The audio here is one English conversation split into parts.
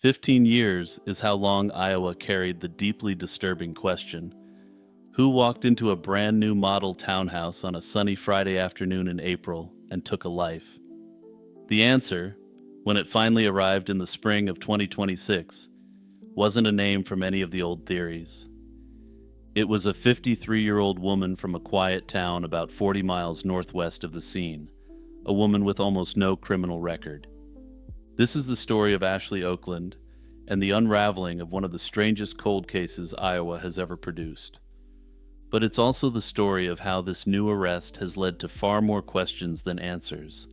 15 years is how long Iowa carried the deeply disturbing question: who walked into a brand new model townhouse on a sunny Friday afternoon in April and took a life? The answer, when it finally arrived in the spring of 2026, wasn't a name from any of the old theories. It was a 53-year-old woman from a quiet town about 40 miles northwest of the scene, a woman with almost no criminal record. This is the story of Ashley Oakland and the unraveling of one of the strangest cold cases Iowa has ever produced. But it's also the story of how this new arrest has led to far more questions than answers,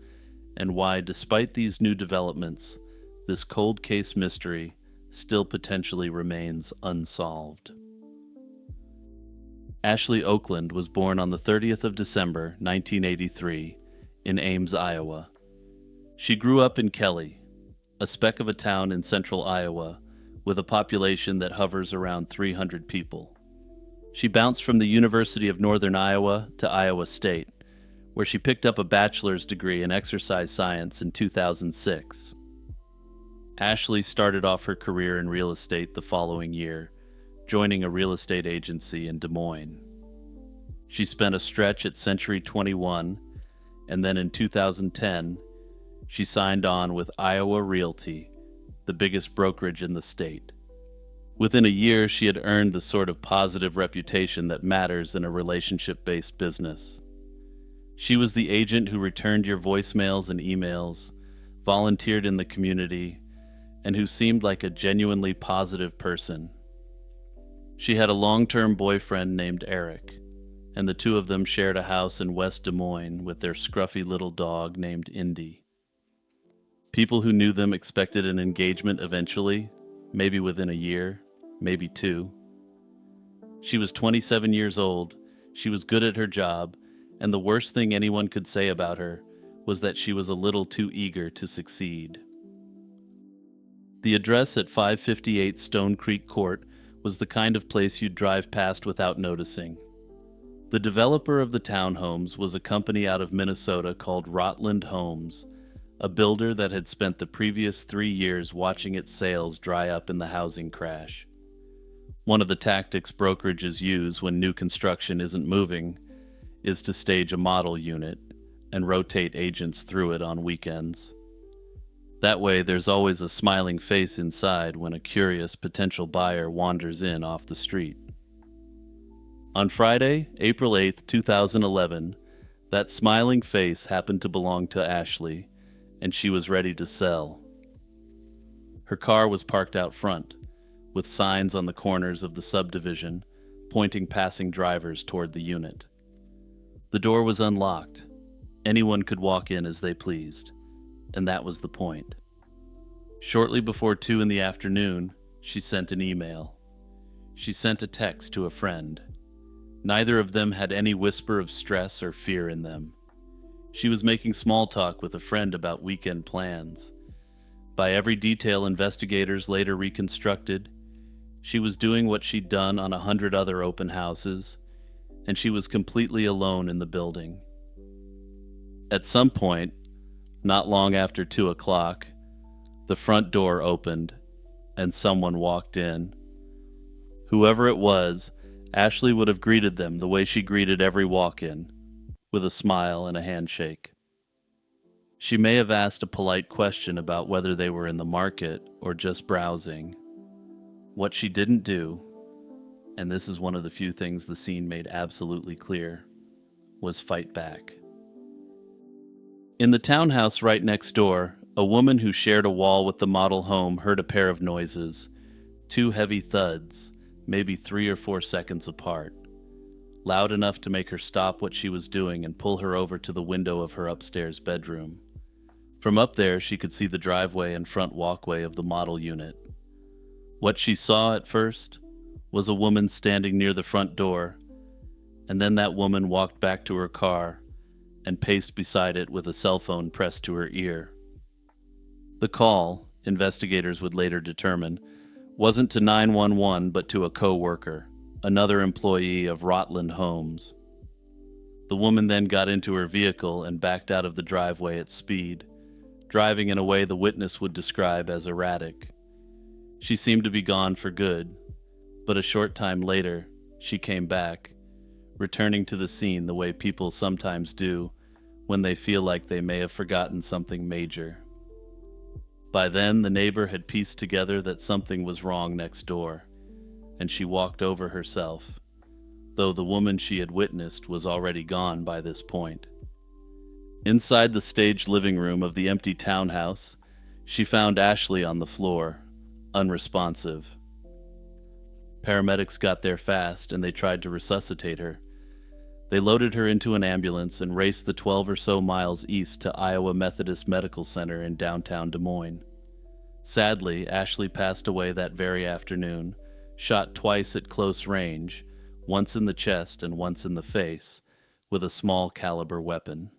and why, despite these new developments, this cold case mystery still potentially remains unsolved. Ashley Oakland was born on the 30th of December, 1983, in Ames, Iowa. She grew up in Kelly, a speck of a town in central Iowa with a population that hovers around 300 people. She bounced from the University of Northern Iowa to Iowa State, where she picked up a bachelor's degree in exercise science in 2006. Ashley started off her career in real estate the following year, joining a real estate agency in Des Moines. She spent a stretch at Century 21, and then in 2010, she signed on with Iowa Realty, the biggest brokerage in the state. Within a year, she had earned the sort of positive reputation that matters in a relationship-based business. She was the agent who returned your voicemails and emails, volunteered in the community, and who seemed like a genuinely positive person. She had a long-term boyfriend named Eric, and the two of them shared a house in West Des Moines with their scruffy little dog named Indy. People who knew them expected an engagement eventually, maybe within a year, maybe two. She was 27 years old, she was good at her job, and the worst thing anyone could say about her was that she was a little too eager to succeed. The address at 558 Stone Creek Court was the kind of place you'd drive past without noticing. The developer of the townhomes was a company out of Minnesota called Rotland Homes, a builder that had spent the previous 3 years watching its sales dry up in the housing crash. One of the tactics brokerages use when new construction isn't moving is to stage a model unit and rotate agents through it on weekends. That way, there's always a smiling face inside when a curious potential buyer wanders in off the street. On Friday, April 8th, 2011, that smiling face happened to belong to Ashley, and she was ready to sell. Her car was parked out front, with signs on the corners of the subdivision pointing passing drivers toward the unit. The door was unlocked. Anyone could walk in as they pleased, and that was the point. Shortly before 2 in the afternoon, she sent an email. She sent a text to a friend. Neither of them had any whisper of stress or fear in them. She was making small talk with a friend about weekend plans. By every detail investigators later reconstructed, she was doing what she'd done on 100 other open houses, and she was completely alone in the building. At some point, not long after 2 o'clock, the front door opened and someone walked in. Whoever it was, Ashley would have greeted them the way she greeted every walk-in, with a smile and a handshake. She may have asked a polite question about whether they were in the market or just browsing. What she didn't do, and this is one of the few things the scene made absolutely clear, was fight back. In the townhouse right next door, a woman who shared a wall with the model home heard a pair of noises, 2 heavy thuds, maybe 3 or 4 seconds apart, loud enough to make her stop what she was doing and pull her over to the window of her upstairs bedroom. From up there, she could see the driveway and front walkway of the model unit. What she saw at first was a woman standing near the front door, and then that woman walked back to her car and paced beside it with a cell phone pressed to her ear. The call, investigators would later determine, wasn't to 911 but to a co-worker, another employee of Rotland Homes. The woman then got into her vehicle and backed out of the driveway at speed, driving in a way the witness would describe as erratic. She seemed to be gone for good, but a short time later, she came back, returning to the scene the way people sometimes do when they feel like they may have forgotten something major. By then, the neighbor had pieced together that something was wrong next door, and she walked over herself, though the woman she had witnessed was already gone by this point. Inside the staged living room of the empty townhouse, she found Ashley on the floor, unresponsive. Paramedics got there fast and they tried to resuscitate her. They loaded her into an ambulance and raced the 12 or so miles east to Iowa Methodist Medical Center in downtown Des Moines. Sadly, Ashley passed away that very afternoon, shot twice at close range, once in the chest and once in the face, with a small caliber weapon.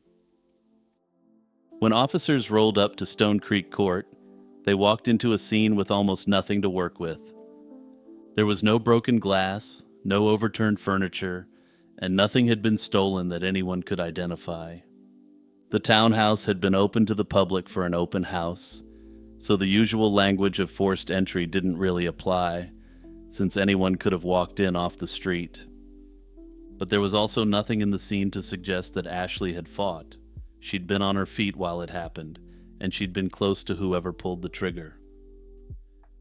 When officers rolled up to Stone Creek Court, they walked into a scene with almost nothing to work with. There was no broken glass, no overturned furniture, and nothing had been stolen that anyone could identify. The townhouse had been open to the public for an open house, so the usual language of forced entry didn't really apply, since anyone could have walked in off the street. But there was also nothing in the scene to suggest that Ashley had fought. She'd been on her feet while it happened, and she'd been close to whoever pulled the trigger.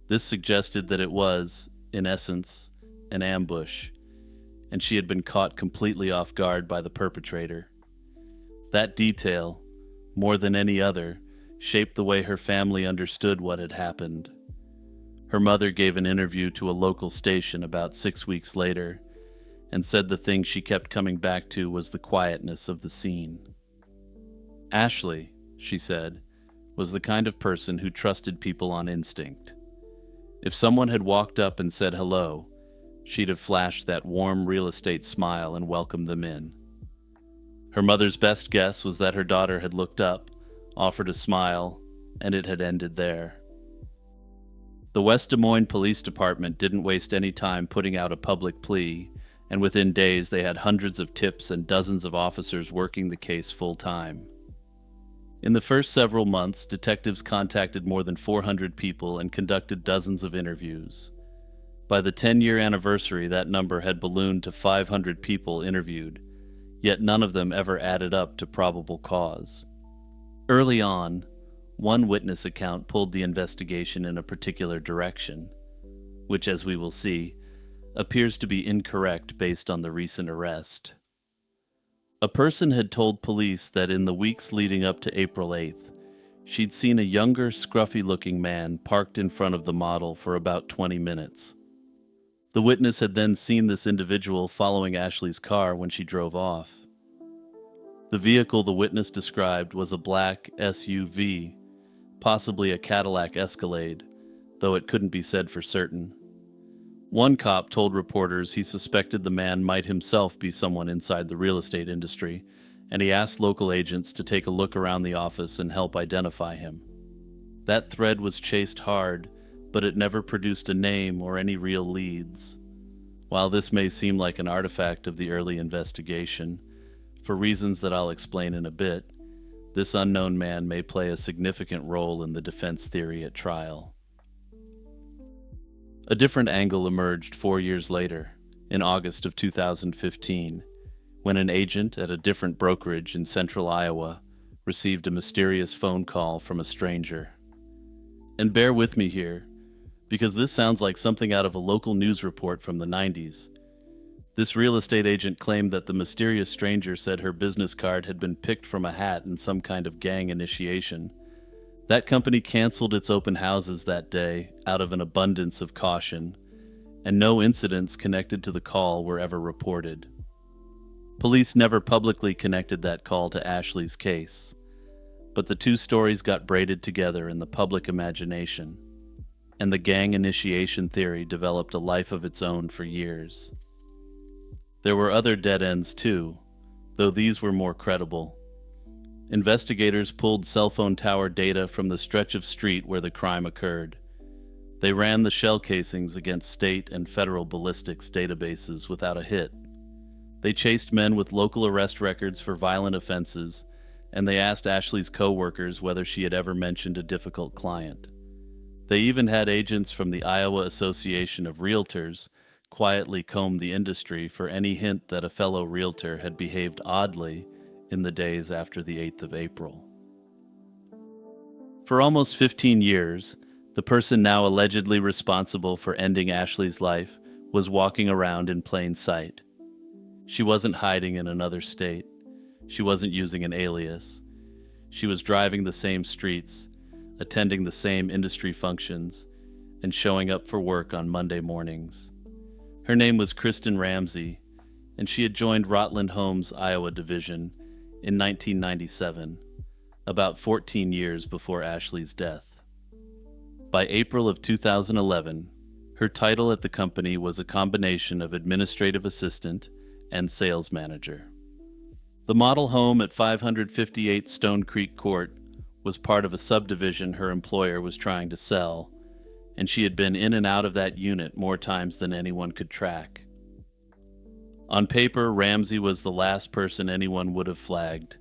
This suggested that it was, in essence, an ambush, and she had been caught completely off guard by the perpetrator. That detail, more than any other, shaped the way her family understood what had happened. Her mother gave an interview to a local station about 6 weeks later, and said the thing she kept coming back to was the quietness of the scene. Ashley, she said, was the kind of person who trusted people on instinct. If someone had walked up and said hello, she'd have flashed that warm real estate smile and welcomed them in. Her mother's best guess was that her daughter had looked up, offered a smile, and it had ended there. The West Des Moines Police Department didn't waste any time putting out a public plea, and within days they had hundreds of tips and dozens of officers working the case full-time. In the first several months, detectives contacted more than 400 people and conducted dozens of interviews. By the 10-year anniversary, that number had ballooned to 500 people interviewed, yet none of them ever added up to probable cause. Early on, one witness account pulled the investigation in a particular direction, which, as we will see, appears to be incorrect based on the recent arrest. A person had told police that in the weeks leading up to April 8th, she'd seen a younger, scruffy-looking man parked in front of the model for about 20 minutes. The witness had then seen this individual following Ashley's car when she drove off. The vehicle the witness described was a black SUV, possibly a Cadillac Escalade, though it couldn't be said for certain. One cop told reporters he suspected the man might himself be someone inside the real estate industry, and he asked local agents to take a look around the office and help identify him. That thread was chased hard, but it never produced a name or any real leads. While this may seem like an artifact of the early investigation, for reasons that I'll explain in a bit, this unknown man may play a significant role in the defense theory at trial. A different angle emerged 4 years later, in August of 2015, when an agent at a different brokerage in central Iowa received a mysterious phone call from a stranger. And bear with me here, because this sounds like something out of a local news report from the 90s. This real estate agent claimed that the mysterious stranger said her business card had been picked from a hat in some kind of gang initiation. That company canceled its open houses that day out of an abundance of caution, and no incidents connected to the call were ever reported. Police never publicly connected that call to Ashley's case, but the two stories got braided together in the public imagination, and the gang initiation theory developed a life of its own for years. There were other dead ends too, though these were more credible. Investigators pulled cell phone tower data from the stretch of street where the crime occurred. They ran the shell casings against state and federal ballistics databases without a hit. They chased men with local arrest records for violent offenses, and they asked Ashley's co-workers whether she had ever mentioned a difficult client. They even had agents from the Iowa Association of Realtors quietly comb the industry for any hint that a fellow realtor had behaved oddly in the days after the 8th of April. For almost 15 years, the person now allegedly responsible for ending Ashley's life was walking around in plain sight. She wasn't hiding in another state. She wasn't using an alias. She was driving the same streets, attending the same industry functions, and showing up for work on Monday mornings. Her name was Kristen Ramsey, and she had joined Rutland Homes' Iowa division in 1997, about 14 years before Ashley's death. By April of 2011, her title at the company was a combination of administrative assistant and sales manager. The model home at 558 Stone Creek Court was part of a subdivision her employer was trying to sell, and she had been in and out of that unit more times than anyone could track. On paper, Ramsey was the last person anyone would have flagged,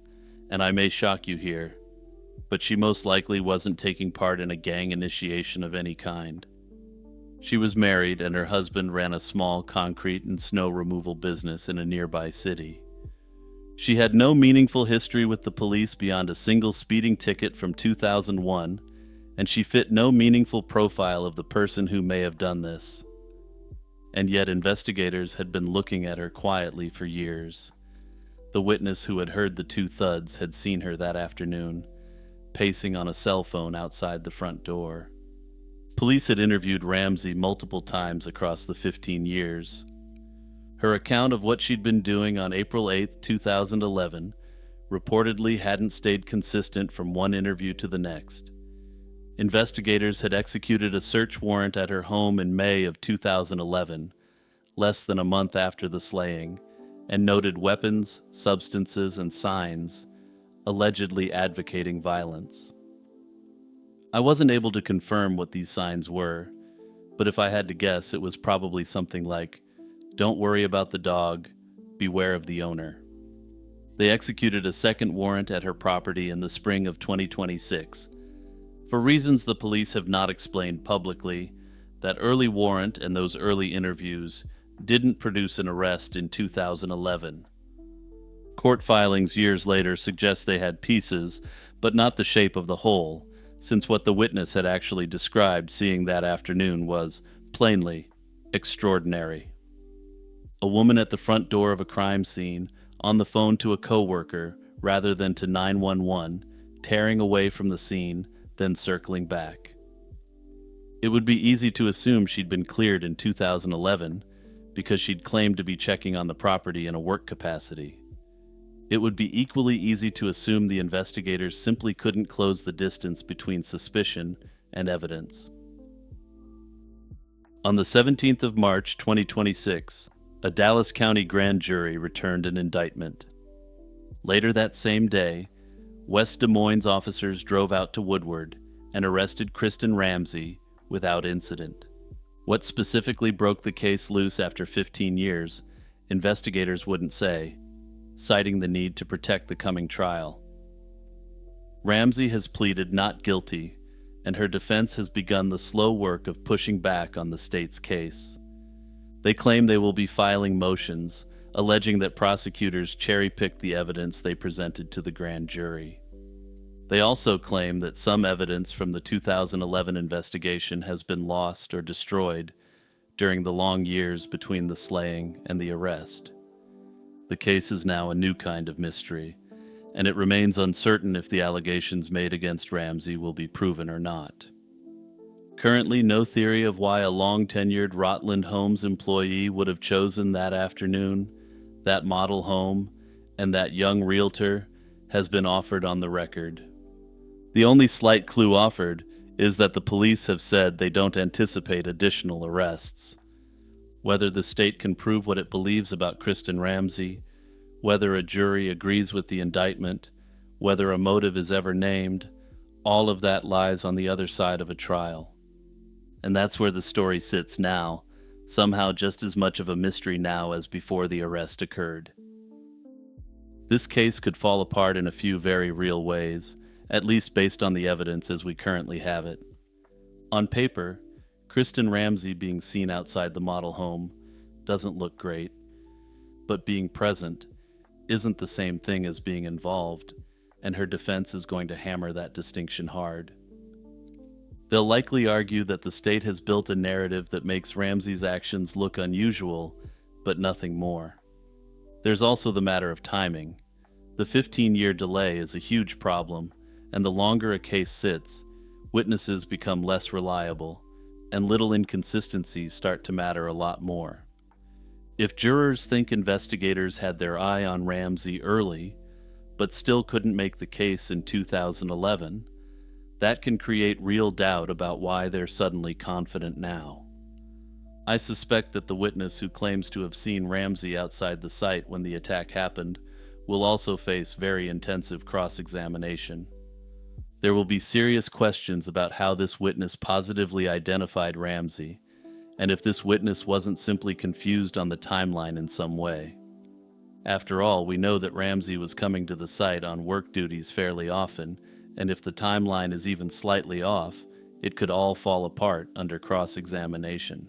and I may shock you here, but she most likely wasn't taking part in a gang initiation of any kind. She was married, and her husband ran a small concrete and snow removal business in a nearby city. She had no meaningful history with the police beyond a single speeding ticket from 2001, and she fit no meaningful profile of the person who may have done this. And yet investigators had been looking at her quietly for years. The witness who had heard the two thuds had seen her that afternoon, pacing on a cell phone outside the front door. Police had interviewed Ramsey multiple times across the 15 years. Her account of what she'd been doing on April 8, 2011, reportedly hadn't stayed consistent from one interview to the next. Investigators had executed a search warrant at her home in May of 2011, less than a month after the slaying, and noted weapons, substances, and signs, allegedly advocating violence. I wasn't able to confirm what these signs were, but if I had to guess, it was probably something like, "Don't worry about the dog, beware of the owner." They executed a second warrant at her property in the spring of 2026. For reasons the police have not explained publicly, that early warrant and those early interviews didn't produce an arrest in 2011. Court filings years later suggest they had pieces, but not the shape of the whole, since what the witness had actually described seeing that afternoon was, plainly, extraordinary. A woman at the front door of a crime scene, on the phone to a coworker rather than to 911, tearing away from the scene, then circling back. It would be easy to assume she'd been cleared in 2011 because she'd claimed to be checking on the property in a work capacity. It would be equally easy to assume the investigators simply couldn't close the distance between suspicion and evidence. On the 17th of March 2026, a Dallas County grand jury returned an indictment. Later that same day, West Des Moines officers drove out to Woodward and arrested Kristen Ramsey without incident. What specifically broke the case loose after 15 years, investigators wouldn't say, citing the need to protect the coming trial. Ramsey has pleaded not guilty, and her defense has begun the slow work of pushing back on the state's case. They claim they will be filing motions, alleging that prosecutors cherry-picked the evidence they presented to the grand jury. They also claim that some evidence from the 2011 investigation has been lost or destroyed during the long years between the slaying and the arrest. The case is now a new kind of mystery, and it remains uncertain if the allegations made against Ramsey will be proven or not. Currently, no theory of why a long-tenured Rutland Homes employee would have chosen that afternoon, that model home, and that young realtor has been offered on the record. The only slight clue offered is that the police have said they don't anticipate additional arrests. Whether the state can prove what it believes about Kristen Ramsey, whether a jury agrees with the indictment, whether a motive is ever named, all of that lies on the other side of a trial. And that's where the story sits now, somehow just as much of a mystery now as before the arrest occurred. This case could fall apart in a few very real ways, at least based on the evidence as we currently have it. On paper, Kristen Ramsey being seen outside the model home doesn't look great, but being present isn't the same thing as being involved, and her defense is going to hammer that distinction hard. They'll likely argue that the state has built a narrative that makes Ramsey's actions look unusual, but nothing more. There's also the matter of timing. The 15-year delay is a huge problem, and the longer a case sits, witnesses become less reliable, and little inconsistencies start to matter a lot more. If jurors think investigators had their eye on Ramsey early, but still couldn't make the case in 2011, that can create real doubt about why they're suddenly confident now. I suspect that the witness who claims to have seen Ramsey outside the site when the attack happened will also face very intensive cross-examination. There will be serious questions about how this witness positively identified Ramsey, and if this witness wasn't simply confused on the timeline in some way. After all, we know that Ramsey was coming to the site on work duties fairly often, and if the timeline is even slightly off, it could all fall apart under cross-examination.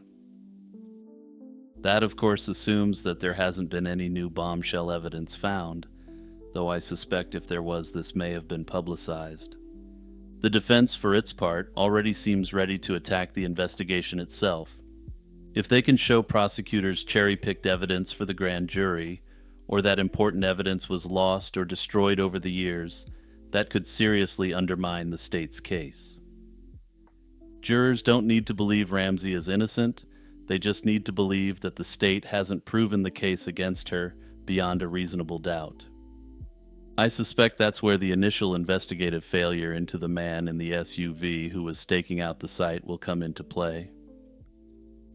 That, of course, assumes that there hasn't been any new bombshell evidence found, though I suspect if there was, this may have been publicized. The defense, for its part, already seems ready to attack the investigation itself. If they can show prosecutors cherry-picked evidence for the grand jury, or that important evidence was lost or destroyed over the years, that could seriously undermine the state's case. Jurors don't need to believe Ramsey is innocent, they just need to believe that the state hasn't proven the case against her beyond a reasonable doubt. I suspect that's where the initial investigative failure into the man in the SUV who was staking out the site will come into play.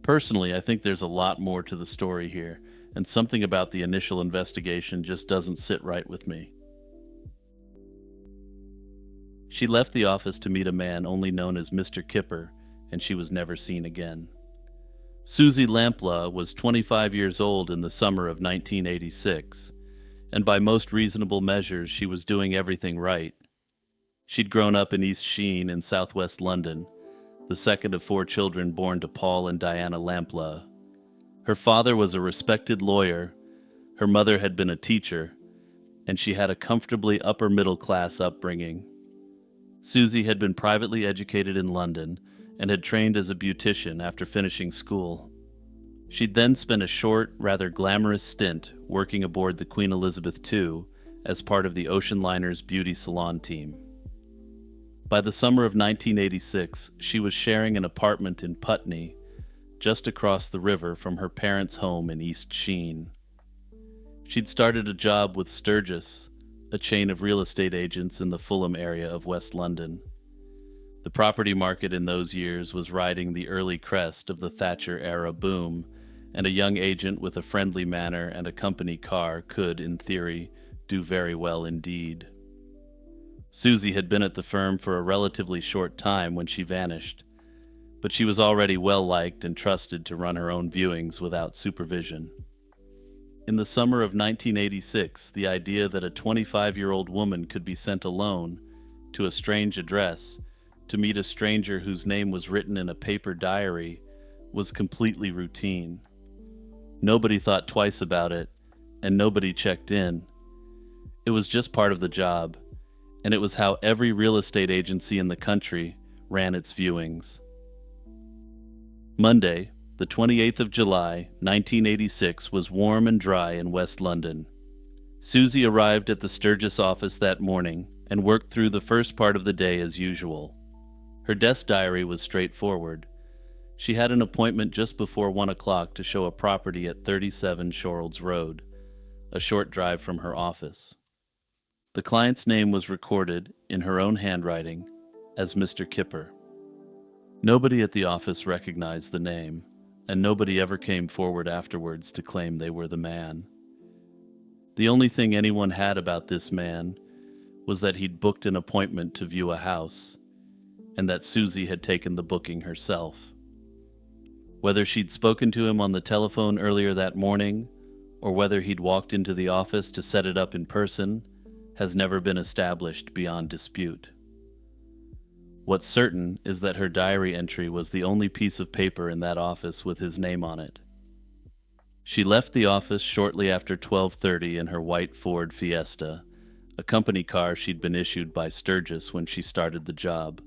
Personally, I think there's a lot more to the story here, and something about the initial investigation just doesn't sit right with me. She left the office to meet a man only known as Mr. Kipper, and she was never seen again. Susie Lampla was 25 years old in the summer of 1986, and by most reasonable measures she was doing everything right. She'd grown up in East Sheen in southwest London, the second of 4 children born to Paul and Diana Lampla. Her father was a respected lawyer, her mother had been a teacher, and she had a comfortably upper-middle-class upbringing. Susie had been privately educated in London and had trained as a beautician after finishing school. She'd then spent a short, rather glamorous stint working aboard the Queen Elizabeth II as part of the ocean liner's beauty salon team. By the summer of 1986, she was sharing an apartment in Putney, just across the river from her parents' home in East Sheen. She'd started a job with Sturgis, a chain of real estate agents in the Fulham area of West London. The property market in those years was riding the early crest of the Thatcher-era boom, and a young agent with a friendly manner and a company car could, in theory, do very well indeed. Susie had been at the firm for a relatively short time when she vanished, but she was already well-liked and trusted to run her own viewings without supervision. In the summer of 1986, the idea that a 25-year-old woman could be sent alone to a strange address to meet a stranger whose name was written in a paper diary was completely routine. Nobody thought twice about it, and nobody checked in. It was just part of the job, and it was how every real estate agency in the country ran its viewings. Monday, the 28th of July, 1986, was warm and dry in West London. Susie arrived at the Sturgis office that morning and worked through the first part of the day as usual. Her desk diary was straightforward. She had an appointment just before 1 o'clock to show a property at 37 Shorrolds Road, a short drive from her office. The client's name was recorded, in her own handwriting, as Mr. Kipper. Nobody at the office recognized the name, and nobody ever came forward afterwards to claim they were the man. The only thing anyone had about this man was that he'd booked an appointment to view a house, and that Susie had taken the booking herself. Whether she'd spoken to him on the telephone earlier that morning, or whether he'd walked into the office to set it up in person, has never been established beyond dispute. What's certain is that her diary entry was the only piece of paper in that office with his name on it. She left the office shortly after 12:30 in her white Ford Fiesta, a company car she'd been issued by Sturgis when she started the job.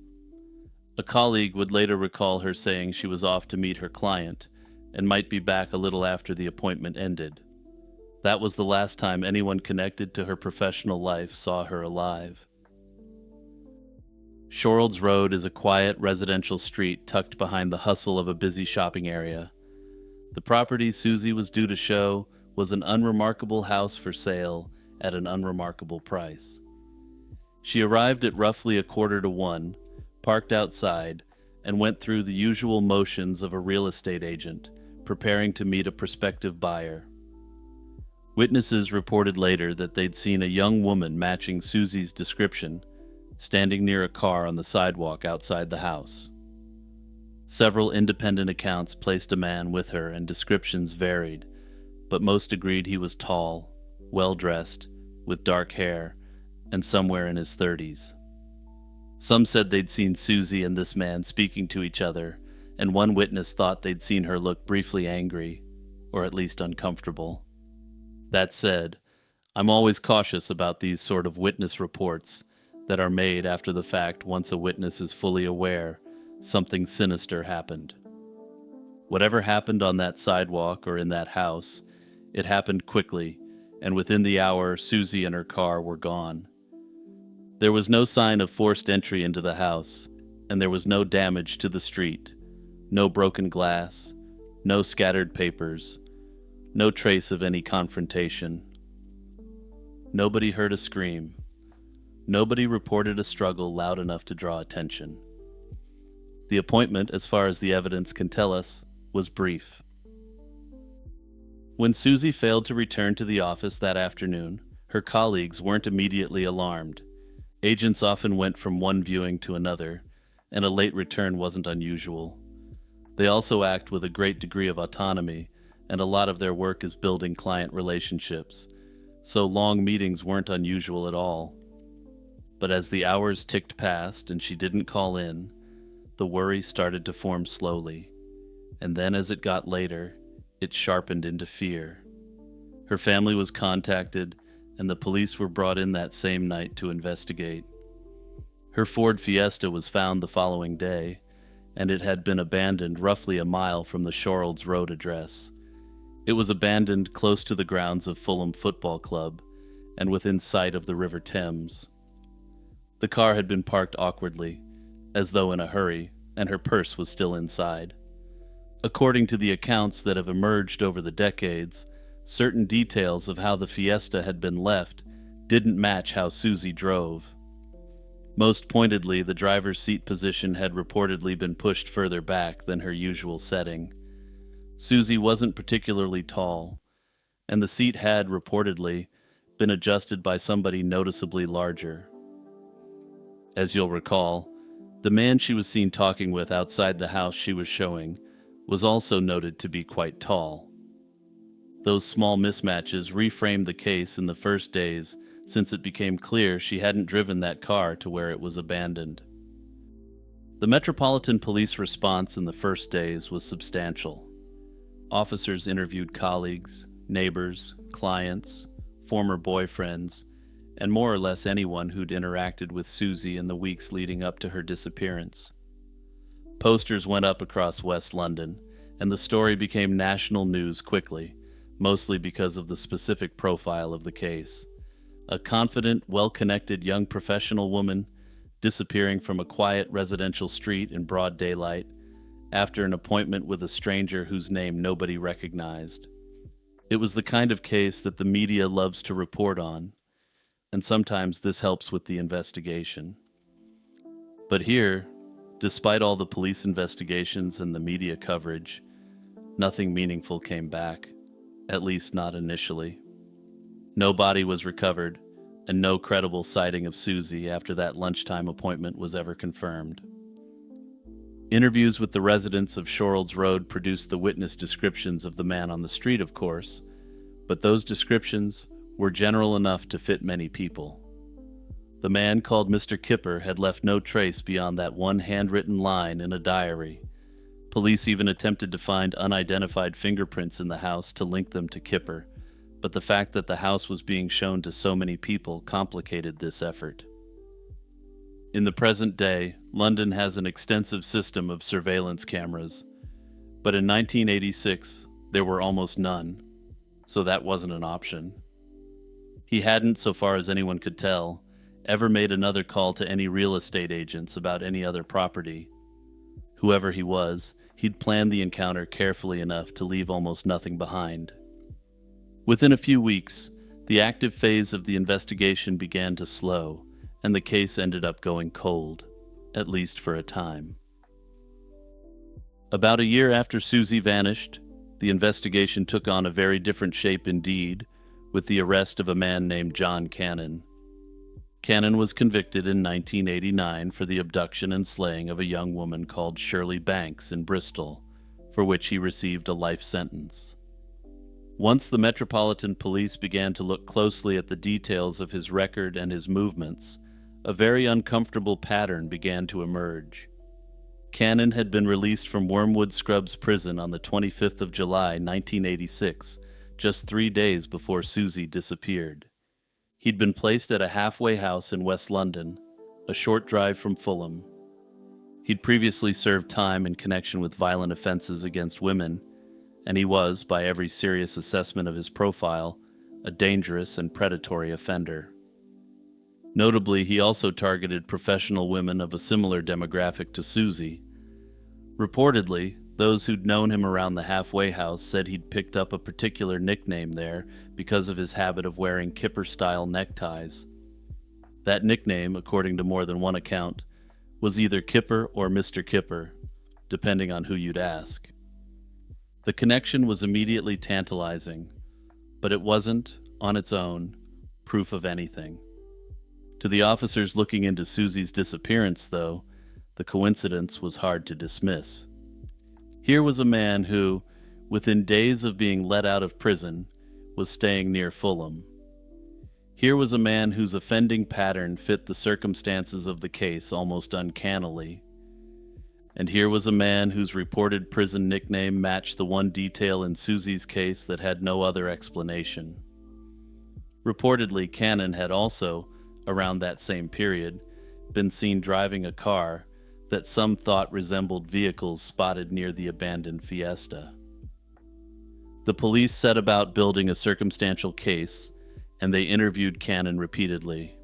A colleague would later recall her saying she was off to meet her client and might be back a little after the appointment ended. That was the last time anyone connected to her professional life saw her alive. Shorrold's Road is a quiet residential street tucked behind the hustle of a busy shopping area. The property Susie was due to show was an unremarkable house for sale at an unremarkable price. She arrived at roughly 1:15, parked outside, and went through the usual motions of a real estate agent, preparing to meet a prospective buyer. Witnesses reported later that they'd seen a young woman matching Susie's description, standing near a car on the sidewalk outside the house. Several independent accounts placed a man with her and descriptions varied, but most agreed he was tall, well-dressed, with dark hair, and somewhere in his 30s. Some said they'd seen Susie and this man speaking to each other, and one witness thought they'd seen her look briefly angry, or at least uncomfortable. That said, I'm always cautious about these sort of witness reports that are made after the fact once a witness is fully aware something sinister happened. Whatever happened on that sidewalk or in that house, it happened quickly, and within the hour Susie and her car were gone. There was no sign of forced entry into the house, and there was no damage to the street, no broken glass, no scattered papers, no trace of any confrontation. Nobody heard a scream. Nobody reported a struggle loud enough to draw attention. The appointment, as far as the evidence can tell us, was brief. When Susie failed to return to the office that afternoon, her colleagues weren't immediately alarmed. Agents often went from one viewing to another, and a late return wasn't unusual. They also act with a great degree of autonomy, and a lot of their work is building client relationships, so long meetings weren't unusual at all. But as the hours ticked past and she didn't call in, the worry started to form slowly, and then as it got later, it sharpened into fear. Her family was contacted, and the police were brought in that same night to investigate. Her Ford Fiesta was found the following day, and it had been abandoned roughly a mile from the Shorrold's Road address. It was abandoned close to the grounds of Fulham Football Club, and within sight of the River Thames. The car had been parked awkwardly, as though in a hurry, and her purse was still inside. According to the accounts that have emerged over the decades, certain details of how the Fiesta had been left didn't match how Susie drove. Most pointedly, the driver's seat position had reportedly been pushed further back than her usual setting. Susie wasn't particularly tall, and the seat had, reportedly, been adjusted by somebody noticeably larger. As you'll recall, the man she was seen talking with outside the house she was showing was also noted to be quite tall. Those small mismatches reframed the case in the first days since it became clear she hadn't driven that car to where it was abandoned. The Metropolitan Police response in the first days was substantial. Officers interviewed colleagues, neighbors, clients, former boyfriends, and more or less anyone who'd interacted with Susie in the weeks leading up to her disappearance. Posters went up across West London, and the story became national news quickly, mostly because of the specific profile of the case. A confident, well-connected young professional woman disappearing from a quiet residential street in broad daylight after an appointment with a stranger whose name nobody recognized. It was the kind of case that the media loves to report on, and sometimes this helps with the investigation. But here, despite all the police investigations and the media coverage, nothing meaningful came back, at least not initially. No body was recovered, and no credible sighting of Susie after that lunchtime appointment was ever confirmed. Interviews with the residents of Shorrold's Road produced the witness descriptions of the man on the street, of course, but those descriptions were general enough to fit many people. The man called Mr. Kipper had left no trace beyond that one handwritten line in a diary. Police even attempted to find unidentified fingerprints in the house to link them to Kipper, but the fact that the house was being shown to so many people complicated this effort. In the present day, London has an extensive system of surveillance cameras, but in 1986 there were almost none, so that wasn't an option. He hadn't, so far as anyone could tell, ever made another call to any real estate agents about any other property. Whoever he was, he'd planned the encounter carefully enough to leave almost nothing behind. Within a few weeks, the active phase of the investigation began to slow, and the case ended up going cold, at least for a time. About a year after Susie vanished, the investigation took on a very different shape indeed, with the arrest of a man named John Cannon. Cannon was convicted in 1989 for the abduction and slaying of a young woman called Shirley Banks in Bristol, for which he received a life sentence. Once the Metropolitan Police began to look closely at the details of his record and his movements, a very uncomfortable pattern began to emerge. Cannon had been released from Wormwood Scrubs prison on the 25th of July, 1986, just 3 days before Susie disappeared. He'd been placed at a halfway house in West London, a short drive from Fulham. He'd previously served time in connection with violent offenses against women, and he was, by every serious assessment of his profile, a dangerous and predatory offender. Notably, he also targeted professional women of a similar demographic to Susie. Reportedly, those who'd known him around the halfway house said he'd picked up a particular nickname there because of his habit of wearing Kipper-style neckties. That nickname, according to more than one account, was either Kipper or Mr. Kipper, depending on who you'd ask. The connection was immediately tantalizing, but it wasn't, on its own, proof of anything. To the officers looking into Susie's disappearance, though, the coincidence was hard to dismiss. Here was a man who, within days of being let out of prison, was staying near Fulham. Here was a man whose offending pattern fit the circumstances of the case almost uncannily. And here was a man whose reported prison nickname matched the one detail in Susie's case that had no other explanation. Reportedly, Cannon had also, around that same period, been seen driving a car that some thought resembled vehicles spotted near the abandoned Fiesta. The police set about building a circumstantial case, and they interviewed Cannon repeatedly.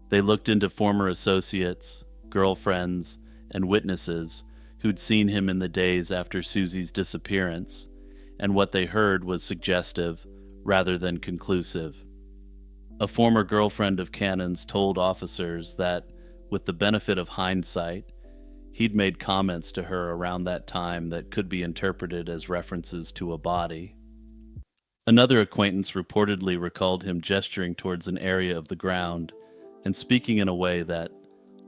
They looked into former associates, girlfriends, and witnesses who'd seen him in the days after Susie's disappearance, and what they heard was suggestive rather than conclusive. A former girlfriend of Cannon's told officers that, with the benefit of hindsight, he'd made comments to her around that time that could be interpreted as references to a body. Another acquaintance reportedly recalled him gesturing towards an area of the ground and speaking in a way that,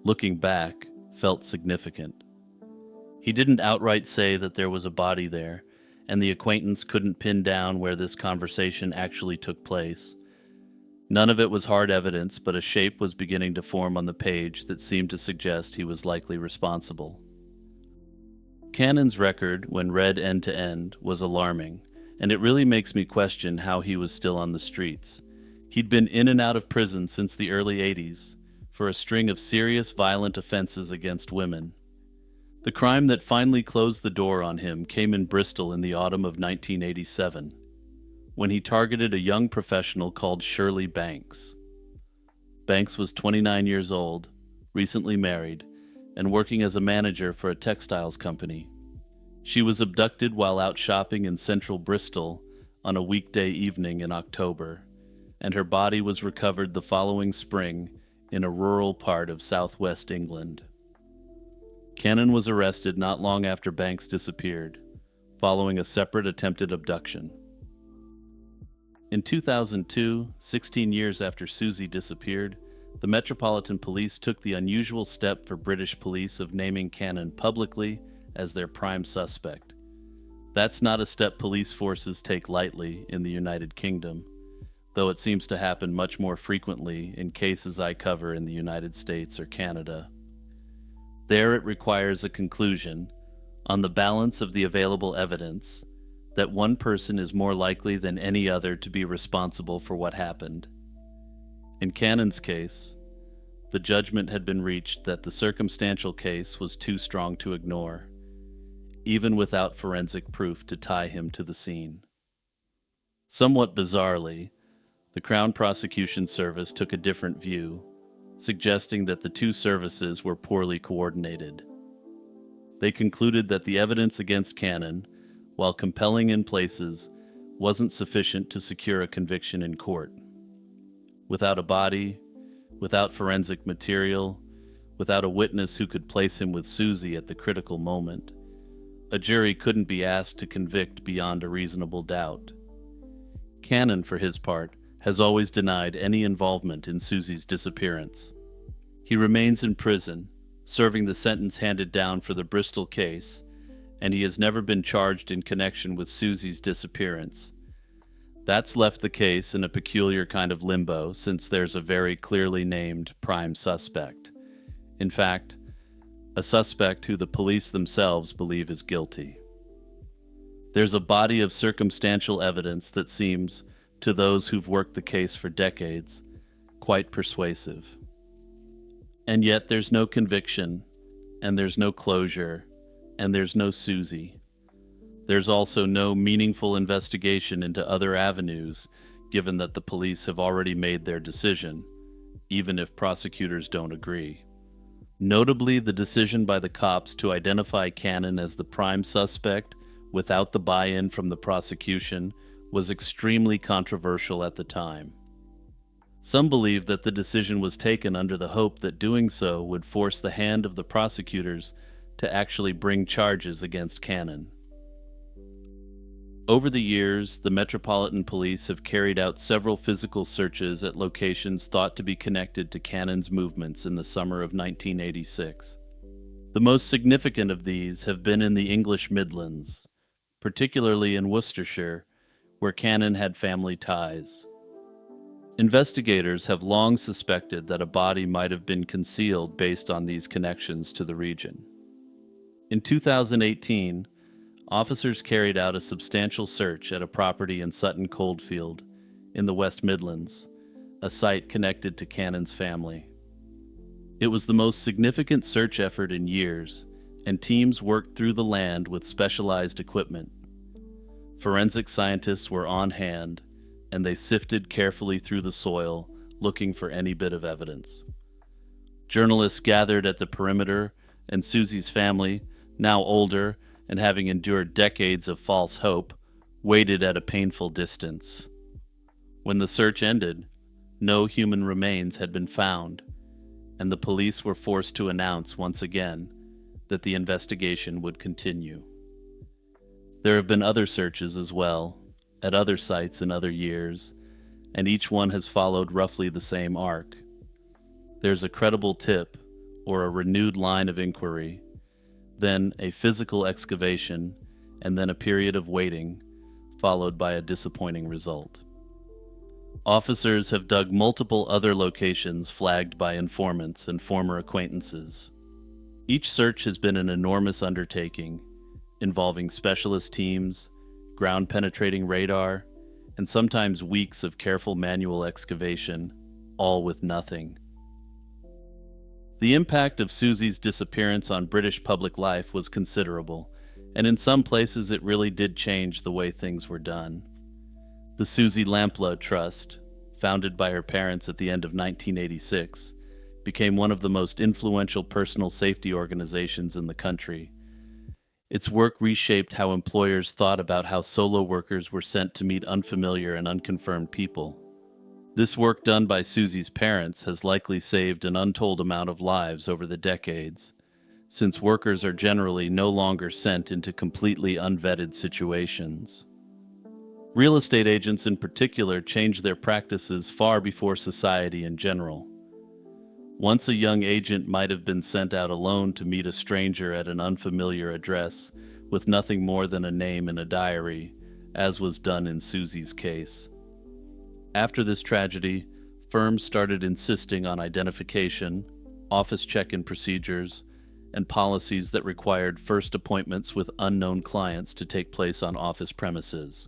looking back, felt significant. He didn't outright say that there was a body there, and the acquaintance couldn't pin down where this conversation actually took place. None of it was hard evidence, but a shape was beginning to form on the page that seemed to suggest he was likely responsible. Cannon's record, when read end to end, was alarming, and it really makes me question how he was still on the streets. He'd been in and out of prison since the early 80s for a string of serious violent offenses against women. The crime that finally closed the door on him came in Bristol in the autumn of 1987. When he targeted a young professional called Shirley Banks. Banks was 29 years old, recently married, and working as a manager for a textiles company. She was abducted while out shopping in central Bristol on a weekday evening in October, and her body was recovered the following spring in a rural part of southwest England. Cannon was arrested not long after Banks disappeared, following a separate attempted abduction. In 2002, 16 years after Susie disappeared, the Metropolitan Police took the unusual step for British police of naming Cannon publicly as their prime suspect. That's not a step police forces take lightly in the United Kingdom. though it seems to happen much more frequently in cases I cover in the United States or Canada. There it requires a conclusion, on the balance of the available evidence, that one person is more likely than any other to be responsible for what happened. In Cannon's case, the judgment had been reached that the circumstantial case was too strong to ignore, even without forensic proof to tie him to the scene. Somewhat bizarrely, the Crown Prosecution Service took a different view, suggesting that the two services were poorly coordinated. They concluded that the evidence against Cannon, while compelling in places, wasn't sufficient to secure a conviction in court. Without a body, without forensic material, without a witness who could place him with Susie at the critical moment, a jury couldn't be asked to convict beyond a reasonable doubt. Cannon, for his part, has always denied any involvement in Susie's disappearance. He remains in prison, serving the sentence handed down for the Bristol case, and he has never been charged in connection with Susie's disappearance. That's left the case in a peculiar kind of limbo, since there's a very clearly named prime suspect. In fact, a suspect who the police themselves believe is guilty. There's a body of circumstantial evidence that seems, to those who've worked the case for decades, quite persuasive. And yet there's no conviction, and there's no closure, and there's no Susie. There's also no meaningful investigation into other avenues, given that the police have already made their decision, even if prosecutors don't agree. Notably, the decision by the cops to identify Cannon as the prime suspect without the buy-in from the prosecution was extremely controversial at the time. Some believe that the decision was taken under the hope that doing so would force the hand of the prosecutors to actually bring charges against Cannon. Over the years, the Metropolitan Police have carried out several physical searches at locations thought to be connected to Cannon's movements in the summer of 1986. The most significant of these have been in the English Midlands, particularly in Worcestershire, where Cannon had family ties. Investigators have long suspected that a body might have been concealed based on these connections to the region. In 2018, officers carried out a substantial search at a property in Sutton Coldfield, in the West Midlands, a site connected to Cannon's family. It was the most significant search effort in years, and teams worked through the land with specialized equipment. Forensic scientists were on hand, and they sifted carefully through the soil, looking for any bit of evidence. Journalists gathered at the perimeter, and Susie's family, now older and having endured decades of false hope, waited at a painful distance. When the search ended, no human remains had been found, and the police were forced to announce once again that the investigation would continue. There have been other searches as well, at other sites in other years, and each one has followed roughly the same arc. There's a credible tip, or a renewed line of inquiry, then a physical excavation, and then a period of waiting, followed by a disappointing result. Officers have dug multiple other locations flagged by informants and former acquaintances. Each search has been an enormous undertaking, involving specialist teams, ground-penetrating radar, and sometimes weeks of careful manual excavation, all with nothing. The impact of Susie's disappearance on British public life was considerable, and in some places it really did change the way things were done. The Susie Lamplugh Trust, founded by her parents at the end of 1986, became one of the most influential personal safety organizations in the country. Its work reshaped how employers thought about how solo workers were sent to meet unfamiliar and unconfirmed people. This work done by Susie's parents has likely saved an untold amount of lives over the decades, since workers are generally no longer sent into completely unvetted situations. Real estate agents in particular changed their practices far before society in general. Once a young agent might have been sent out alone to meet a stranger at an unfamiliar address with nothing more than a name in a diary, as was done in Susie's case. After this tragedy, firms started insisting on identification, office check-in procedures, and policies that required first appointments with unknown clients to take place on office premises.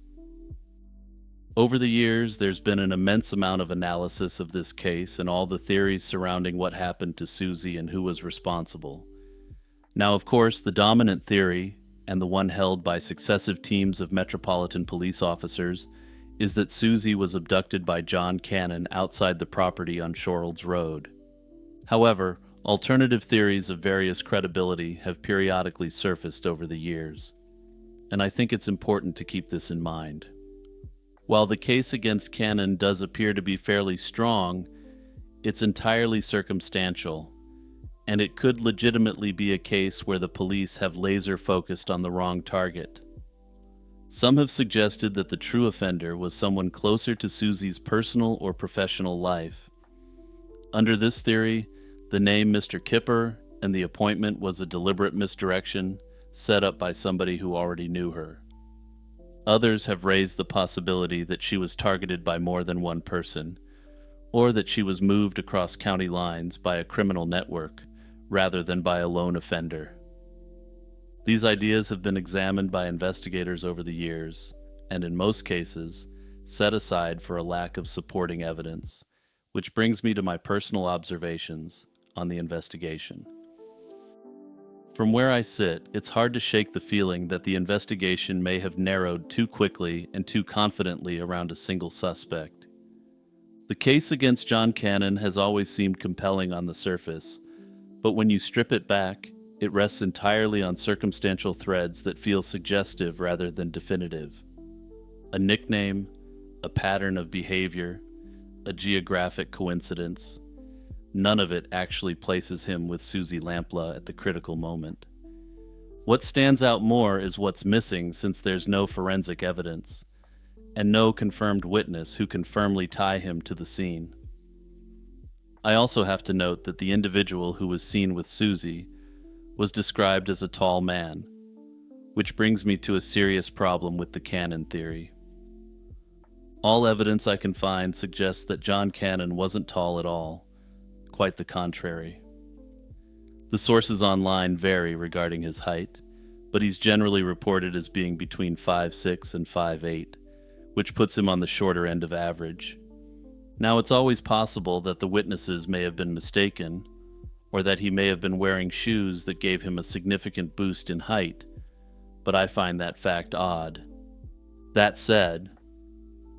Over the years, there's been an immense amount of analysis of this case and all the theories surrounding what happened to Susie and who was responsible. Now, of course, the dominant theory, and the one held by successive teams of Metropolitan Police officers, is that Susie was abducted by John Cannon outside the property on Shorelds Road. However, alternative theories of various credibility have periodically surfaced over the years, and I think it's important to keep this in mind. While the case against Cannon does appear to be fairly strong, it's entirely circumstantial, and it could legitimately be a case where the police have laser focused on the wrong target. Some have suggested that the true offender was someone closer to Susie's personal or professional life. Under this theory, the name Mr. Kipper and the appointment was a deliberate misdirection set up by somebody who already knew her. Others have raised the possibility that she was targeted by more than one person, or that she was moved across county lines by a criminal network rather than by a lone offender. These ideas have been examined by investigators over the years, and in most cases, set aside for a lack of supporting evidence, which brings me to my personal observations on the investigation. From where I sit, it's hard to shake the feeling that the investigation may have narrowed too quickly and too confidently around a single suspect. The case against John Cannon has always seemed compelling on the surface, but when you strip it back, it rests entirely on circumstantial threads that feel suggestive rather than definitive. A nickname, a pattern of behavior, a geographic coincidence. None of it actually places him with Susie Lampla at the critical moment. What stands out more is what's missing, since there's no forensic evidence, and no confirmed witness who can firmly tie him to the scene. I also have to note that the individual who was seen with Susie was described as a tall man, which brings me to a serious problem with the Cannon theory. All evidence I can find suggests that John Cannon wasn't tall at all. Quite the contrary. The sources online vary regarding his height, but he's generally reported as being between 5'6" and 5'8", which puts him on the shorter end of average. Now, it's always possible that the witnesses may have been mistaken, or that he may have been wearing shoes that gave him a significant boost in height, but I find that fact odd. That said,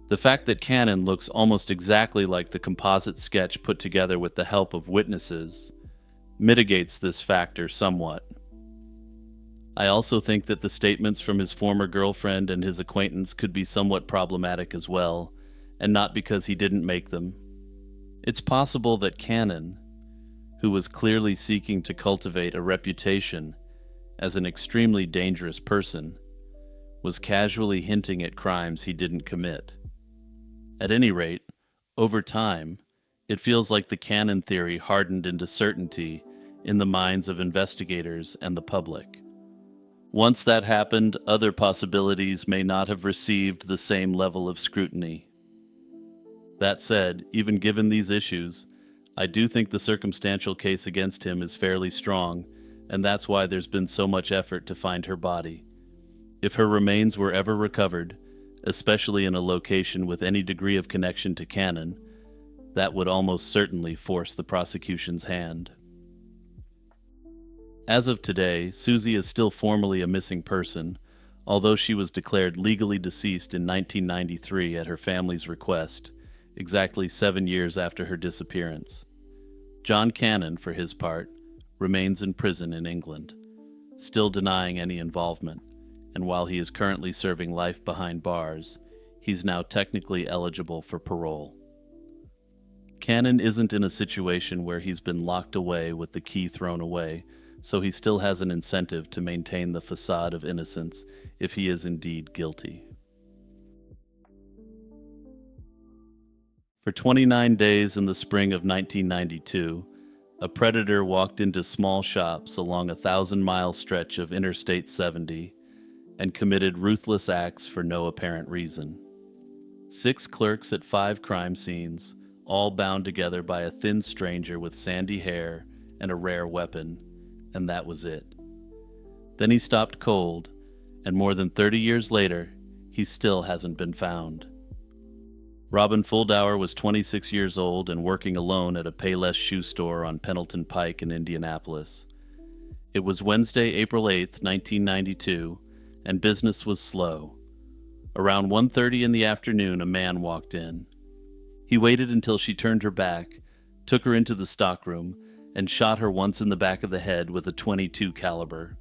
the fact that Cannon looks almost exactly like the composite sketch put together with the help of witnesses mitigates this factor somewhat. I also think that the statements from his former girlfriend and his acquaintance could be somewhat problematic as well, and not because he didn't make them. It's possible that Cannon, who was clearly seeking to cultivate a reputation as an extremely dangerous person, was casually hinting at crimes he didn't commit. At any rate, over time, it feels like the Cannon theory hardened into certainty in the minds of investigators and the public. Once that happened, other possibilities may not have received the same level of scrutiny. That said, even given these issues, I do think the circumstantial case against him is fairly strong, and that's why there's been so much effort to find her body. If her remains were ever recovered, especially in a location with any degree of connection to Cannon, that would almost certainly force the prosecution's hand. As of today, Susie is still formally a missing person, although she was declared legally deceased in 1993 at her family's request, exactly 7 years after her disappearance. John Cannon, for his part, remains in prison in England, still denying any involvement, and while he is currently serving life behind bars, he's now technically eligible for parole. Cannon isn't in a situation where he's been locked away with the key thrown away, so he still has an incentive to maintain the facade of innocence if he is indeed guilty. For 29 days in the spring of 1992, a predator walked into small shops along a 1,000-mile stretch of Interstate 70 and committed ruthless acts for no apparent reason. 6 clerks at 5 crime scenes, all bound together by a thin stranger with sandy hair and a rare weapon, and that was it. Then he stopped cold, and more than 30 years later, he still hasn't been found. Robin Fuldauer was 26 years old and working alone at a Payless shoe store on Pendleton Pike in Indianapolis. It was Wednesday, April 8, 1992, and business was slow. Around 1:30 in the afternoon, a man walked in. He waited until she turned her back, took her into the stockroom, and shot her once in the back of the head with a .22 caliber.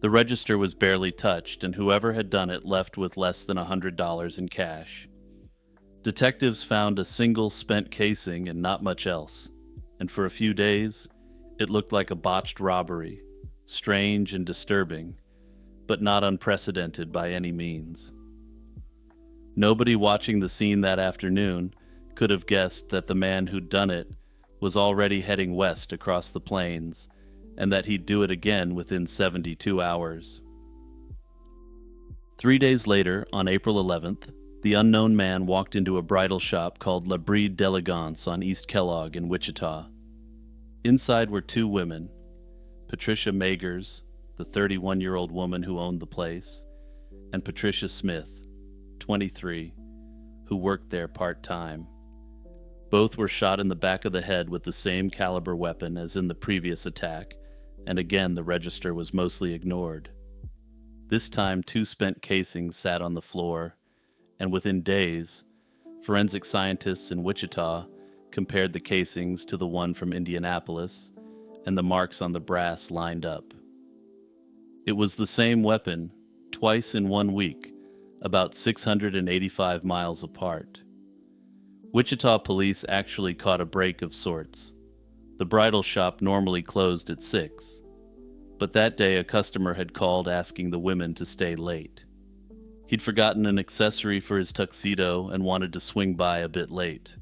The register was barely touched, and whoever had done it left with less than $100 in cash. Detectives found a single spent casing and not much else, and for a few days, it looked like a botched robbery, strange and disturbing, but not unprecedented by any means. Nobody watching the scene that afternoon could have guessed that the man who'd done it was already heading west across the plains, and that he'd do it again within 72 hours. 3 days later, on April 11th, the unknown man walked into a bridal shop called La Bride d'Elegance on East Kellogg in Wichita. Inside were 2 women, Patricia Magers, the 31-year-old woman who owned the place, and Patricia Smith, 23, who worked there part-time. Both were shot in the back of the head with the same caliber weapon as in the previous attack, and again the register was mostly ignored. This time 2 spent casings sat on the floor, and within days, forensic scientists in Wichita compared the casings to the one from Indianapolis, and the marks on the brass lined up. It was the same weapon, twice in 1 week, about 685 miles apart. Wichita police actually caught a break of sorts. The bridal shop normally closed at 6, but that day a customer had called asking the women to stay late. He'd forgotten an accessory for his tuxedo and wanted to swing by a bit late.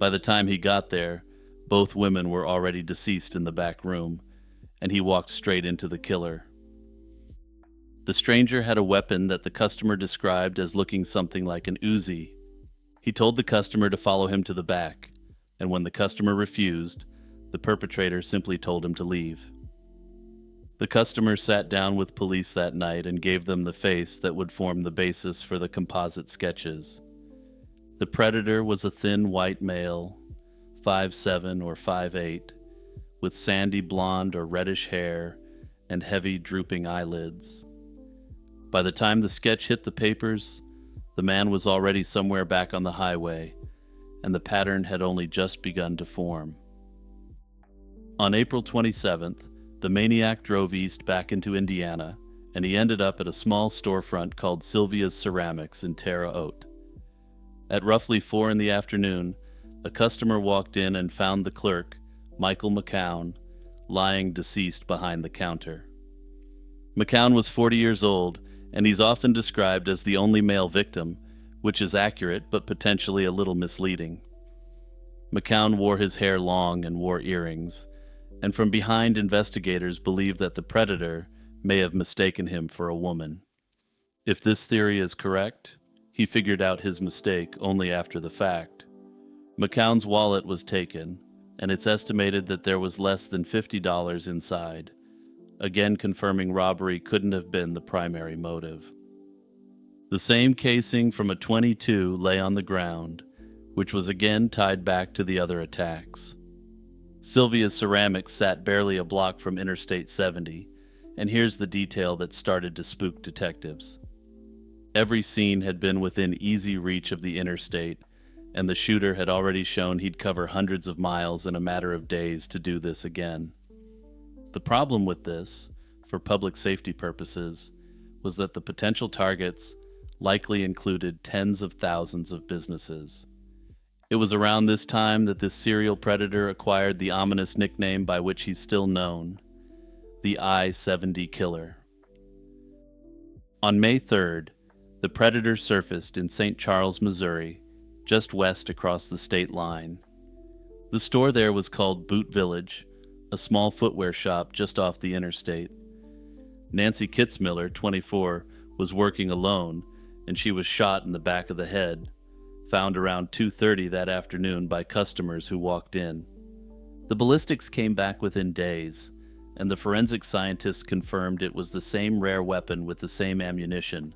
By the time he got there, both women were already deceased in the back room, and he walked straight into the killer. The stranger had a weapon that the customer described as looking something like an Uzi. He told the customer to follow him to the back, and when the customer refused, the perpetrator simply told him to leave. The customer sat down with police that night and gave them the face that would form the basis for the composite sketches. The predator was a thin white male, 5'7" or 5'8", with sandy blonde or reddish hair and heavy drooping eyelids. By the time the sketch hit the papers, the man was already somewhere back on the highway, and the pattern had only just begun to form. On April 27th, the maniac drove east back into Indiana, and he ended up at a small storefront called Sylvia's Ceramics in Terre Haute. At roughly 4 in the afternoon, a customer walked in and found the clerk, Michael McCown, lying deceased behind the counter. McCown was 40 years old, and he's often described as the only male victim, which is accurate but potentially a little misleading. McCown wore his hair long and wore earrings, and from behind, investigators believe that the predator may have mistaken him for a woman. If this theory is correct, he figured out his mistake only after the fact. McCown's wallet was taken, and it's estimated that there was less than $50 inside, again confirming robbery couldn't have been the primary motive. The same casing from a .22 lay on the ground, which was again tied back to the other attacks. Sylvia's Ceramics sat barely a block from Interstate 70, and here's the detail that started to spook detectives. Every scene had been within easy reach of the interstate, and the shooter had already shown he'd cover hundreds of miles in a matter of days to do this again. The problem with this, for public safety purposes, was that the potential targets likely included tens of thousands of businesses. It was around this time that this serial predator acquired the ominous nickname by which he's still known, the I-70 Killer. On May 3rd, the predator surfaced in St. Charles, Missouri, just west across the state line. The store there was called Boot Village, a small footwear shop just off the interstate. Nancy Kitzmiller, 24, was working alone, and she was shot in the back of the head, found around 2:30 that afternoon by customers who walked in. The ballistics came back within days, and the forensic scientists confirmed it was the same rare weapon with the same ammunition,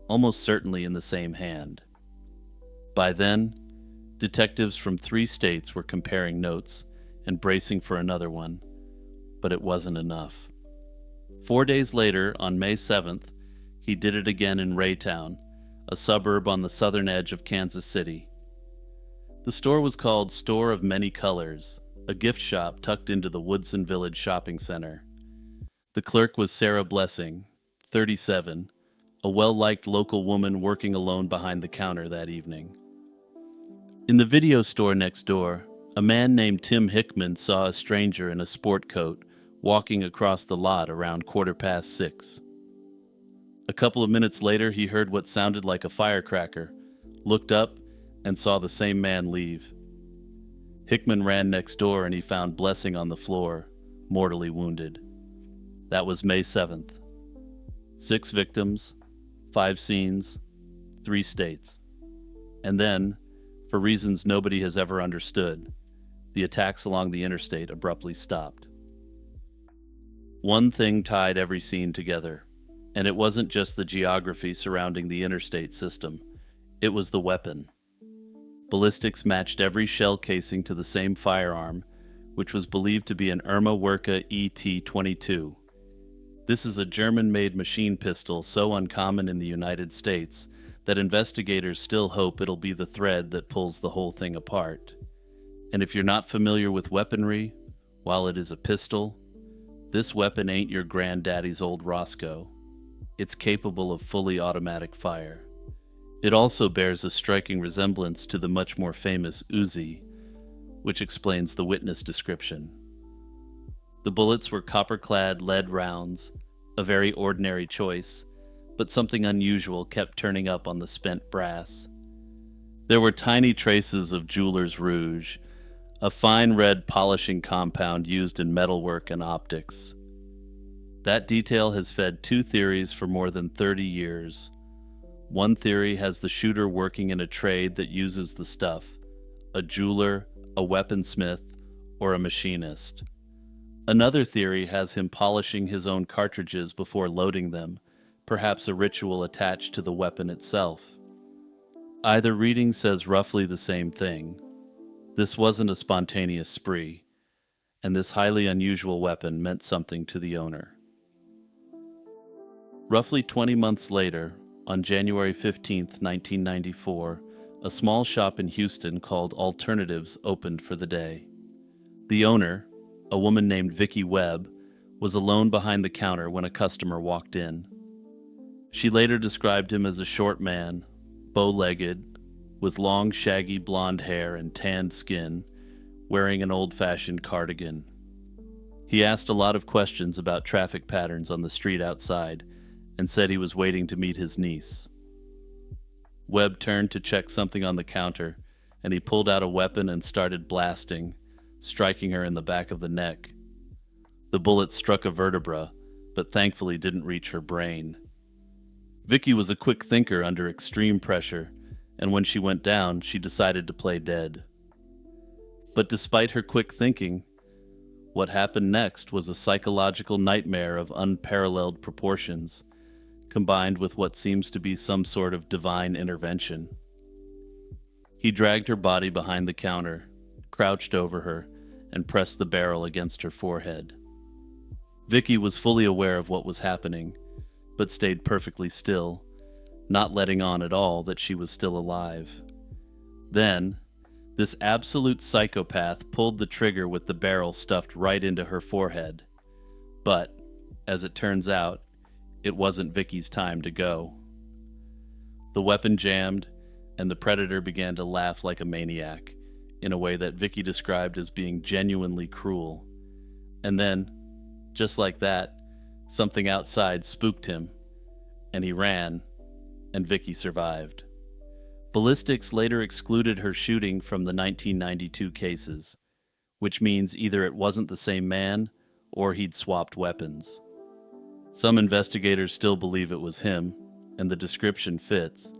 almost certainly in the same hand. By then, detectives from 3 states were comparing notes and bracing for another one, but it wasn't enough. 4 days later, on May 7th, he did it again in Raytown, a suburb on the southern edge of Kansas City. The store was called Store of Many Colors, a gift shop tucked into the Woodson Village shopping center. The clerk was Sarah Blessing, 37, a well-liked local woman working alone behind the counter that evening. In the video store next door, a man named Tim Hickman saw a stranger in a sport coat walking across the lot around 6:15. A couple of minutes later, he heard what sounded like a firecracker, looked up, and saw the same man leave. Hickman ran next door and he found Blessing on the floor, mortally wounded. That was May 7th. 6 victims, 5 scenes, 3 states. And then, for reasons nobody has ever understood, the attacks along the interstate abruptly stopped. One thing tied every scene together, and it wasn't just the geography surrounding the interstate system, it was the weapon. Ballistics matched every shell casing to the same firearm, which was believed to be an Irma Werke ET-22. This is a German-made machine pistol so uncommon in the United States that investigators still hope it'll be the thread that pulls the whole thing apart. And if you're not familiar with weaponry, while it is a pistol, this weapon ain't your granddaddy's old Roscoe. It's capable of fully automatic fire. It also bears a striking resemblance to the much more famous Uzi, which explains the witness description. The bullets were copper-clad lead rounds, a very ordinary choice, but something unusual kept turning up on the spent brass. There were tiny traces of jeweler's rouge, a fine red polishing compound used in metalwork and optics. That detail has fed 2 theories for more than 30 years. One theory has the shooter working in a trade that uses the stuff, a jeweler, a weaponsmith, or a machinist. Another theory has him polishing his own cartridges before loading them, perhaps a ritual attached to the weapon itself. Either reading says roughly the same thing. This wasn't a spontaneous spree, and this highly unusual weapon meant something to the owner. Roughly 20 months later, on January 15, 1994, a small shop in Houston called Alternatives opened for the day. The owner, a woman named Vicki Webb, was alone behind the counter when a customer walked in. She later described him as a short man, bow-legged, with long shaggy blonde hair and tanned skin, wearing an old-fashioned cardigan. He asked a lot of questions about traffic patterns on the street outside, and said he was waiting to meet his niece. Webb turned to check something on the counter, and he pulled out a weapon and started blasting, striking her in the back of the neck. The bullet struck a vertebra, but thankfully didn't reach her brain. Vicki was a quick thinker under extreme pressure, and when she went down, she decided to play dead. But despite her quick thinking, what happened next was a psychological nightmare of unparalleled proportions, combined with what seems to be some sort of divine intervention. He dragged her body behind the counter, crouched over her, and pressed the barrel against her forehead. Vicki was fully aware of what was happening, but stayed perfectly still, not letting on at all that she was still alive. Then, this absolute psychopath pulled the trigger with the barrel stuffed right into her forehead. But, as it turns out, it wasn't Vicki's time to go. The weapon jammed, and the predator began to laugh like a maniac, in a way that Vicki described as being genuinely cruel. And then, just like that, something outside spooked him, and he ran, and Vicki survived. Ballistics later excluded her shooting from the 1992 cases, which means either it wasn't the same man, or he'd swapped weapons. Some investigators still believe it was him, and the description fits,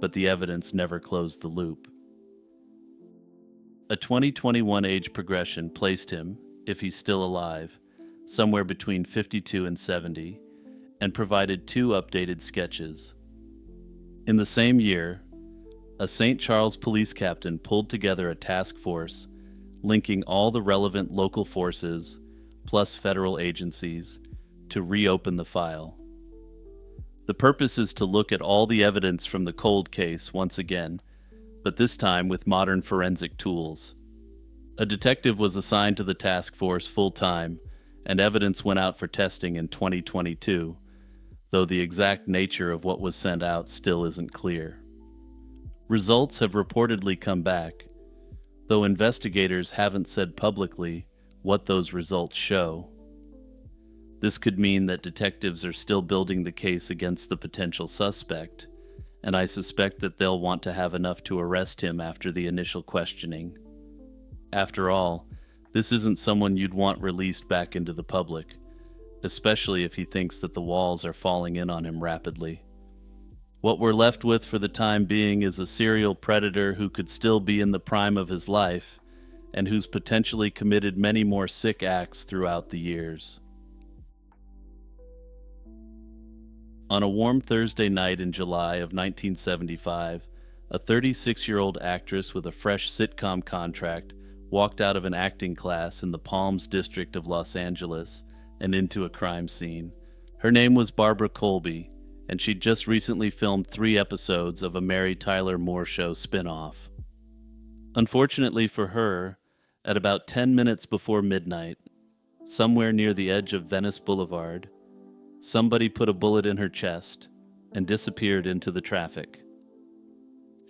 but the evidence never closed the loop. A 2021 age progression placed him, if he's still alive, somewhere between 52 and 70, and provided 2 updated sketches. In the same year, a St. Charles police captain pulled together a task force linking all the relevant local forces, plus federal agencies, to reopen the file. The purpose is to look at all the evidence from the cold case once again, but this time with modern forensic tools. A detective was assigned to the task force full-time, and evidence went out for testing in 2022, though the exact nature of what was sent out still isn't clear. Results have reportedly come back, though investigators haven't said publicly what those results show. This could mean that detectives are still building the case against the potential suspect, and I suspect that they'll want to have enough to arrest him after the initial questioning. After all, this isn't someone you'd want released back into the public, especially if he thinks that the walls are falling in on him rapidly. What we're left with for the time being is a serial predator who could still be in the prime of his life, and who's potentially committed many more sick acts throughout the years. On a warm Thursday night in July of 1975, a 36-year-old actress with a fresh sitcom contract walked out of an acting class in the Palms district of Los Angeles and into a crime scene. Her name was Barbara Colby, and she'd just recently filmed 3 episodes of a Mary Tyler Moore Show spin-off. Unfortunately for her, at about 10 minutes before midnight, somewhere near the edge of Venice Boulevard, somebody put a bullet in her chest and disappeared into the traffic.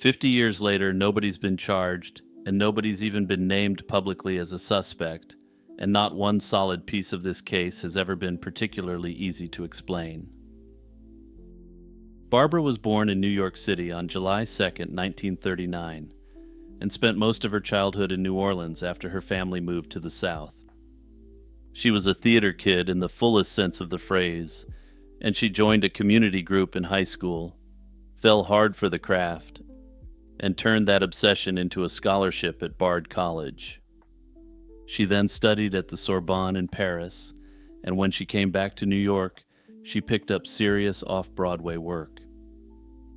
50 years later, nobody's been charged, and nobody's even been named publicly as a suspect, and not one solid piece of this case has ever been particularly easy to explain. Barbara was born in New York City on July 2, 1939, and spent most of her childhood in New Orleans after her family moved to the South. She was a theater kid in the fullest sense of the phrase, and she joined a community group in high school, fell hard for the craft, and turned that obsession into a scholarship at Bard College. She then studied at the Sorbonne in Paris, and when she came back to New York, she picked up serious off-Broadway work.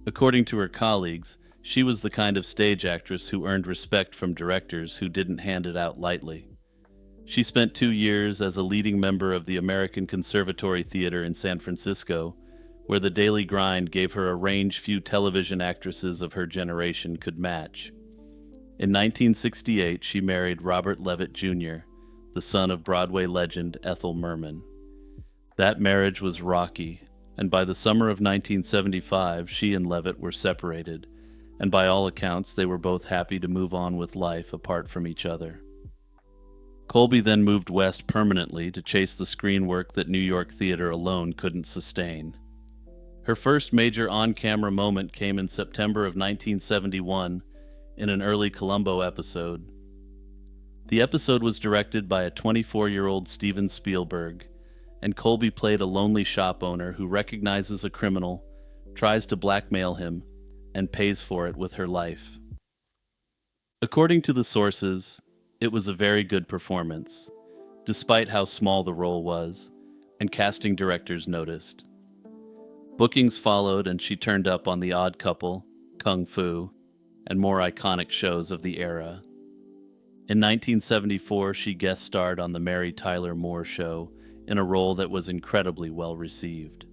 According to her colleagues, she was the kind of stage actress who earned respect from directors who didn't hand it out lightly. She spent 2 years as a leading member of the American Conservatory Theater in San Francisco, where the daily grind gave her a range few television actresses of her generation could match. In 1968, she married Robert Levitt Jr., the son of Broadway legend Ethel Merman. That marriage was rocky, and by the summer of 1975, she and Levitt were separated, and by all accounts, they were both happy to move on with life apart from each other. Colby then moved west permanently to chase the screen work that New York theater alone couldn't sustain. Her first major on-camera moment came in September of 1971 in an early Columbo episode. The episode was directed by a 24-year-old Steven Spielberg, and Colby played a lonely shop owner who recognizes a criminal, tries to blackmail him, and pays for it with her life. According to the sources, it was a very good performance, despite how small the role was, and casting directors noticed. Bookings followed, and she turned up on The Odd Couple, Kung Fu, and more iconic shows of the era. In 1974, she guest starred on the Mary Tyler Moore Show in a role that was incredibly well received.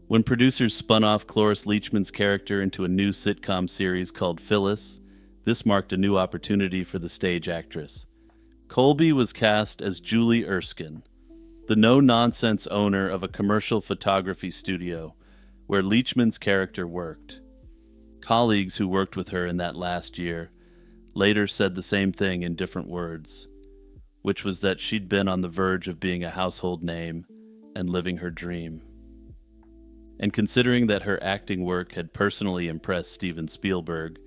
When producers spun off Cloris Leachman's character into a new sitcom series called Phyllis, this marked a new opportunity for the stage actress. Colby was cast as Julie Erskine, the no-nonsense owner of a commercial photography studio where Leachman's character worked. Colleagues who worked with her in that last year later said the same thing in different words, which was that she'd been on the verge of being a household name and living her dream. And considering that her acting work had personally impressed Steven Spielberg,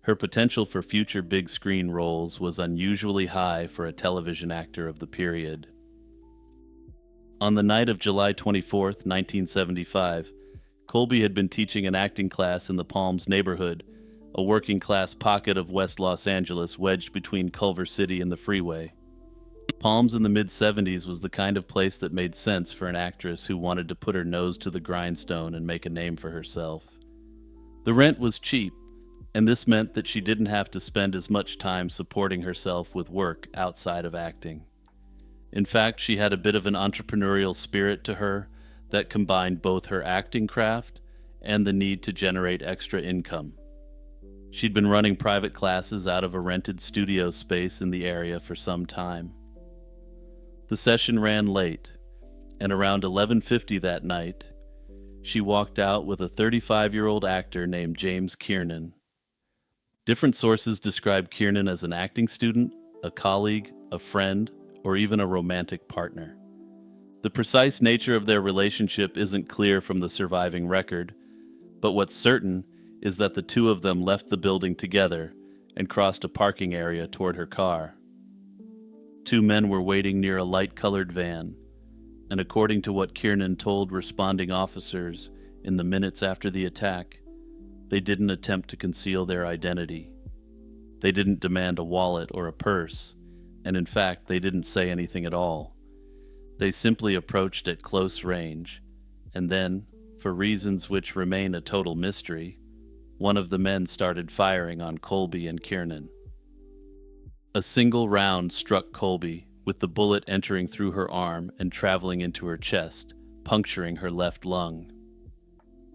her potential for future big screen roles was unusually high for a television actor of the period. On the night of July 24, 1975, Colby had been teaching an acting class in the Palms neighborhood, a working-class pocket of West Los Angeles wedged between Culver City and the freeway. Palms in the mid-70s was the kind of place that made sense for an actress who wanted to put her nose to the grindstone and make a name for herself. The rent was cheap, and this meant that she didn't have to spend as much time supporting herself with work outside of acting. In fact, she had a bit of an entrepreneurial spirit to her that combined both her acting craft and the need to generate extra income. She'd been running private classes out of a rented studio space in the area for some time. The session ran late, and around 11:50 that night, she walked out with a 35-year-old actor named James Kiernan. Different sources describe Kiernan as an acting student, a colleague, a friend, or even a romantic partner. The precise nature of their relationship isn't clear from the surviving record, but what's certain is that the two of them left the building together and crossed a parking area toward her car. Two men were waiting near a light-colored van, and according to what Kiernan told responding officers in the minutes after the attack, they didn't attempt to conceal their identity. They didn't demand a wallet or a purse, and in fact, they didn't say anything at all. They simply approached at close range, and then, for reasons which remain a total mystery, one of the men started firing on Colby and Kiernan. A single round struck Colby, with the bullet entering through her arm and traveling into her chest, puncturing her left lung.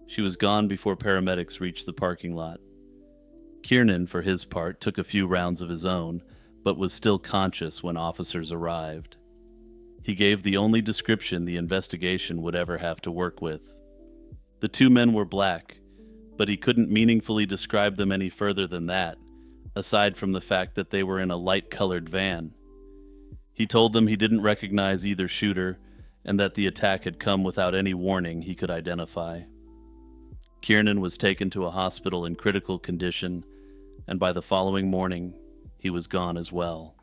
She was gone before paramedics reached the parking lot. Kiernan, for his part, took a few rounds of his own, but was still conscious when officers arrived. He gave the only description the investigation would ever have to work with. The two men were black, but he couldn't meaningfully describe them any further than that, aside from the fact that they were in a light-colored van. He told them he didn't recognize either shooter and that the attack had come without any warning he could identify. Kiernan was taken to a hospital in critical condition, and by the following morning, he was gone as well.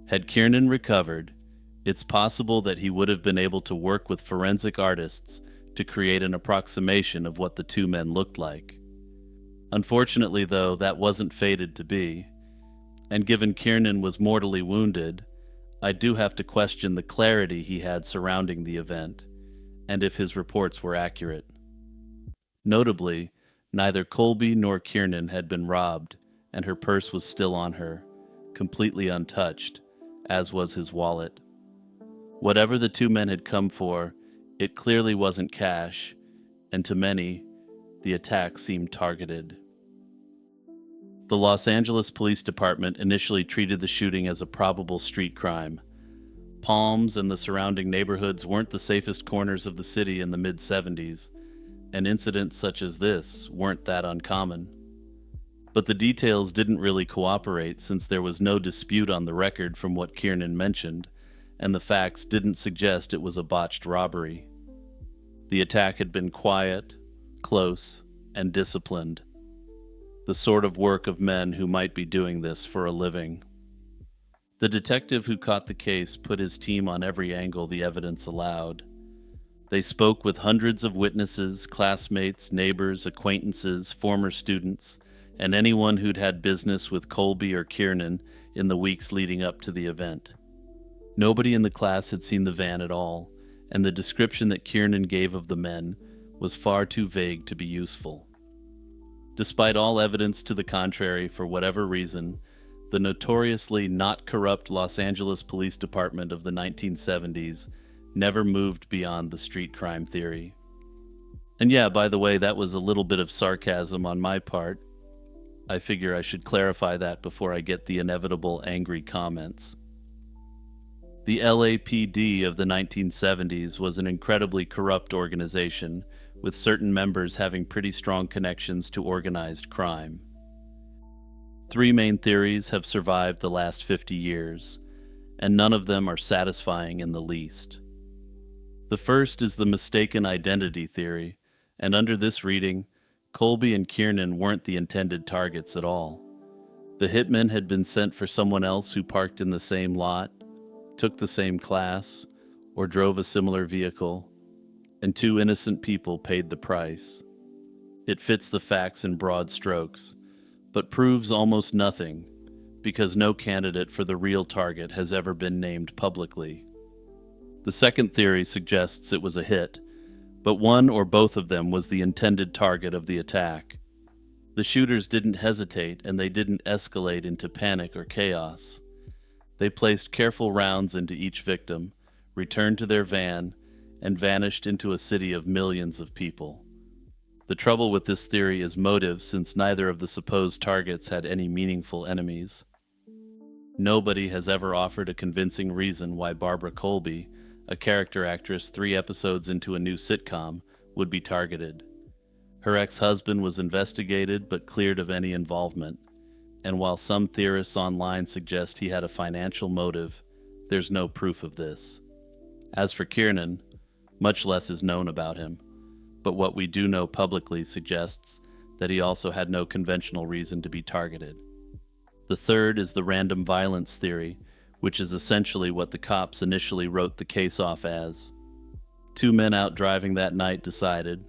Had Kiernan recovered, it's possible that he would have been able to work with forensic artists to create an approximation of what the two men looked like. Unfortunately, though, that wasn't fated to be, and given Kiernan was mortally wounded, I do have to question the clarity he had surrounding the event, and if his reports were accurate. Notably, neither Colby nor Kiernan had been robbed, and her purse was still on her, completely untouched, as was his wallet. Whatever the two men had come for, it clearly wasn't cash, and to many, the attack seemed targeted. The Los Angeles Police Department initially treated the shooting as a probable street crime. Palms and the surrounding neighborhoods weren't the safest corners of the city in the mid-70s, and incidents such as this weren't that uncommon. But the details didn't really cooperate since there was no dispute on the record from what Kiernan mentioned, and the facts didn't suggest it was a botched robbery. The attack had been quiet, close, and disciplined. The sort of work of men who might be doing this for a living. The detective who caught the case put his team on every angle the evidence allowed. They spoke with hundreds of witnesses, classmates, neighbors, acquaintances, former students, and anyone who'd had business with Colby or Kiernan in the weeks leading up to the event. Nobody in the class had seen the van at all, and the description that Kiernan gave of the men was far too vague to be useful. Despite all evidence to the contrary, for whatever reason, the notoriously not corrupt Los Angeles Police Department of the 1970s never moved beyond the street crime theory. And yeah, by the way, that was a little bit of sarcasm on my part. I figure I should clarify that before I get the inevitable angry comments. The LAPD of the 1970s was an incredibly corrupt organization, with certain members having pretty strong connections to organized crime. Three main theories have survived the last 50 years, and none of them are satisfying in the least. The first is the mistaken identity theory, and under this reading, Colby and Kiernan weren't the intended targets at all. The hitmen had been sent for someone else who parked in the same lot, took the same class, or drove a similar vehicle. and two innocent people paid the price. It fits the facts in broad strokes, but proves almost nothing because no candidate for the real target has ever been named publicly. The second theory suggests it was a hit, but one or both of them was the intended target of the attack. The shooters didn't hesitate and they didn't escalate into panic or chaos. They placed careful rounds into each victim, returned to their van, and vanished into a city of millions of people. The trouble with this theory is motive, since neither of the supposed targets had any meaningful enemies. Nobody has ever offered a convincing reason why Barbara Colby, a character actress 3 episodes into a new sitcom, would be targeted. Her ex-husband was investigated but cleared of any involvement, and while some theorists online suggest he had a financial motive, there's no proof of this. As for Kiernan, much less is known about him, but what we do know publicly suggests that he also had no conventional reason to be targeted. The third is the random violence theory, which is essentially what the cops initially wrote the case off as. 2 men out driving that night decided,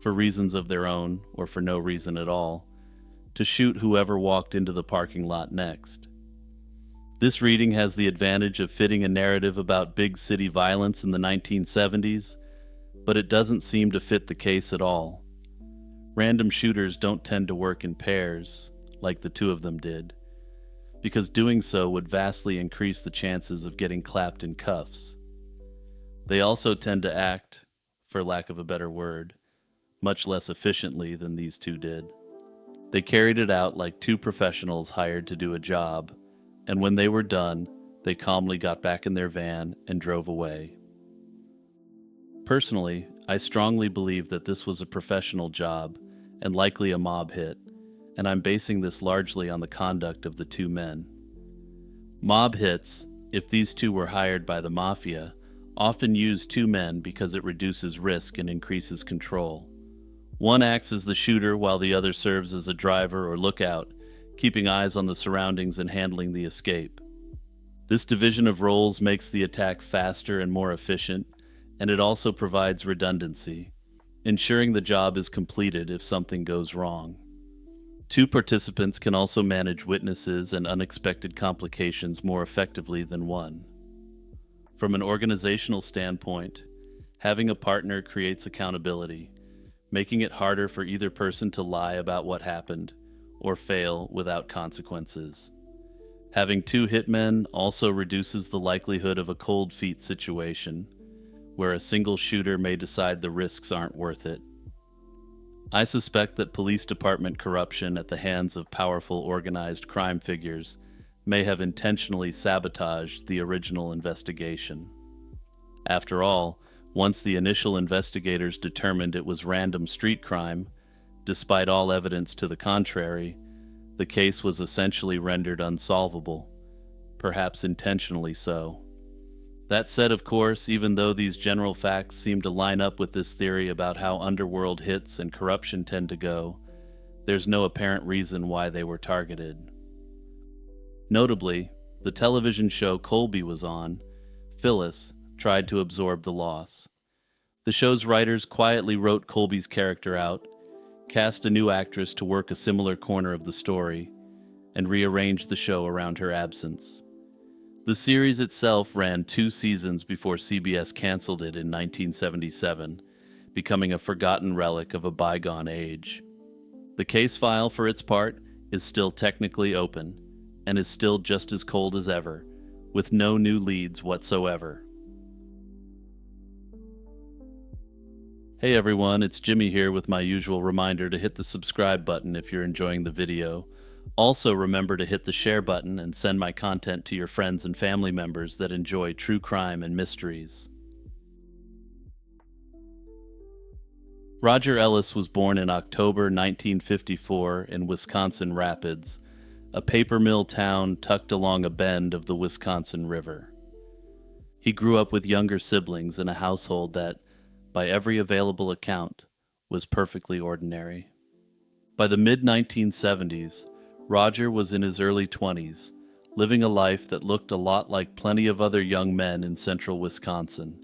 for reasons of their own or for no reason at all, to shoot whoever walked into the parking lot next. This reading has the advantage of fitting a narrative about big city violence in the 1970s, but it doesn't seem to fit the case at all. Random shooters don't tend to work in pairs, like the 2 of them did, because doing so would vastly increase the chances of getting clapped in cuffs. They also tend to act, for lack of a better word, much less efficiently than these 2 did. They carried it out like 2 professionals hired to do a job, and when they were done, they calmly got back in their van and drove away. Personally, I strongly believe that this was a professional job and likely a mob hit, and I'm basing this largely on the conduct of the 2 men. Mob hits, if these 2 were hired by the mafia, often use 2 men because it reduces risk and increases control. One acts as the shooter while the other serves as a driver or lookout, keeping eyes on the surroundings and handling the escape. This division of roles makes the attack faster and more efficient, and it also provides redundancy, ensuring the job is completed if something goes wrong. 2 participants can also manage witnesses and unexpected complications more effectively than 1. From an organizational standpoint, having a partner creates accountability, making it harder for either person to lie about what happened or fail without consequences. Having 2 hitmen also reduces the likelihood of a cold feet situation, where a single shooter may decide the risks aren't worth it. I suspect that police department corruption at the hands of powerful organized crime figures may have intentionally sabotaged the original investigation. After all, once the initial investigators determined it was random street crime, despite all evidence to the contrary, the case was essentially rendered unsolvable, perhaps intentionally so. That said, of course, even though these general facts seem to line up with this theory about how underworld hits and corruption tend to go, there's no apparent reason why they were targeted. Notably, the television show Colby was on, Phyllis, tried to absorb the loss. The show's writers quietly wrote Colby's character out, cast a new actress to work a similar corner of the story, and rearranged the show around her absence. The series itself ran 2 seasons before CBS canceled it in 1977, becoming a forgotten relic of a bygone age. The case file, for its part, is still technically open, and is still just as cold as ever, with no new leads whatsoever. Hey everyone, it's Jimmy here with my usual reminder to hit the subscribe button if you're enjoying the video. Also remember to hit the share button and send my content to your friends and family members that enjoy true crime and mysteries. Roger Ellis was born in October 1954 in Wisconsin Rapids, a paper mill town tucked along a bend of the Wisconsin River. He grew up with younger siblings in a household that, by every available account, was perfectly ordinary. By the mid-1970s, Roger was in his early 20s, living a life that looked a lot like plenty of other young men in central Wisconsin.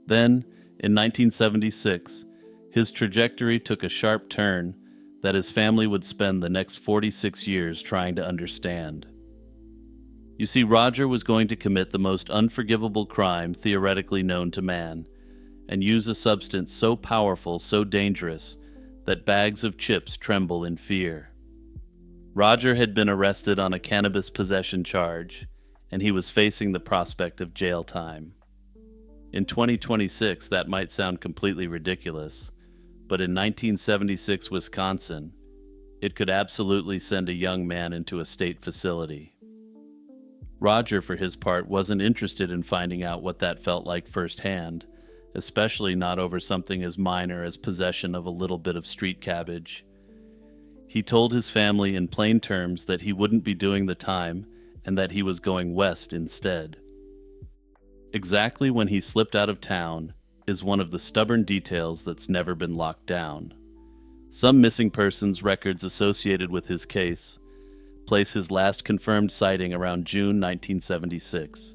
Then, In 1976, his trajectory took a sharp turn that his family would spend the next 46 years trying to understand. You see, Roger was going to commit the most unforgivable crime theoretically known to man, and use a substance so powerful, so dangerous, that bags of chips tremble in fear. Roger had been arrested on a cannabis possession charge, and he was facing the prospect of jail time. In 2026, that might sound completely ridiculous, but in 1976 Wisconsin, it could absolutely send a young man into a state facility. Roger, for his part, wasn't interested in finding out what that felt like firsthand, especially not over something as minor as possession of a little bit of street cabbage. He told his family in plain terms that he wouldn't be doing the time and that he was going west instead. Exactly when he slipped out of town is one of the stubborn details that's never been locked down. Some missing persons records associated with his case place his last confirmed sighting around June 1976.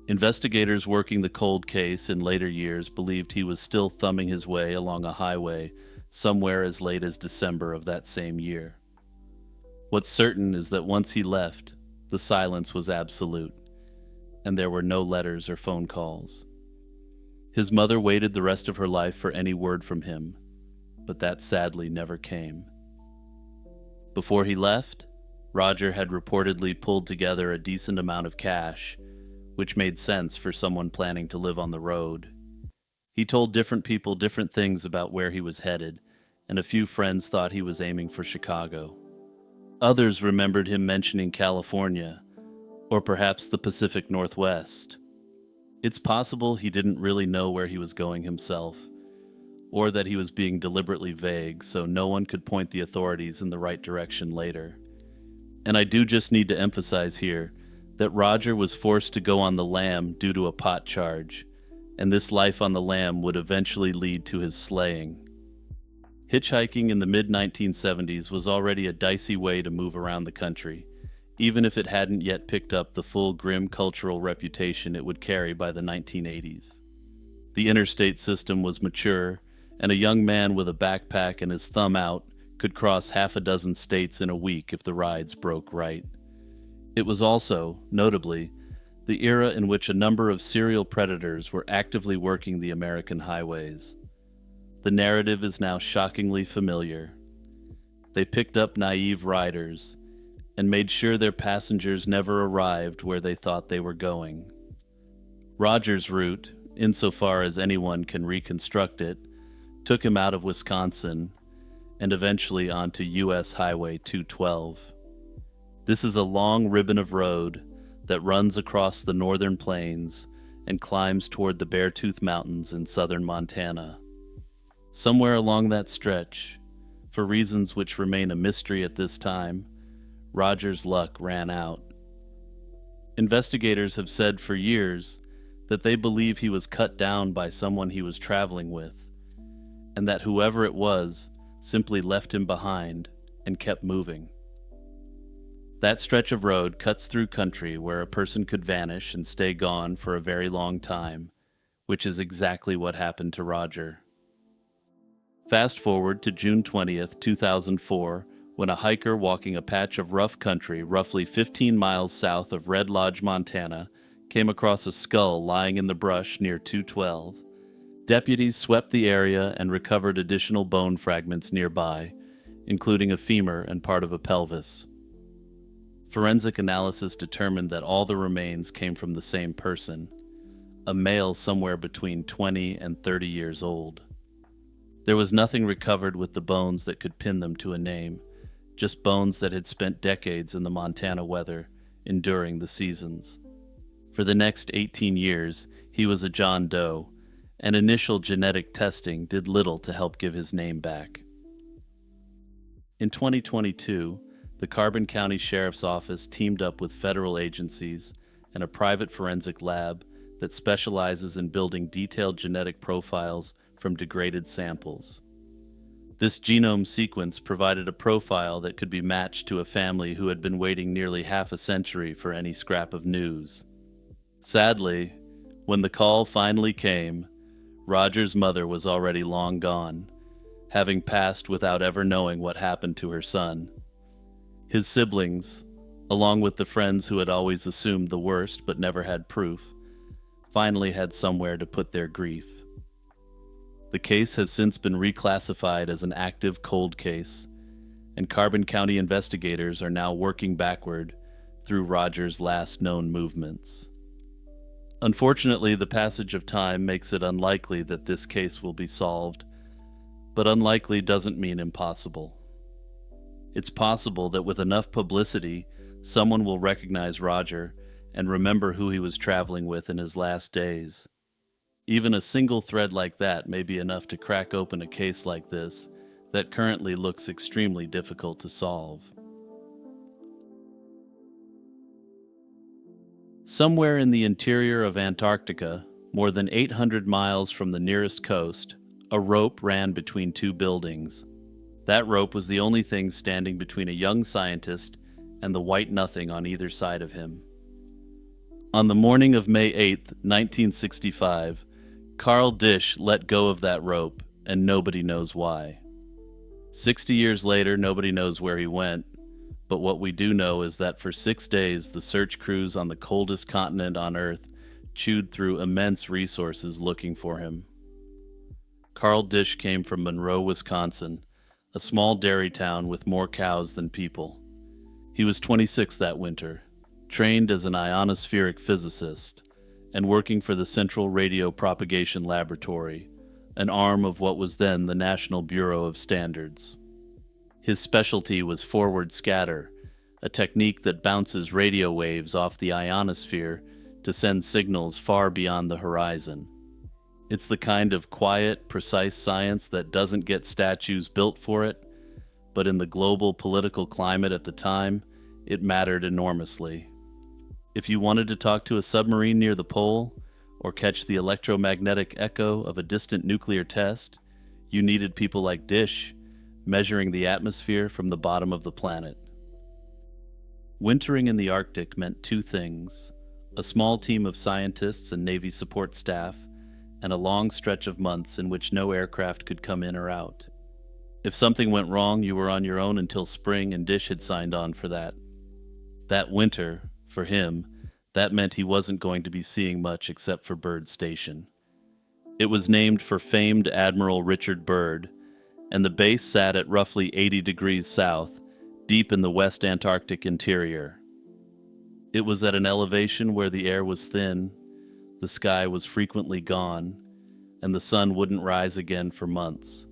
Investigators working the cold case in later years believed he was still thumbing his way along a highway somewhere as late as December of that same year. What's certain is that once he left, the silence was absolute, and there were no letters or phone calls. His mother waited the rest of her life for any word from him, but that sadly never came. Before he left, Roger had reportedly pulled together a decent amount of cash, which made sense for someone planning to live on the road. He told different people different things about where he was headed, and a few friends thought he was aiming for Chicago. Others remembered him mentioning California, or perhaps the Pacific Northwest. It's possible he didn't really know where he was going himself, or that he was being deliberately vague so no one could point the authorities in the right direction later. And I do just need to emphasize here that Roger was forced to go on the lam due to a pot charge, and this life on the lam would eventually lead to his slaying. Hitchhiking in the mid-1970s was already a dicey way to move around the country, even if it hadn't yet picked up the full grim cultural reputation it would carry by the 1980s. The interstate system was mature, and a young man with a backpack and his thumb out could cross half a dozen states in a week if the rides broke right. It was also, notably, the era in which a number of serial predators were actively working the American highways. The narrative is now shockingly familiar. They picked up naive riders and made sure their passengers never arrived where they thought they were going. Roger's route, insofar as anyone can reconstruct it, took him out of Wisconsin and eventually onto U.S. Highway 212. This is a long ribbon of road that runs across the northern plains and climbs toward the Beartooth Mountains in southern Montana. Somewhere along that stretch, for reasons which remain a mystery at this time, Roger's luck ran out. Investigators have said for years that they believe he was cut down by someone he was traveling with, and that whoever it was simply left him behind and kept moving. That stretch of road cuts through country where a person could vanish and stay gone for a very long time, which is exactly what happened to Roger. Fast forward to June 20th, 2004, when a hiker walking a patch of rough country roughly 15 miles south of Red Lodge, Montana, came across a skull lying in the brush near 212. Deputies swept the area and recovered additional bone fragments nearby, including a femur and part of a pelvis. Forensic analysis determined that all the remains came from the same person, a male somewhere between 20 and 30 years old. There was nothing recovered with the bones that could pin them to a name, just bones that had spent decades in the Montana weather, enduring the seasons. For the next 18 years, he was a John Doe, and initial genetic testing did little to help give his name back. In 2022, the Carbon County Sheriff's Office teamed up with federal agencies and a private forensic lab that specializes in building detailed genetic profiles from degraded samples. This genome sequence provided a profile that could be matched to a family who had been waiting nearly half a century for any scrap of news. Sadly, when the call finally came, Roger's mother was already long gone, having passed without ever knowing what happened to her son. His siblings, along with the friends who had always assumed the worst but never had proof, finally had somewhere to put their grief. The case has since been reclassified as an active cold case, and Carbon County investigators are now working backward through Roger's last known movements. Unfortunately, the passage of time makes it unlikely that this case will be solved, but unlikely doesn't mean impossible. It's possible that with enough publicity, someone will recognize Roger and remember who he was traveling with in his last days. Even a single thread like that may be enough to crack open a case like this that currently looks extremely difficult to solve. Somewhere in the interior of Antarctica, more than 800 miles from the nearest coast, a rope ran between two buildings. That rope was the only thing standing between a young scientist and the white nothing on either side of him. On the morning of May 8, 1965, Carl Dish let go of that rope, and nobody knows why. 60 years later, nobody knows where he went, but what we do know is that for 6 days, the search crews on the coldest continent on Earth chewed through immense resources looking for him. Carl Dish came from Monroe, Wisconsin, a small dairy town with more cows than people. He was 26 that winter, trained as an ionospheric physicist, and working for the Central Radio Propagation Laboratory, an arm of what was then the National Bureau of Standards. His specialty was forward scatter, a technique that bounces radio waves off the ionosphere to send signals far beyond the horizon. It's the kind of quiet, precise science that doesn't get statues built for it, but in the global political climate at the time, it mattered enormously. If you wanted to talk to a submarine near the pole, or catch the electromagnetic echo of a distant nuclear test, you needed people like Dish, measuring the atmosphere from the bottom of the planet. Wintering in the Arctic meant two things: a small team of scientists and Navy support staff, and a long stretch of months in which no aircraft could come in or out. If something went wrong, you were on your own until spring, and Dish had signed on for that. That winter, for him, that meant he wasn't going to be seeing much except for Byrd Station. It was named for famed Admiral Richard Byrd, and the base sat at roughly 80 degrees south, deep in the West Antarctic interior. It was at an elevation where the air was thin, the sky was frequently gone, and the sun wouldn't rise again for months.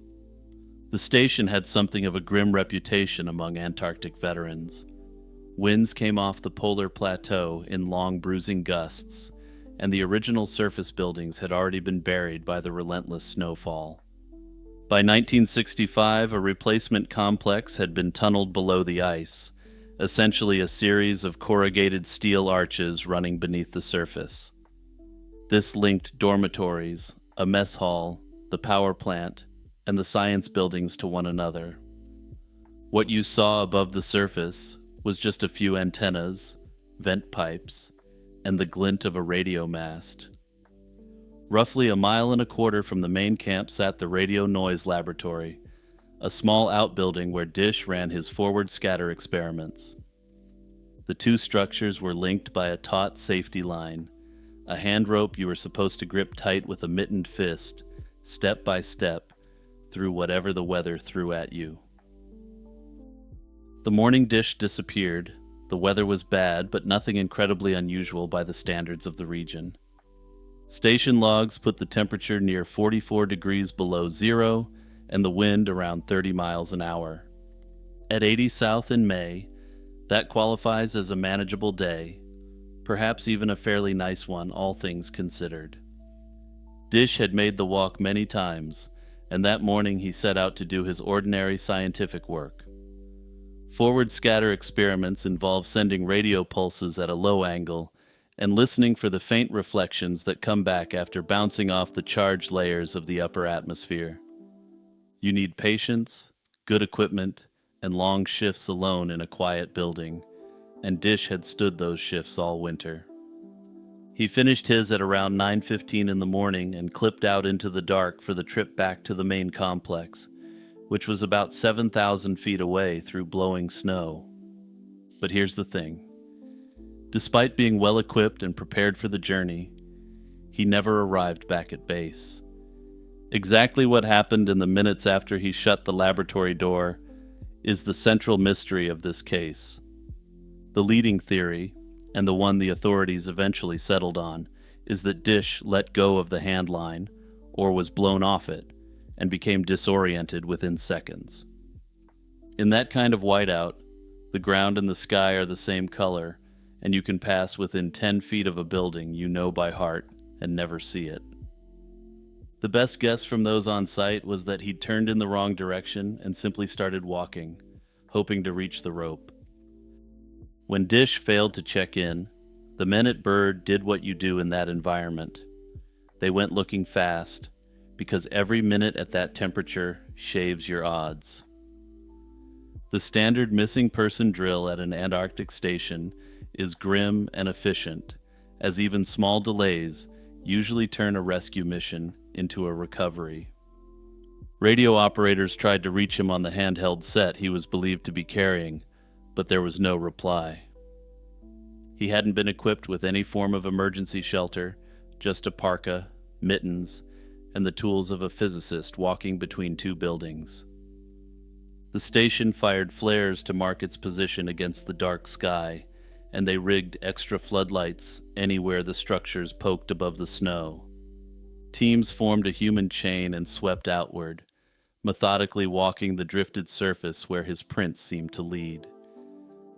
The station had something of a grim reputation among Antarctic veterans. Winds came off the polar plateau in long bruising gusts, and the original surface buildings had already been buried by the relentless snowfall. By 1965, a replacement complex had been tunneled below the ice, essentially a series of corrugated steel arches running beneath the surface. This linked dormitories, a mess hall, the power plant, and the science buildings to one another. What you saw above the surface was just a few antennas, vent pipes, and the glint of a radio mast. Roughly 1.25 miles from the main camp sat the Radio Noise Laboratory, a small outbuilding where Dish ran his forward scatter experiments. The two structures were linked by a taut safety line, a hand rope you were supposed to grip tight with a mittened fist, step by step, through whatever the weather threw at you. The morning Dish disappeared. The weather was bad, but nothing incredibly unusual by the standards of the region. Station logs put the temperature near 44 degrees below zero and the wind around 30 miles an hour. At 80 south in May, that qualifies as a manageable day, perhaps even a fairly nice one, all things considered. Dish had made the walk many times, and that morning he set out to do his ordinary scientific work. Forward scatter experiments involve sending radio pulses at a low angle and listening for the faint reflections that come back after bouncing off the charged layers of the upper atmosphere. You need patience, good equipment, and long shifts alone in a quiet building, and Dish had stood those shifts all winter. He finished his at around 9:15 in the morning and clipped out into the dark for the trip back to the main complex, which was about 7,000 feet away through blowing snow. But here's the thing. Despite being well equipped and prepared for the journey, he never arrived back at base. Exactly what happened in the minutes after he shut the laboratory door is the central mystery of this case. The leading theory, and the one the authorities eventually settled on, is that Dish let go of the hand line, or was blown off it, and became disoriented within seconds. In that kind of whiteout, the ground and the sky are the same color, and you can pass within 10 feet of a building you know by heart and never see it. The best guess from those on site was that he'd turned in the wrong direction and simply started walking, hoping to reach the rope. When Dish failed to check in, the men at Bird did what you do in that environment. They went looking fast, because every minute at that temperature shaves your odds. The standard missing person drill at an Antarctic station is grim and efficient, as even small delays usually turn a rescue mission into a recovery. Radio operators tried to reach him on the handheld set he was believed to be carrying, but there was no reply. He hadn't been equipped with any form of emergency shelter, just a parka, mittens, and the tools of a physicist walking between two buildings. The station fired flares to mark its position against the dark sky, and they rigged extra floodlights anywhere the structures poked above the snow. Teams formed a human chain and swept outward, methodically walking the drifted surface where his prints seemed to lead.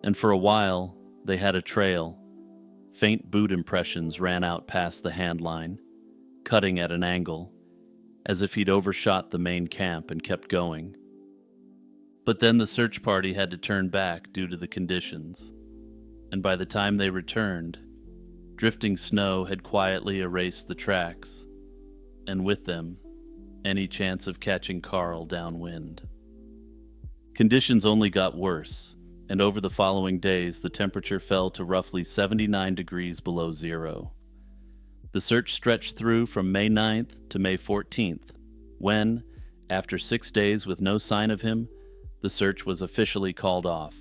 And for a while, they had a trail. Faint boot impressions ran out past the hand line, cutting at an angle, as if he'd overshot the main camp and kept going. But then the search party had to turn back due to the conditions, and by the time they returned, drifting snow had quietly erased the tracks, and with them, any chance of catching Carl downwind. Conditions only got worse, and over the following days the temperature fell to roughly 79 degrees below zero. The search stretched through from May 9th to May 14th, when, after 6 days with no sign of him, the search was officially called off.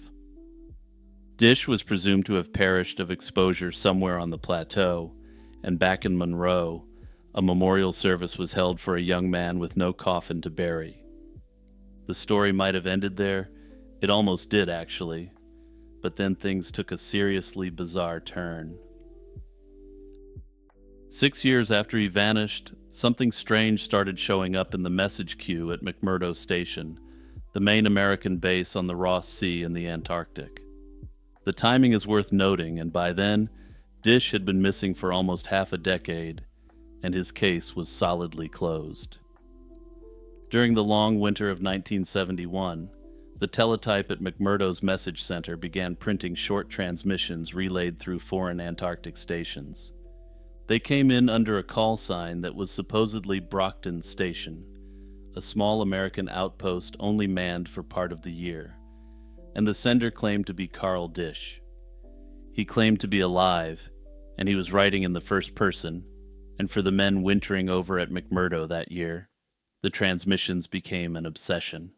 Dish was presumed to have perished of exposure somewhere on the plateau, and back in Monroe, a memorial service was held for a young man with no coffin to bury. The story might have ended there. It almost did, actually, but then things took a seriously bizarre turn. 6 years after he vanished, something strange started showing up in the message queue at McMurdo Station, the main American base on the Ross Sea in the Antarctic. The timing is worth noting, and by then, Dish had been missing for almost half a decade, and his case was solidly closed. During the long winter of 1971, the teletype at McMurdo's message center began printing short transmissions relayed through foreign Antarctic stations. They came in under a call sign that was supposedly Brockton Station, a small American outpost only manned for part of the year, and the sender claimed to be Carl Dish. He claimed to be alive, and he was writing in the first person, and for the men wintering over at McMurdo that year, the transmissions became an obsession.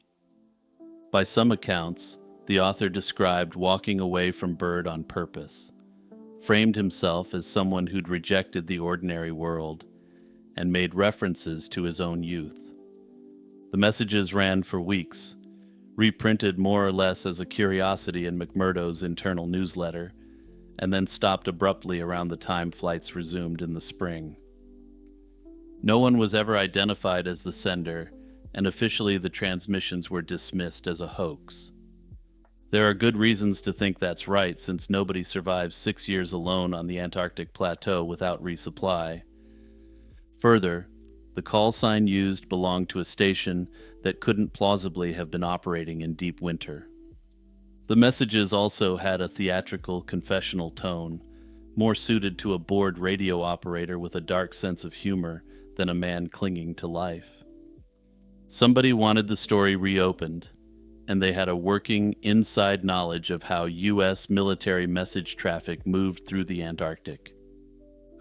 By some accounts, the author described walking away from Bird on purpose, framed himself as someone who'd rejected the ordinary world, and made references to his own youth. The messages ran for weeks, reprinted more or less as a curiosity in McMurdo's internal newsletter, and then stopped abruptly around the time flights resumed in the spring. No one was ever identified as the sender, and officially the transmissions were dismissed as a hoax. There are good reasons to think that's right, since nobody survives 6 years alone on the Antarctic plateau without resupply. Further, the call sign used belonged to a station that couldn't plausibly have been operating in deep winter. The messages also had a theatrical, confessional tone, more suited to a bored radio operator with a dark sense of humor than a man clinging to life. Somebody wanted the story reopened, and they had a working inside knowledge of how U.S. military message traffic moved through the Antarctic.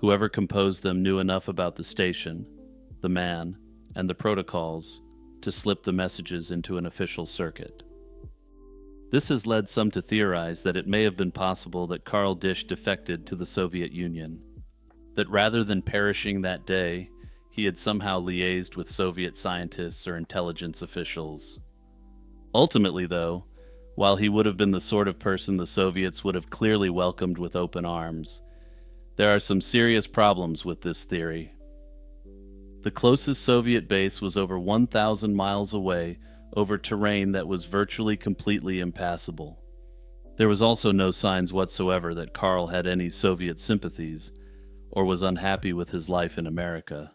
Whoever composed them knew enough about the station, the man, and the protocols to slip the messages into an official circuit. This has led some to theorize that it may have been possible that Karl Disch defected to the Soviet Union, that rather than perishing that day, he had somehow liaised with Soviet scientists or intelligence officials. Ultimately, though, while he would have been the sort of person the Soviets would have clearly welcomed with open arms, there are some serious problems with this theory. The closest Soviet base was over 1,000 miles away over terrain that was virtually completely impassable. There was also no signs whatsoever that Karl had any Soviet sympathies or was unhappy with his life in America.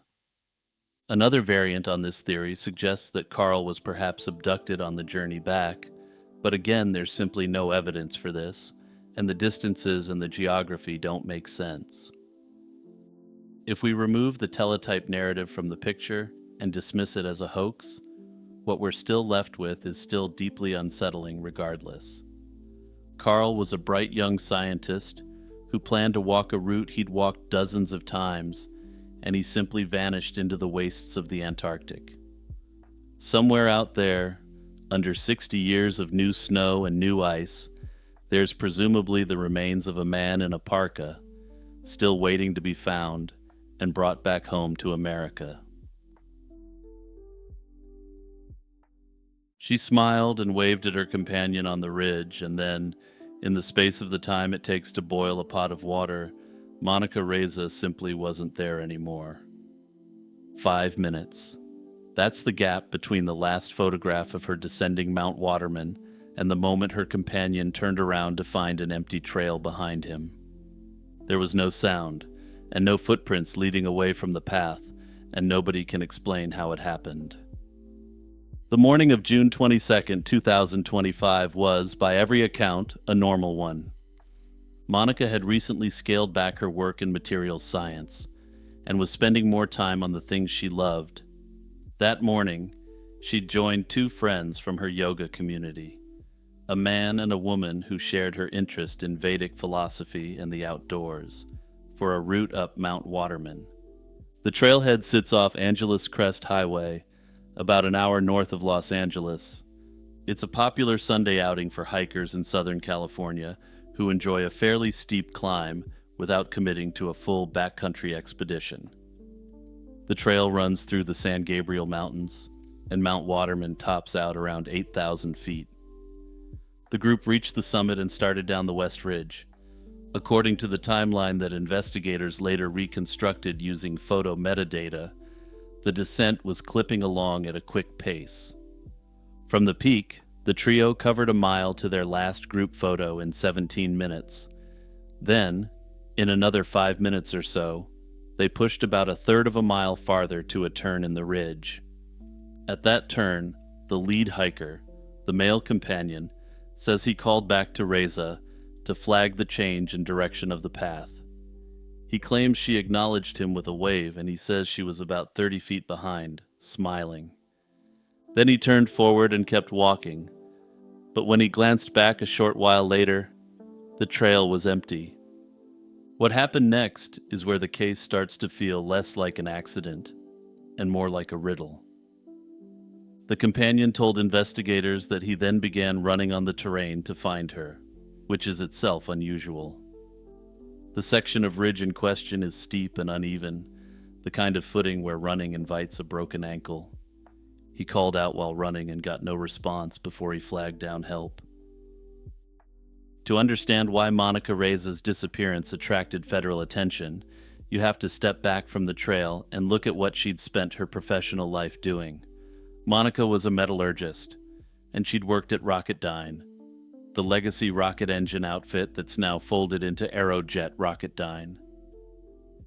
Another variant on this theory suggests that Karl was perhaps abducted on the journey back, but again, there's simply no evidence for this, and the distances and the geography don't make sense. If we remove the teletype narrative from the picture and dismiss it as a hoax, what we're still left with is still deeply unsettling regardless. Karl was a bright young scientist who planned to walk a route he'd walked dozens of times, and he simply vanished into the wastes of the Antarctic. Somewhere out there, under 60 years of new snow and new ice, there's presumably the remains of a man in a parka, still waiting to be found and brought back home to America. She smiled and waved at her companion on the ridge, and then, in the space of the time it takes to boil a pot of water, Monica Reza simply wasn't there anymore. 5 minutes. That's the gap between the last photograph of her descending Mount Waterman and the moment her companion turned around to find an empty trail behind him. There was no sound, and no footprints leading away from the path, and nobody can explain how it happened. The morning of June 22, 2025 was, by every account, a normal one. Monica had recently scaled back her work in materials science and was spending more time on the things she loved. That morning, she'd joined 2 friends from her yoga community, a man and a woman who shared her interest in Vedic philosophy and the outdoors, for a route up Mount Waterman. The trailhead sits off Angeles Crest Highway, about an hour north of Los Angeles. It's a popular Sunday outing for hikers in Southern California who enjoy a fairly steep climb without committing to a full backcountry expedition. The trail runs through the San Gabriel Mountains, and Mount Waterman tops out around 8,000 feet. The group reached the summit and started down the West Ridge. According to the timeline that investigators later reconstructed using photo metadata, the descent was clipping along at a quick pace. From the peak, the trio covered a mile to their last group photo in 17 minutes. Then, in another 5 minutes or so, they pushed about a third of a mile farther to a turn in the ridge. At that turn, the lead hiker, the male companion, says he called back to Reza to flag the change in direction of the path. He claims she acknowledged him with a wave, and he says she was about 30 feet behind, smiling. Then he turned forward and kept walking, but when he glanced back a short while later, the trail was empty. What happened next is where the case starts to feel less like an accident and more like a riddle. The companion told investigators that he then began running on the terrain to find her, which is itself unusual. The section of ridge in question is steep and uneven, the kind of footing where running invites a broken ankle. He called out while running and got no response before he flagged down help. To understand why Monica Reza's disappearance attracted federal attention, you have to step back from the trail and look at what she'd spent her professional life doing. Monica was a metallurgist, and she'd worked at Rocketdyne, the legacy rocket engine outfit that's now folded into Aerojet Rocketdyne.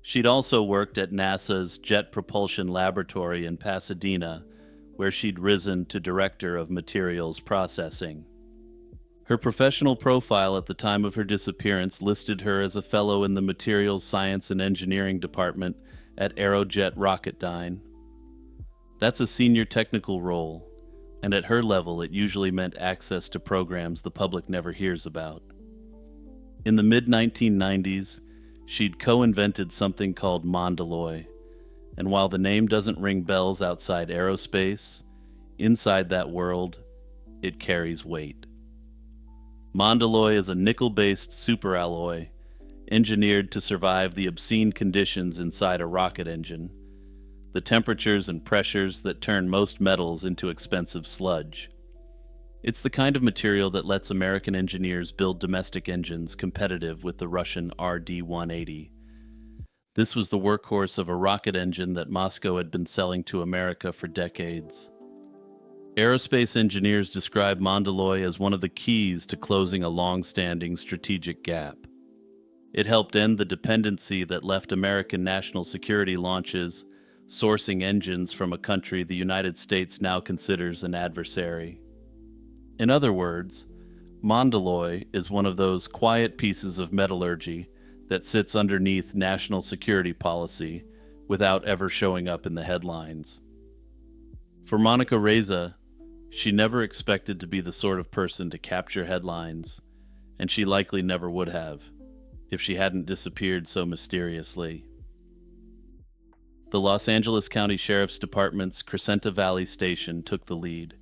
She'd also worked at NASA's Jet Propulsion Laboratory in Pasadena, where she'd risen to Director of Materials Processing. Her professional profile at the time of her disappearance listed her as a fellow in the Materials Science and Engineering Department at Aerojet Rocketdyne. That's a senior technical role, and at her level it usually meant access to programs the public never hears about. In the mid-1990s, She'd co-invented something called Mondaloy, and while the name doesn't ring bells outside aerospace, inside that world, it carries weight. Mondaloy is a nickel-based superalloy engineered to survive the obscene conditions inside a rocket engine, the temperatures and pressures that turn most metals into expensive sludge. It's the kind of material that lets American engineers build domestic engines competitive with the Russian RD-180. This was the workhorse of a rocket engine that Moscow had been selling to America for decades. Aerospace engineers describe Mondaloy as one of the keys to closing a long-standing strategic gap. It helped end the dependency that left American national security launches sourcing engines from a country the United States now considers an adversary. In other words, Mondaloy is one of those quiet pieces of metallurgy that sits underneath national security policy without ever showing up in the headlines. For Monica Reza, she never expected to be the sort of person to capture headlines, and she likely never would have, if she hadn't disappeared so mysteriously. The Los Angeles County Sheriff's Department's Crescenta Valley Station took the lead.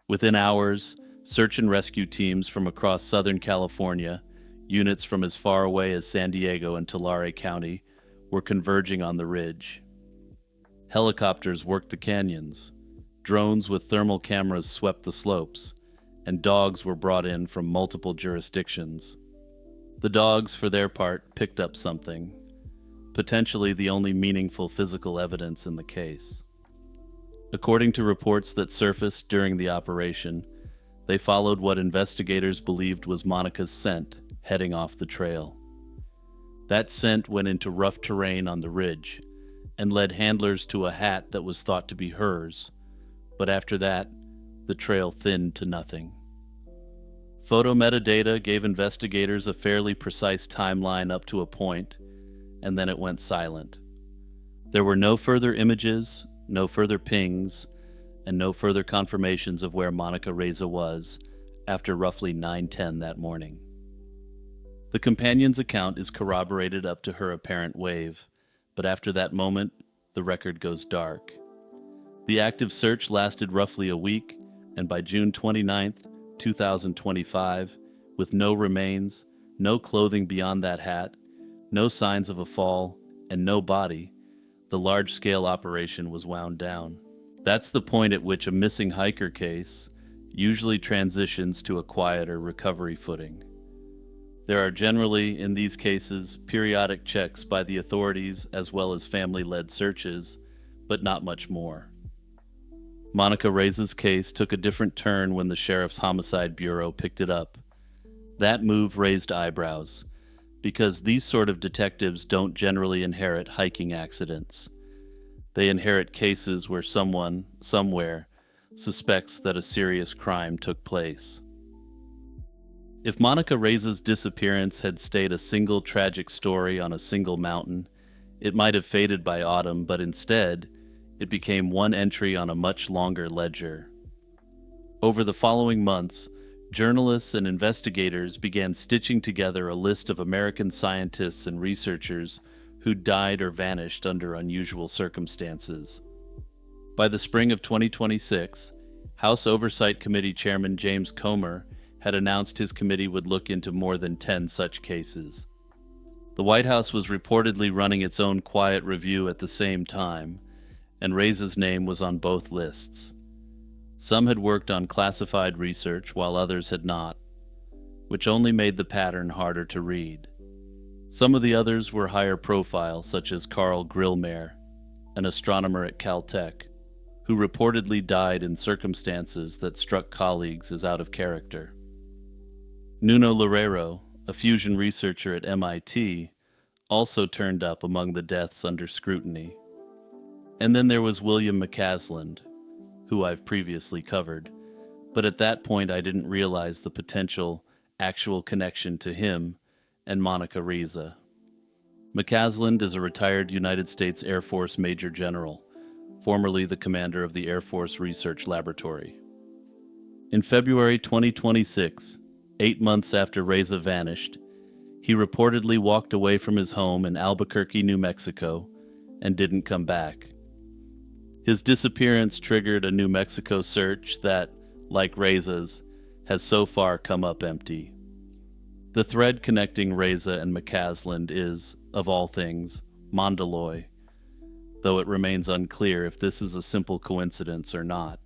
Within hours, search and rescue teams from across Southern California, units from as far away as San Diego and Tulare County, were converging on the ridge. Helicopters worked the canyons, drones with thermal cameras swept the slopes, and dogs were brought in from multiple jurisdictions. The dogs, for their part, picked up something, potentially the only meaningful physical evidence in the case. According to reports that surfaced during the operation, they followed what investigators believed was Monica's scent heading off the trail. That scent went into rough terrain on the ridge and led handlers to a hat that was thought to be hers, but after that, the trail thinned to nothing. Photo metadata gave investigators a fairly precise timeline up to a point, and then it went silent. There were no further images, no further pings, and no further confirmations of where Monica Reza was after roughly 9:10 that morning. The companion's account is corroborated up to her apparent wave, but after that moment, the record goes dark. The active search lasted roughly a week, and by June 29th, 2025, with no remains, no clothing beyond that hat, no signs of a fall, and no body, the large-scale operation was wound down. That's the point at which a missing hiker case usually transitions to a quieter recovery footing. There are generally, in these cases, periodic checks by the authorities as well as family-led searches, but not much more. Monica Reza's case took a different turn when the Sheriff's Homicide Bureau picked it up. That move raised eyebrows, because these sort of detectives don't generally inherit hiking accidents. They inherit cases where someone, somewhere, suspects that a serious crime took place. If Monica Reza's disappearance had stayed a single tragic story on a single mountain, it might have faded by autumn, but instead, it became one entry on a much longer ledger. Over the following months, journalists and investigators began stitching together a list of American scientists and researchers who died or vanished under unusual circumstances. By the spring of 2026, House Oversight Committee Chairman James Comer had announced his committee would look into more than 10 such cases. The White House was reportedly running its own quiet review at the same time, and Reza's name was on both lists. Some had worked on classified research while others had not, which only made the pattern harder to read. Some of the others were higher profile, such as Carl Grillmeyer, an astronomer at Caltech, who reportedly died in circumstances that struck colleagues as out of character. Nuno Loureiro, a fusion researcher at MIT, also turned up among the deaths under scrutiny. And then there was William McCasland, who I've previously covered, but at that point I didn't realize the potential, actual connection to him and Monica Reza. McCasland is a retired United States Air Force Major General, formerly the commander of the Air Force Research Laboratory. In February 2026, 8 months after Reza vanished, He reportedly walked away from his home in Albuquerque, New Mexico, and didn't come back. His disappearance triggered a New Mexico search that, like Reza's, has so far come up empty. The thread connecting Reza and McCasland is, of all things, Mondaloy, though it remains unclear if this is a simple coincidence or not.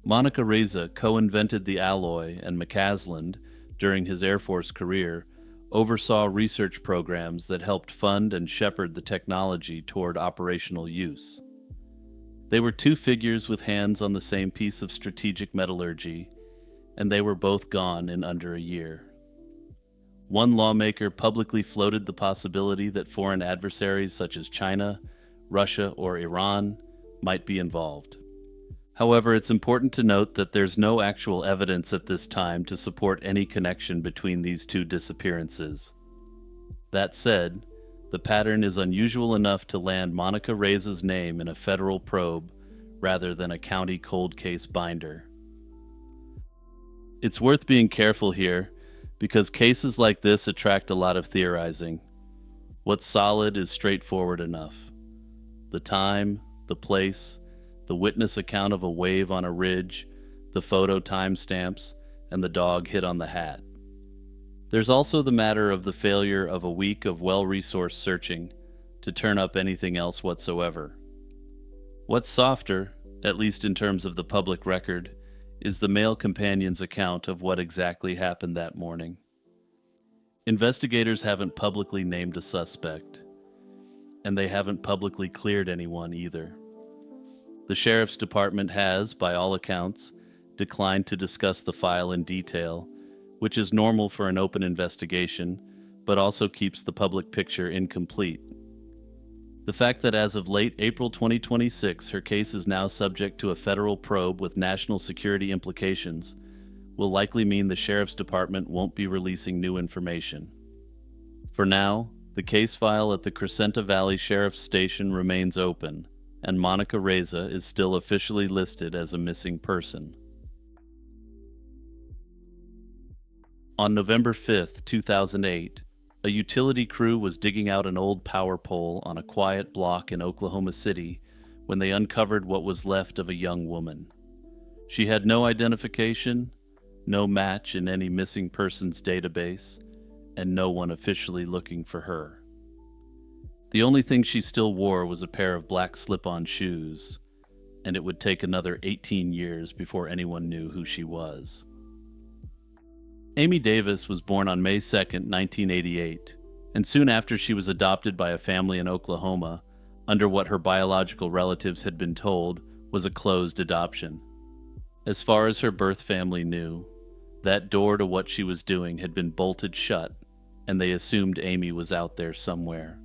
Monica Reza co-invented the alloy, and McCasland, during his Air Force career, oversaw research programs that helped fund and shepherd the technology toward operational use. They were two figures with hands on the same piece of strategic metallurgy, and they were both gone in under a year. One lawmaker publicly floated the possibility that foreign adversaries such as China, Russia, or Iran might be involved. However, it's important to note that there's no actual evidence at this time to support any connection between these two disappearances. That said, the pattern is unusual enough to land Monica Reza's name in a federal probe rather than a county cold case binder. It's worth being careful here because cases like this attract a lot of theorizing. What's solid is straightforward enough. The time, the place, the witness account of a wave on a ridge, the photo timestamps, and the dog hit on the hat. There's also the matter of the failure of a week of well-resourced searching to turn up anything else whatsoever. What's softer, at least in terms of the public record, is the male companion's account of what exactly happened that morning. Investigators haven't publicly named a suspect, and they haven't publicly cleared anyone either. The sheriff's department has, by all accounts, declined to discuss the file in detail, which is normal for an open investigation, but also keeps the public picture incomplete. The fact that as of late April 2026, her case is now subject to a federal probe with national security implications will likely mean the sheriff's department won't be releasing new information. For now, the case file at the Crescenta Valley Sheriff's Station remains open, and Monica Reza is still officially listed as a missing person. On November 5, 2008, a utility crew was digging out an old power pole on a quiet block in Oklahoma City when they uncovered what was left of a young woman. She had no identification, no match in any missing persons database, and no one officially looking for her. The only thing she still wore was a pair of black slip-on shoes, and it would take another 18 years before anyone knew who she was. Amy Davis was born on May 2, 1988, and soon after she was adopted by a family in Oklahoma, under what her biological relatives had been told was a closed adoption. As far as her birth family knew, that door to what she was doing had been bolted shut, and they assumed Amy was out there somewhere,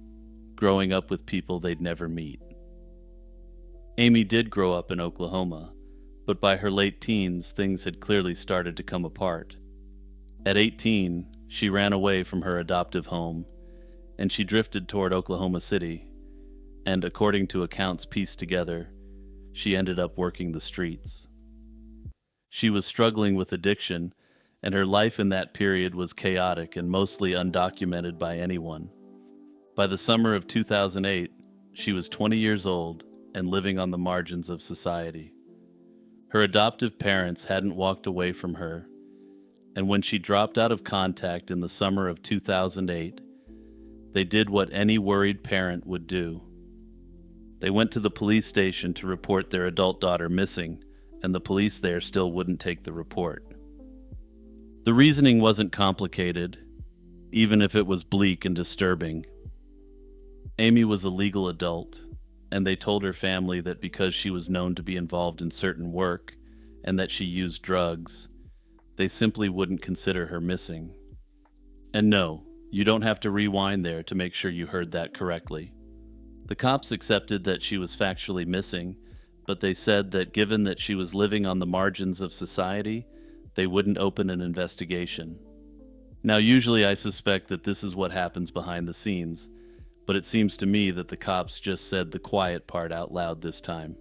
growing up with people they'd never meet. Amy did grow up in Oklahoma, but by her late teens, things had clearly started to come apart. At 18, she ran away from her adoptive home, and she drifted toward Oklahoma City, and according to accounts pieced together, she ended up working the streets. She was struggling with addiction, and her life in that period was chaotic and mostly undocumented by anyone. By the summer of 2008, she was 20 years old and living on the margins of society. Her adoptive parents hadn't walked away from her, and when she dropped out of contact in the summer of 2008, they did what any worried parent would do. They went to the police station to report their adult daughter missing, and the police there still wouldn't take the report. The reasoning wasn't complicated, even if it was bleak and disturbing. Amy was a legal adult, and they told her family that because she was known to be involved in certain work and that she used drugs, they simply wouldn't consider her missing. And no, you don't have to rewind there to make sure you heard that correctly. The cops accepted that she was factually missing, but they said that given that she was living on the margins of society, they wouldn't open an investigation. Now, usually I suspect that this is what happens behind the scenes, but it seems to me that the cops just said the quiet part out loud this time.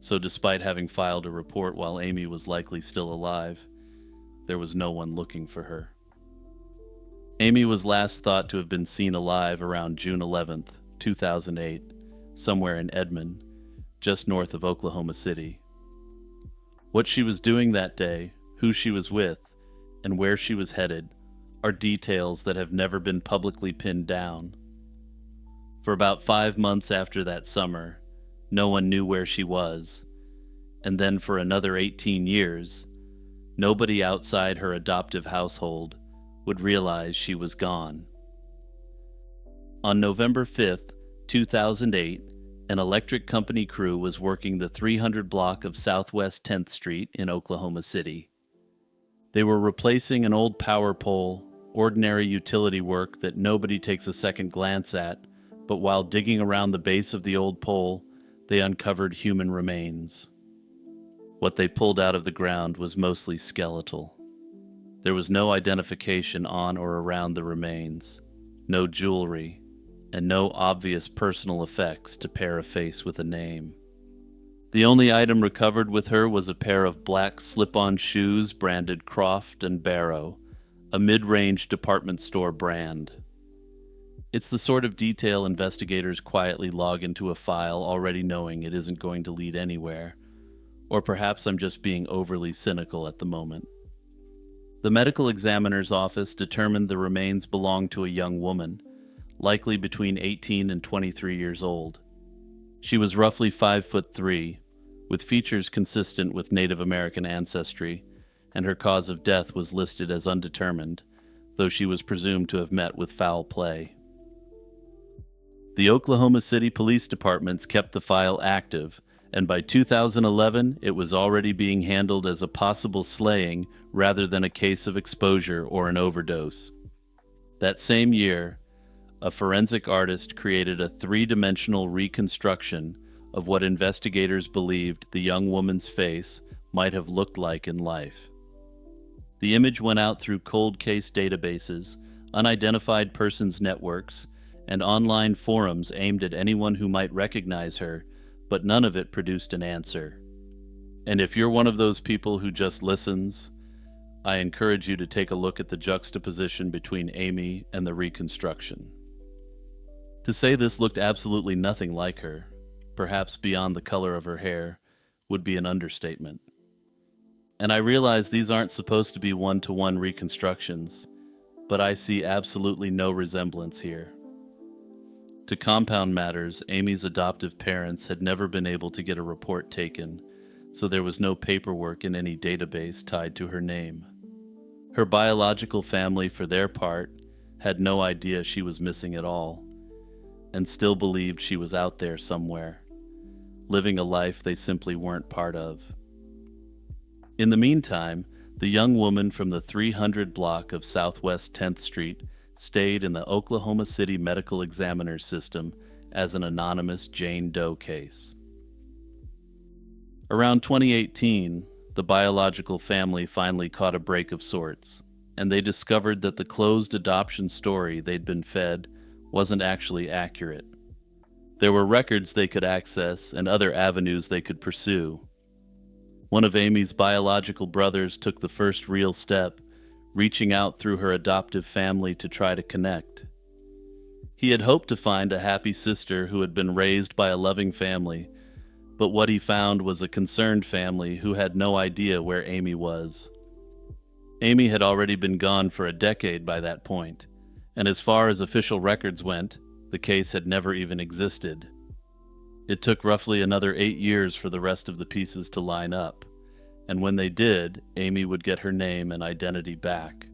So despite having filed a report while Amy was likely still alive, there was no one looking for her. Amy was last thought to have been seen alive around June 11th, 2008, somewhere in Edmond, just north of Oklahoma City. What she was doing that day, who she was with, and where she was headed are details that have never been publicly pinned down. For about 5 months after that summer, no one knew where she was, and then for another 18 years, nobody outside her adoptive household would realize she was gone. On November 5th, 2008, an electric company crew was working the 300 block of Southwest 10th Street in Oklahoma City. They were replacing an old power pole, ordinary utility work that nobody takes a second glance at, but while digging around the base of the old pole, they uncovered human remains. What they pulled out of the ground was mostly skeletal. There was no identification on or around the remains, no jewelry, and no obvious personal effects to pair a face with a name. The only item recovered with her was a pair of black slip-on shoes branded Croft and Barrow, a mid-range department store brand. It's the sort of detail investigators quietly log into a file already knowing it isn't going to lead anywhere, or perhaps I'm just being overly cynical at the moment. The medical examiner's office determined the remains belonged to a young woman, likely between 18 and 23 years old. She was roughly 5'3", with features consistent with Native American ancestry, and her cause of death was listed as undetermined, though she was presumed to have met with foul play. The Oklahoma City Police Departments kept the file active, and by 2011 it was already being handled as a possible slaying rather than a case of exposure or an overdose. That same year, a forensic artist created a three-dimensional reconstruction of what investigators believed the young woman's face might have looked like in life. The image went out through cold case databases, unidentified persons networks, and online forums aimed at anyone who might recognize her, but none of it produced an answer. And if you're one of those people who just listens, I encourage you to take a look at the juxtaposition between Amy and the reconstruction. To say this looked absolutely nothing like her, perhaps beyond the color of her hair, would be an understatement. And I realize these aren't supposed to be one-to-one reconstructions, but I see absolutely no resemblance here. To compound matters, Amy's adoptive parents had never been able to get a report taken, so there was no paperwork in any database tied to her name. Her biological family, for their part, had no idea she was missing at all, and still believed she was out there somewhere, living a life they simply weren't part of. In the meantime, the young woman from the 300 block of Southwest 10th Street stayed in the Oklahoma City Medical Examiner system as an anonymous Jane Doe case. Around 2018, the biological family finally caught a break of sorts, and they discovered that the closed adoption story they'd been fed wasn't actually accurate. There were records they could access and other avenues they could pursue. One of Amy's biological brothers took the first real step, reaching out through her adoptive family to try to connect. He had hoped to find a happy sister who had been raised by a loving family, but what he found was a concerned family who had no idea where Amy was. Amy had already been gone for a decade by that point, and as far as official records went, the case had never even existed. It took roughly another 8 years for the rest of the pieces to line up, and when they did, Amy would get her name and identity back.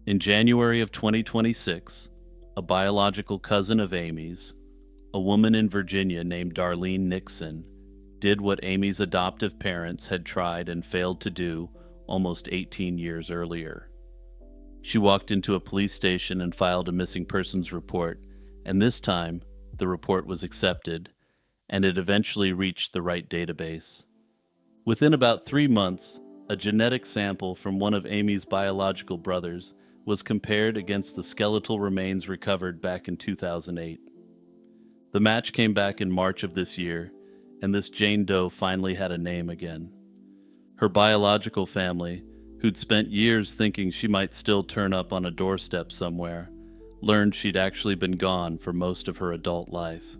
In January of 2026, a biological cousin of Amy's, a woman in Virginia named Darlene Nixon, did what Amy's adoptive parents had tried and failed to do almost 18 years earlier. She walked into a police station and filed a missing persons report, and this time, the report was accepted, and it eventually reached the right database. Within about 3 months, a genetic sample from one of Amy's biological brothers was compared against the skeletal remains recovered back in 2008. The match came back in March of this year, and this Jane Doe finally had a name again. Her biological family, who'd spent years thinking she might still turn up on a doorstep somewhere, learned she'd actually been gone for most of her adult life.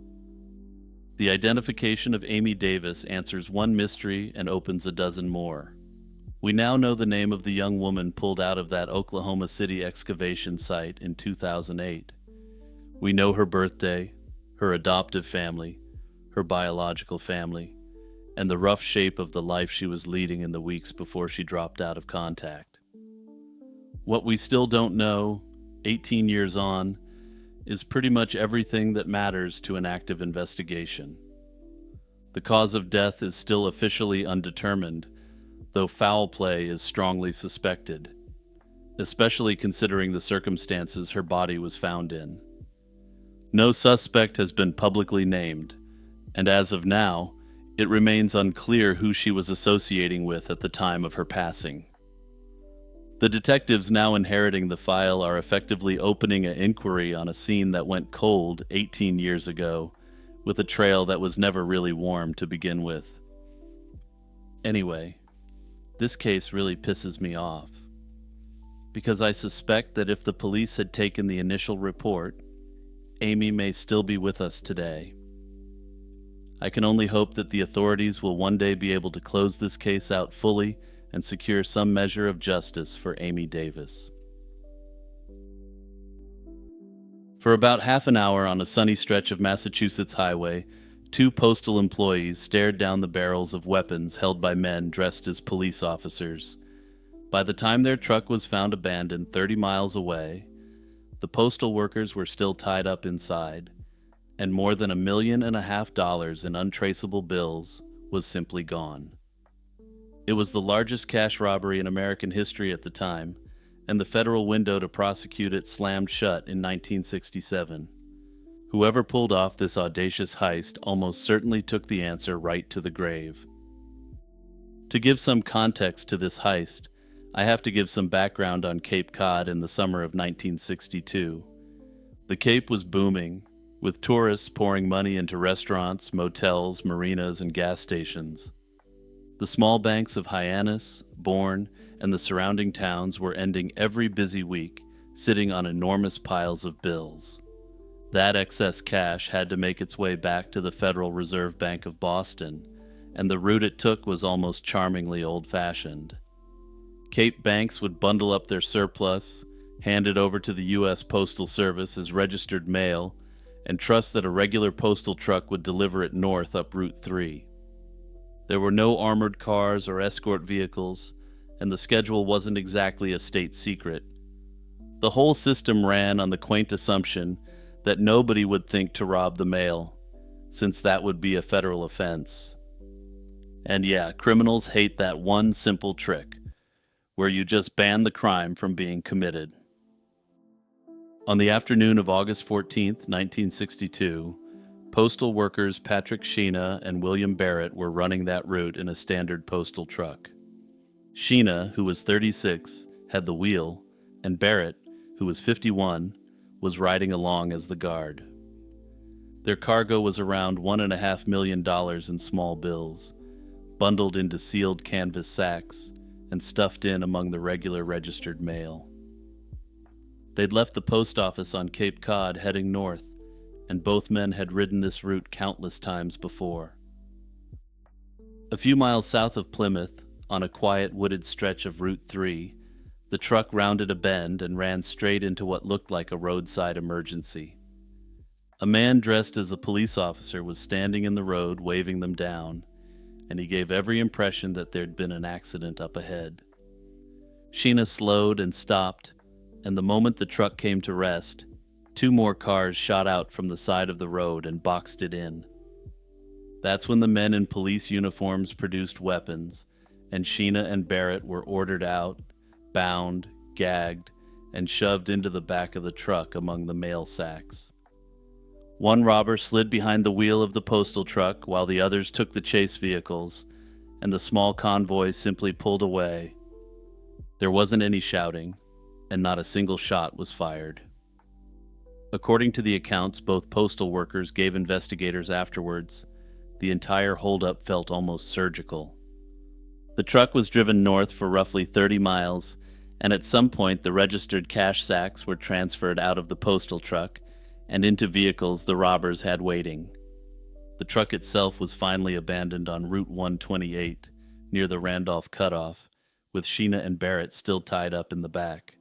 The identification of Amy Davis answers one mystery and opens a dozen more. We now know the name of the young woman pulled out of that Oklahoma City excavation site in 2008. We know her birthday, her adoptive family, her biological family, and the rough shape of the life she was leading in the weeks before she dropped out of contact. What we still don't know, 18 years on, is pretty much everything that matters to an active investigation. The cause of death is still officially undetermined, though foul play is strongly suspected, especially considering the circumstances her body was found in. No suspect has been publicly named, and as of now, it remains unclear who she was associating with at the time of her passing. The detectives now inheriting the file are effectively opening an inquiry on a scene that went cold 18 years ago, with a trail that was never really warm to begin with. Anyway, this case really pisses me off, because I suspect that if the police had taken the initial report, Amy may still be with us today. I can only hope that the authorities will one day be able to close this case out fully and secure some measure of justice for Amy Davis. For about half an hour on a sunny stretch of Massachusetts highway, two postal employees stared down the barrels of weapons held by men dressed as police officers. By the time their truck was found abandoned 30 miles away, the postal workers were still tied up inside, and more than $1.5 million in untraceable bills was simply gone. It was the largest cash robbery in American history at the time, and the federal window to prosecute it slammed shut in 1967. Whoever pulled off this audacious heist almost certainly took the answer right to the grave. To give some context to this heist, I have to give some background on Cape Cod in the summer of 1962. The Cape was booming, with tourists pouring money into restaurants, motels, marinas, and gas stations. The small banks of Hyannis, Bourne, and the surrounding towns were ending every busy week, sitting on enormous piles of bills. That excess cash had to make its way back to the Federal Reserve Bank of Boston, and the route it took was almost charmingly old-fashioned. Cape banks would bundle up their surplus, hand it over to the U.S. Postal Service as registered mail, and trust that a regular postal truck would deliver it north up Route 3. There were no armored cars or escort vehicles, and the schedule wasn't exactly a state secret. The whole system ran on the quaint assumption that nobody would think to rob the mail, since that would be a federal offense. And yeah, criminals hate that one simple trick, where you just ban the crime from being committed. On the afternoon of August 14th, 1962, postal workers Patrick Sheena and William Barrett were running that route in a standard postal truck. Sheena, who was 36, had the wheel, and Barrett, who was 51, was riding along as the guard. Their cargo was around $1.5 million in small bills, bundled into sealed canvas sacks and stuffed in among the regular registered mail. They'd left the post office on Cape Cod heading north, and both men had ridden this route countless times before. A few miles south of Plymouth, on a quiet wooded stretch of Route 3, the truck rounded a bend and ran straight into what looked like a roadside emergency. A man dressed as a police officer was standing in the road waving them down, and he gave every impression that there'd been an accident up ahead. Sheena slowed and stopped, and the moment the truck came to rest, 2 more cars shot out from the side of the road and boxed it in. That's when the men in police uniforms produced weapons, and Sheena and Barrett were ordered out, bound, gagged, and shoved into the back of the truck among the mail sacks. One robber slid behind the wheel of the postal truck while the others took the chase vehicles, and the small convoy simply pulled away. There wasn't any shouting, and not a single shot was fired. According to the accounts both postal workers gave investigators afterwards, the entire holdup felt almost surgical. The truck was driven north for roughly 30 miles, and at some point the registered cash sacks were transferred out of the postal truck and into vehicles the robbers had waiting. The truck itself was finally abandoned on Route 128 near the Randolph Cutoff, with Sheena and Barrett still tied up in the back.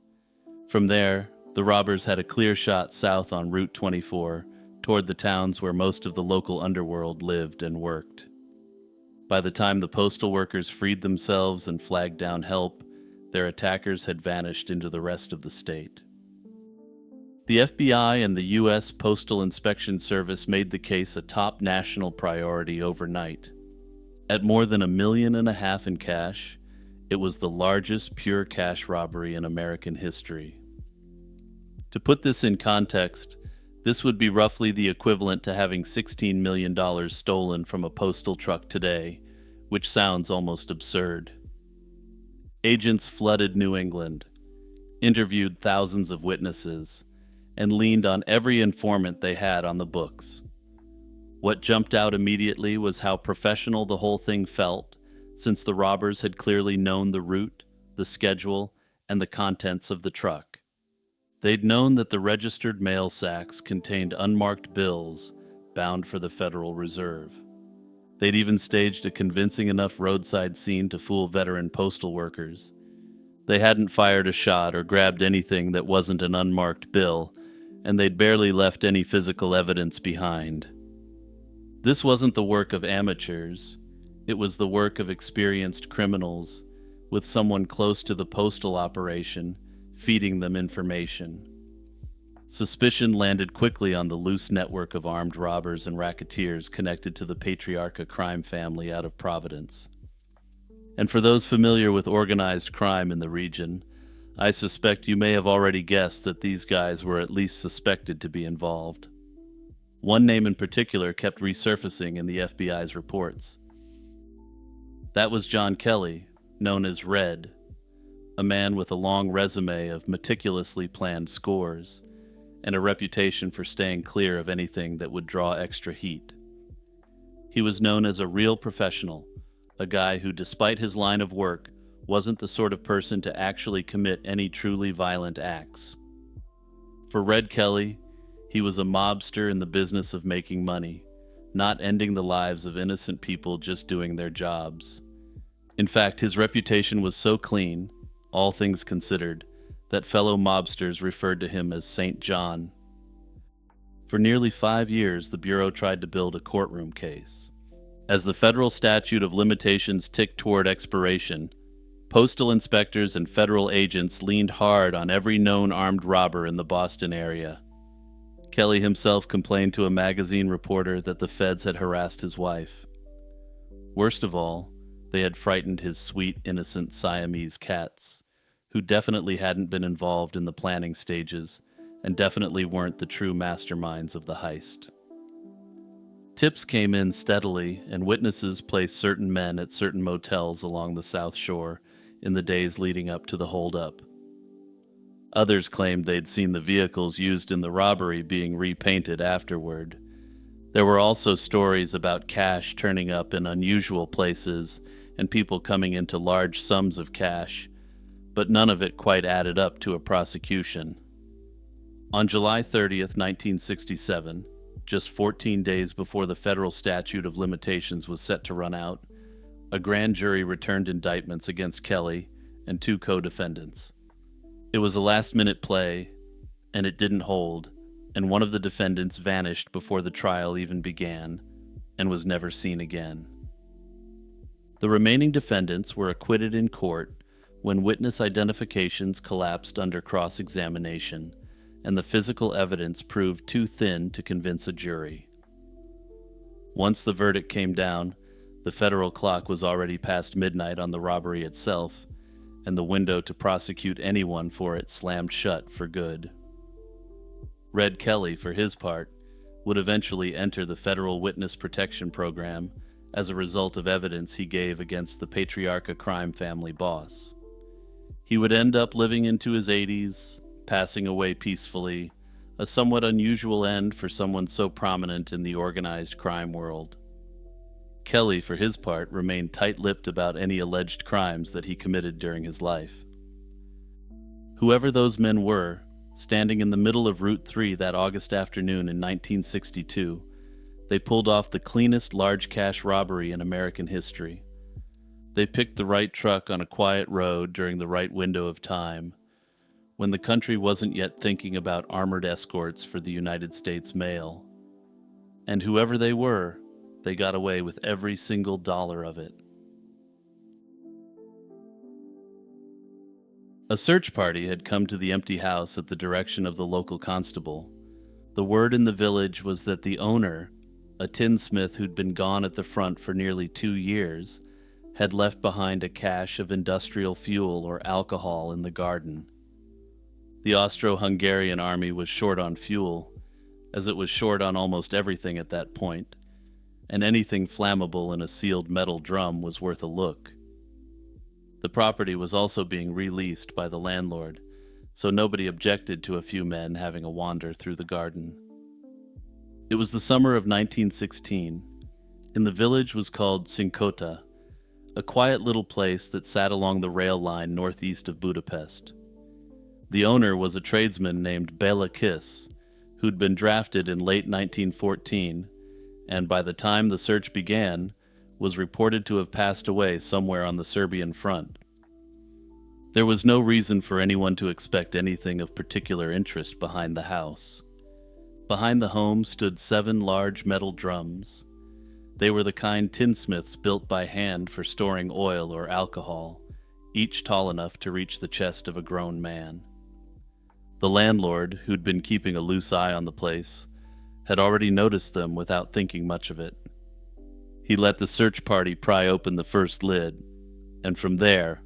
From there, the robbers had a clear shot south on Route 24 toward the towns where most of the local underworld lived and worked. By the time the postal workers freed themselves and flagged down help, their attackers had vanished into the rest of the state. The FBI and the U.S. Postal Inspection Service made the case a top national priority overnight. At more than $1.5 million in cash, it was the largest pure cash robbery in American history. To put this in context, this would be roughly the equivalent to having $16 million stolen from a postal truck today, which sounds almost absurd. Agents flooded New England, interviewed thousands of witnesses, and leaned on every informant they had on the books. What jumped out immediately was how professional the whole thing felt, since the robbers had clearly known the route, the schedule, and the contents of the truck. They'd known that the registered mail sacks contained unmarked bills bound for the Federal Reserve. They'd even staged a convincing enough roadside scene to fool veteran postal workers. They hadn't fired a shot or grabbed anything that wasn't an unmarked bill, and they'd barely left any physical evidence behind. This wasn't the work of amateurs. It was the work of experienced criminals, with someone close to the postal operation feeding them information. Suspicion landed quickly on the loose network of armed robbers and racketeers connected to the Patriarca crime family out of Providence. And for those familiar with organized crime in the region, I suspect you may have already guessed that these guys were at least suspected to be involved. One name in particular kept resurfacing in the FBI's reports. That was John Kelly, known as Red, a man with a long resume of meticulously planned scores and a reputation for staying clear of anything that would draw extra heat. He was known as a real professional, a guy who, despite his line of work, wasn't the sort of person to actually commit any truly violent acts. For Red Kelly, he was a mobster in the business of making money, not ending the lives of innocent people just doing their jobs. In fact, his reputation was so clean, all things considered, that fellow mobsters referred to him as St. John. For nearly 5 years, the Bureau tried to build a courtroom case. As the federal statute of limitations ticked toward expiration, postal inspectors and federal agents leaned hard on every known armed robber in the Boston area. Kelly himself complained to a magazine reporter that the feds had harassed his wife. Worst of all, they had frightened his sweet, innocent Siamese cats, who definitely hadn't been involved in the planning stages and definitely weren't the true masterminds of the heist. Tips came in steadily, and witnesses placed certain men at certain motels along the South Shore in the days leading up to the holdup. Others claimed they'd seen the vehicles used in the robbery being repainted afterward. There were also stories about cash turning up in unusual places and people coming into large sums of cash, but none of it quite added up to a prosecution. On July 30th, 1967, just 14 days before the federal statute of limitations was set to run out, a grand jury returned indictments against Kelly and 2 co-defendants. It was a last-minute play, and it didn't hold, and one of the defendants vanished before the trial even began and was never seen again. The remaining defendants were acquitted in court when witness identifications collapsed under cross-examination and the physical evidence proved too thin to convince a jury. Once the verdict came down, the federal clock was already past midnight on the robbery itself, and the window to prosecute anyone for it slammed shut for good. Red Kelly, for his part, would eventually enter the federal witness protection program as a result of evidence he gave against the Patriarca crime family boss. He would end up living into his 80s, passing away peacefully, a somewhat unusual end for someone so prominent in the organized crime world. Kelly, for his part, remained tight-lipped about any alleged crimes that he committed during his life. Whoever those men were, standing in the middle of Route 3 that August afternoon in 1962, they pulled off the cleanest large cash robbery in American history. They picked the right truck on a quiet road during the right window of time, when the country wasn't yet thinking about armored escorts for the United States mail. And whoever they were, they got away with every single dollar of it. A search party had come to the empty house at the direction of the local constable. The word in the village was that the owner, a tinsmith who'd been gone at the front for nearly 2 years, had left behind a cache of industrial fuel or alcohol in the garden. The Austro-Hungarian army was short on fuel, as it was short on almost everything at that point, and anything flammable in a sealed metal drum was worth a look. The property was also being released by the landlord, so nobody objected to a few men having a wander through the garden. It was the summer of 1916, and the village was called Cincota, a quiet little place that sat along the rail line northeast of Budapest. The owner was a tradesman named Bela Kiss, who'd been drafted in late 1914, and by the time the search began, was reported to have passed away somewhere on the Serbian front. There was no reason for anyone to expect anything of particular interest behind the house. Behind the home stood 7 large metal drums. They were the kind tinsmiths built by hand for storing oil or alcohol, each tall enough to reach the chest of a grown man. The landlord, who'd been keeping a loose eye on the place, had already noticed them without thinking much of it. He let the search party pry open the first lid, and from there,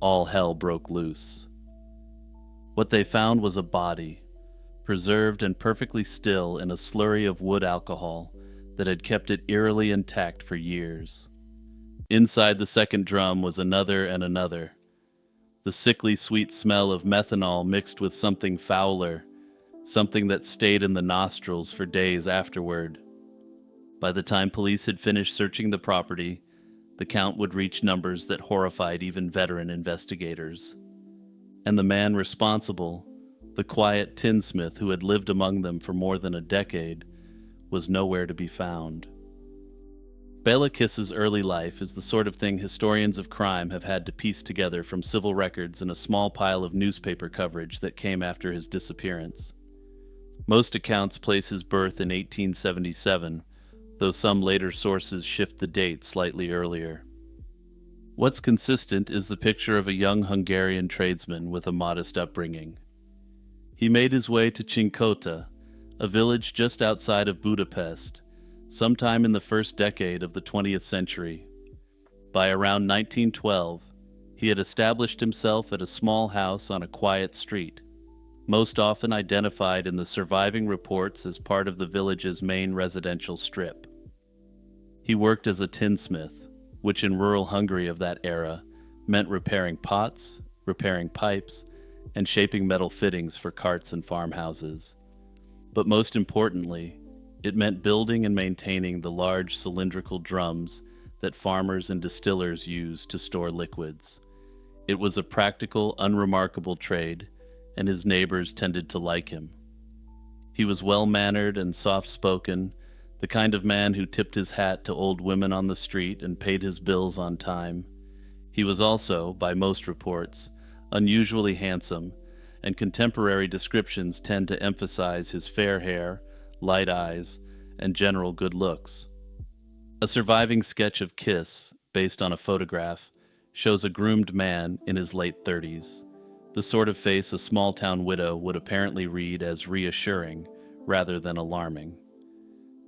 all hell broke loose. What they found was a body, preserved and perfectly still in a slurry of wood alcohol that had kept it eerily intact for years. Inside the second drum was another and another. The sickly sweet smell of methanol mixed with something fouler, something that stayed in the nostrils for days afterward. By the time police had finished searching the property, the count would reach numbers that horrified even veteran investigators. And the man responsible, the quiet tinsmith who had lived among them for more than a decade, was nowhere to be found. Bela Kiss's early life is the sort of thing historians of crime have had to piece together from civil records and a small pile of newspaper coverage that came after his disappearance. Most accounts place his birth in 1877, though some later sources shift the date slightly earlier. What's consistent is the picture of a young Hungarian tradesman with a modest upbringing. He made his way to Cincota, a village just outside of Budapest, sometime in the first decade of the 20th century. By around 1912, he had established himself at a small house on a quiet street, most often identified in the surviving reports as part of the village's main residential strip. He worked as a tinsmith, which in rural Hungary of that era meant repairing pots, repairing pipes, and shaping metal fittings for carts and farmhouses. But most importantly, it meant building and maintaining the large cylindrical drums that farmers and distillers used to store liquids. It was a practical, unremarkable trade, and his neighbors tended to like him. He was well-mannered and soft-spoken, the kind of man who tipped his hat to old women on the street and paid his bills on time. He was also, by most reports, unusually handsome, and contemporary descriptions tend to emphasize his fair hair, light eyes, and general good looks. A surviving sketch of Kiss, based on a photograph, shows a groomed man in his late 30s, the sort of face a small-town widow would apparently read as reassuring rather than alarming.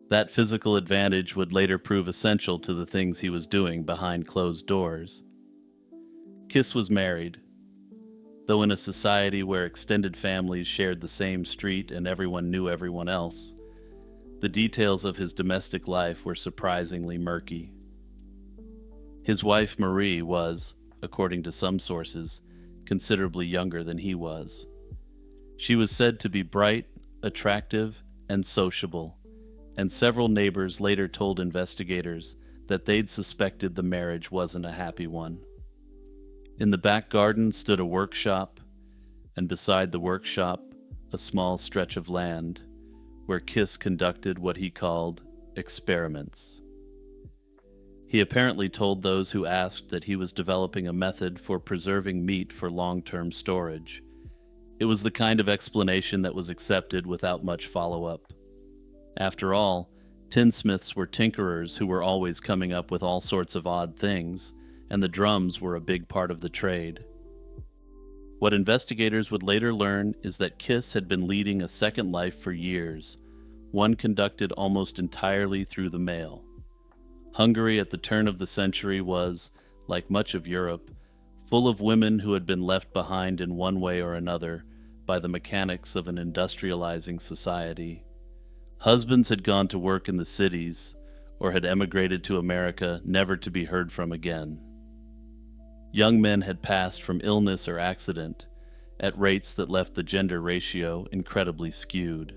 That physical advantage would later prove essential to the things he was doing behind closed doors. Kiss was married. Though in a society where extended families shared the same street and everyone knew everyone else, the details of his domestic life were surprisingly murky. His wife Marie was, according to some sources, considerably younger than he was. She was said to be bright, attractive, and sociable, and several neighbors later told investigators that they'd suspected the marriage wasn't a happy one. In the back garden stood a workshop, and beside the workshop, a small stretch of land where Kiss conducted what he called experiments. He apparently told those who asked that he was developing a method for preserving meat for long-term storage. It was the kind of explanation that was accepted without much follow-up. After all, tinsmiths were tinkerers who were always coming up with all sorts of odd things, and the drums were a big part of the trade. What investigators would later learn is that Kiss had been leading a second life for years, one conducted almost entirely through the mail. Hungary at the turn of the century was, like much of Europe, full of women who had been left behind in one way or another by the mechanics of an industrializing society. Husbands had gone to work in the cities or had emigrated to America, never to be heard from again. Young men had passed from illness or accident at rates that left the gender ratio incredibly skewed.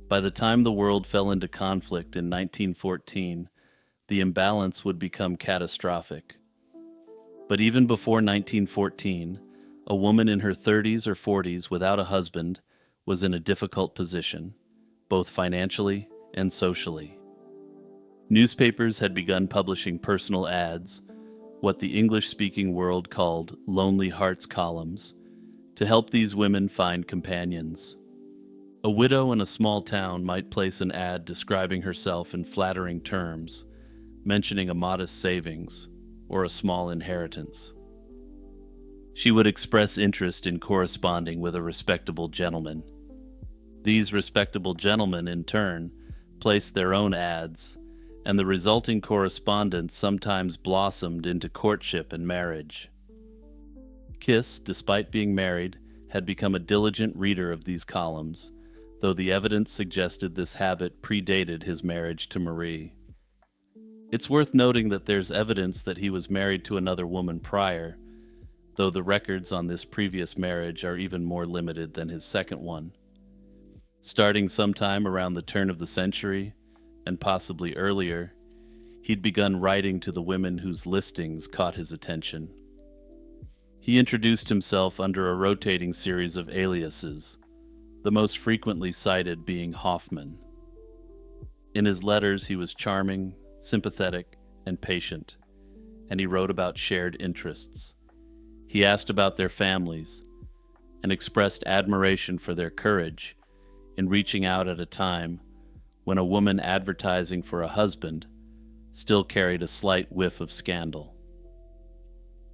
By the time the world fell into conflict in 1914, the imbalance would become catastrophic. But even before 1914, a woman in her 30s or 40s without a husband was in a difficult position, both financially and socially. Newspapers had begun publishing personal ads, what the English-speaking world called Lonely Hearts columns, to help these women find companions. A widow in a small town might place an ad describing herself in flattering terms, mentioning a modest savings or a small inheritance. She would express interest in corresponding with a respectable gentleman. These respectable gentlemen, in turn, placed their own ads, and the resulting correspondence sometimes blossomed into courtship and marriage. Kiss, despite being married, had become a diligent reader of these columns, though the evidence suggested this habit predated his marriage to Marie. It's worth noting that there's evidence that he was married to another woman prior, though the records on this previous marriage are even more limited than his second one. Starting sometime around the turn of the century, and possibly earlier, he'd begun writing to the women whose listings caught his attention. He introduced himself under a rotating series of aliases, the most frequently cited being Hoffman. In his letters, he was charming, sympathetic, and patient, and he wrote about shared interests. He asked about their families and expressed admiration for their courage in reaching out at a time when a woman advertising for a husband still carried a slight whiff of scandal.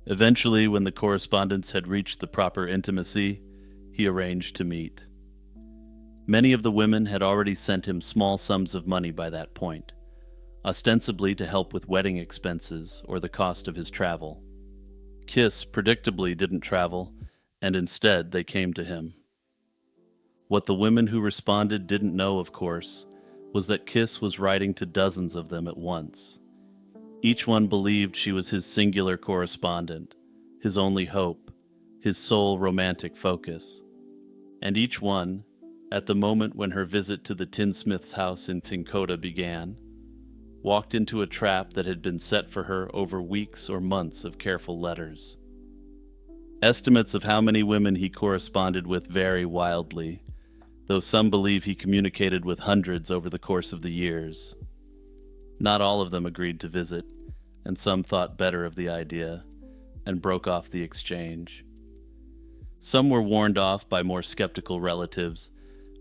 Eventually, when the correspondence had reached the proper intimacy, he arranged to meet. Many of the women had already sent him small sums of money by that point, ostensibly to help with wedding expenses or the cost of his travel. Kiss predictably didn't travel, and instead they came to him. What the women who responded didn't know, of course, was that Kiss was writing to dozens of them at once. Each one believed she was his singular correspondent, his only hope, his sole romantic focus. And each one, at the moment when her visit to the tinsmith's house in Tinkota began, walked into a trap that had been set for her over weeks or months of careful letters. Estimates of how many women he corresponded with vary wildly, though some believe he communicated with hundreds over the course of the years. Not all of them agreed to visit, and some thought better of the idea and broke off the exchange. Some were warned off by more skeptical relatives,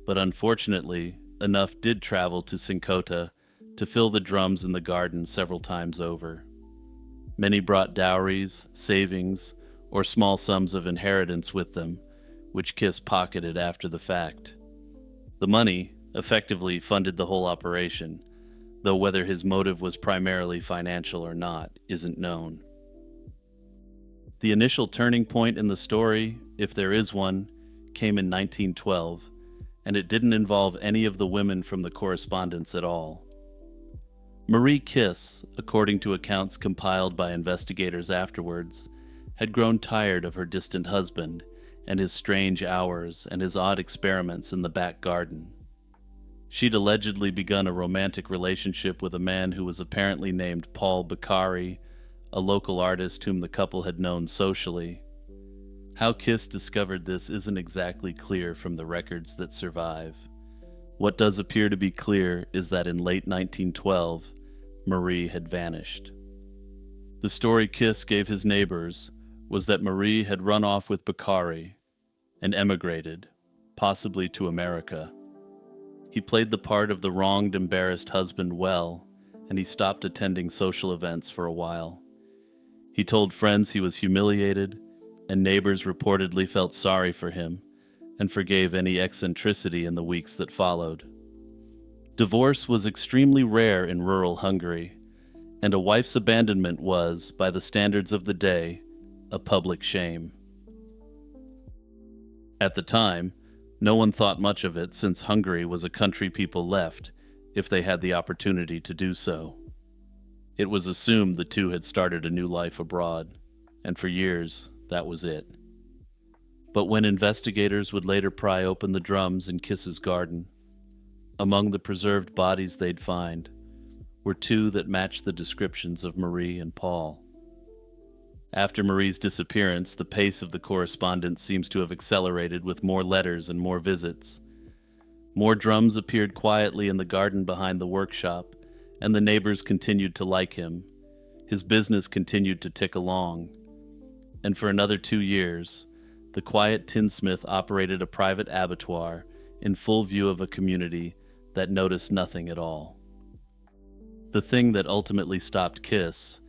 but unfortunately, enough did travel to Sinkota to fill the drums in the garden several times over. Many brought dowries, savings, or small sums of inheritance with them, which Kiss pocketed after the fact. The money effectively funded the whole operation, though whether his motive was primarily financial or not isn't known. The initial turning point in the story, if there is one, came in 1912, and it didn't involve any of the women from the correspondence at all. Marie Kiss, according to accounts compiled by investigators afterwards, had grown tired of her distant husband and his strange hours and his odd experiments in the back garden. She'd allegedly begun a romantic relationship with a man who was apparently named Paul Bakari, a local artist whom the couple had known socially. How Kiss discovered this isn't exactly clear from the records that survive. What does appear to be clear is that in late 1912, Marie had vanished. The story Kiss gave his neighbors was that Marie had run off with Bakari and emigrated, possibly to America. He played the part of the wronged, embarrassed husband well, and he stopped attending social events for a while. He told friends he was humiliated, and neighbors reportedly felt sorry for him and forgave any eccentricity in the weeks that followed. Divorce was extremely rare in rural Hungary, and a wife's abandonment was, by the standards of the day, a public shame. At the time, no one thought much of it since Hungary was a country people left if they had the opportunity to do so. It was assumed the two had started a new life abroad, and for years, that was it. But when investigators would later pry open the drums in Kiss's garden, among the preserved bodies they'd find were two that matched the descriptions of Marie and Paul. After Marie's disappearance, the pace of the correspondence seems to have accelerated with more letters and more visits. More drums appeared quietly in the garden behind the workshop, and the neighbors continued to like him. His business continued to tick along. And for another 2 years, the quiet tinsmith operated a private abattoir in full view of a community that noticed nothing at all. The thing that ultimately stopped Kiss,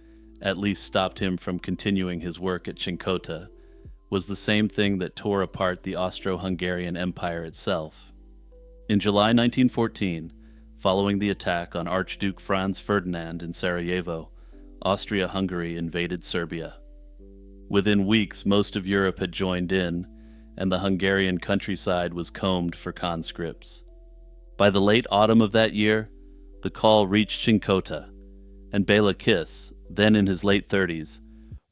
at least stopped him from continuing his work at Cinkota, was the same thing that tore apart the Austro-Hungarian Empire itself. In July 1914, following the attack on Archduke Franz Ferdinand in Sarajevo, Austria-Hungary invaded Serbia. Within weeks, most of Europe had joined in, and the Hungarian countryside was combed for conscripts. By the late autumn of that year, the call reached Cinkota, and Béla Kiss, then in his late 30s,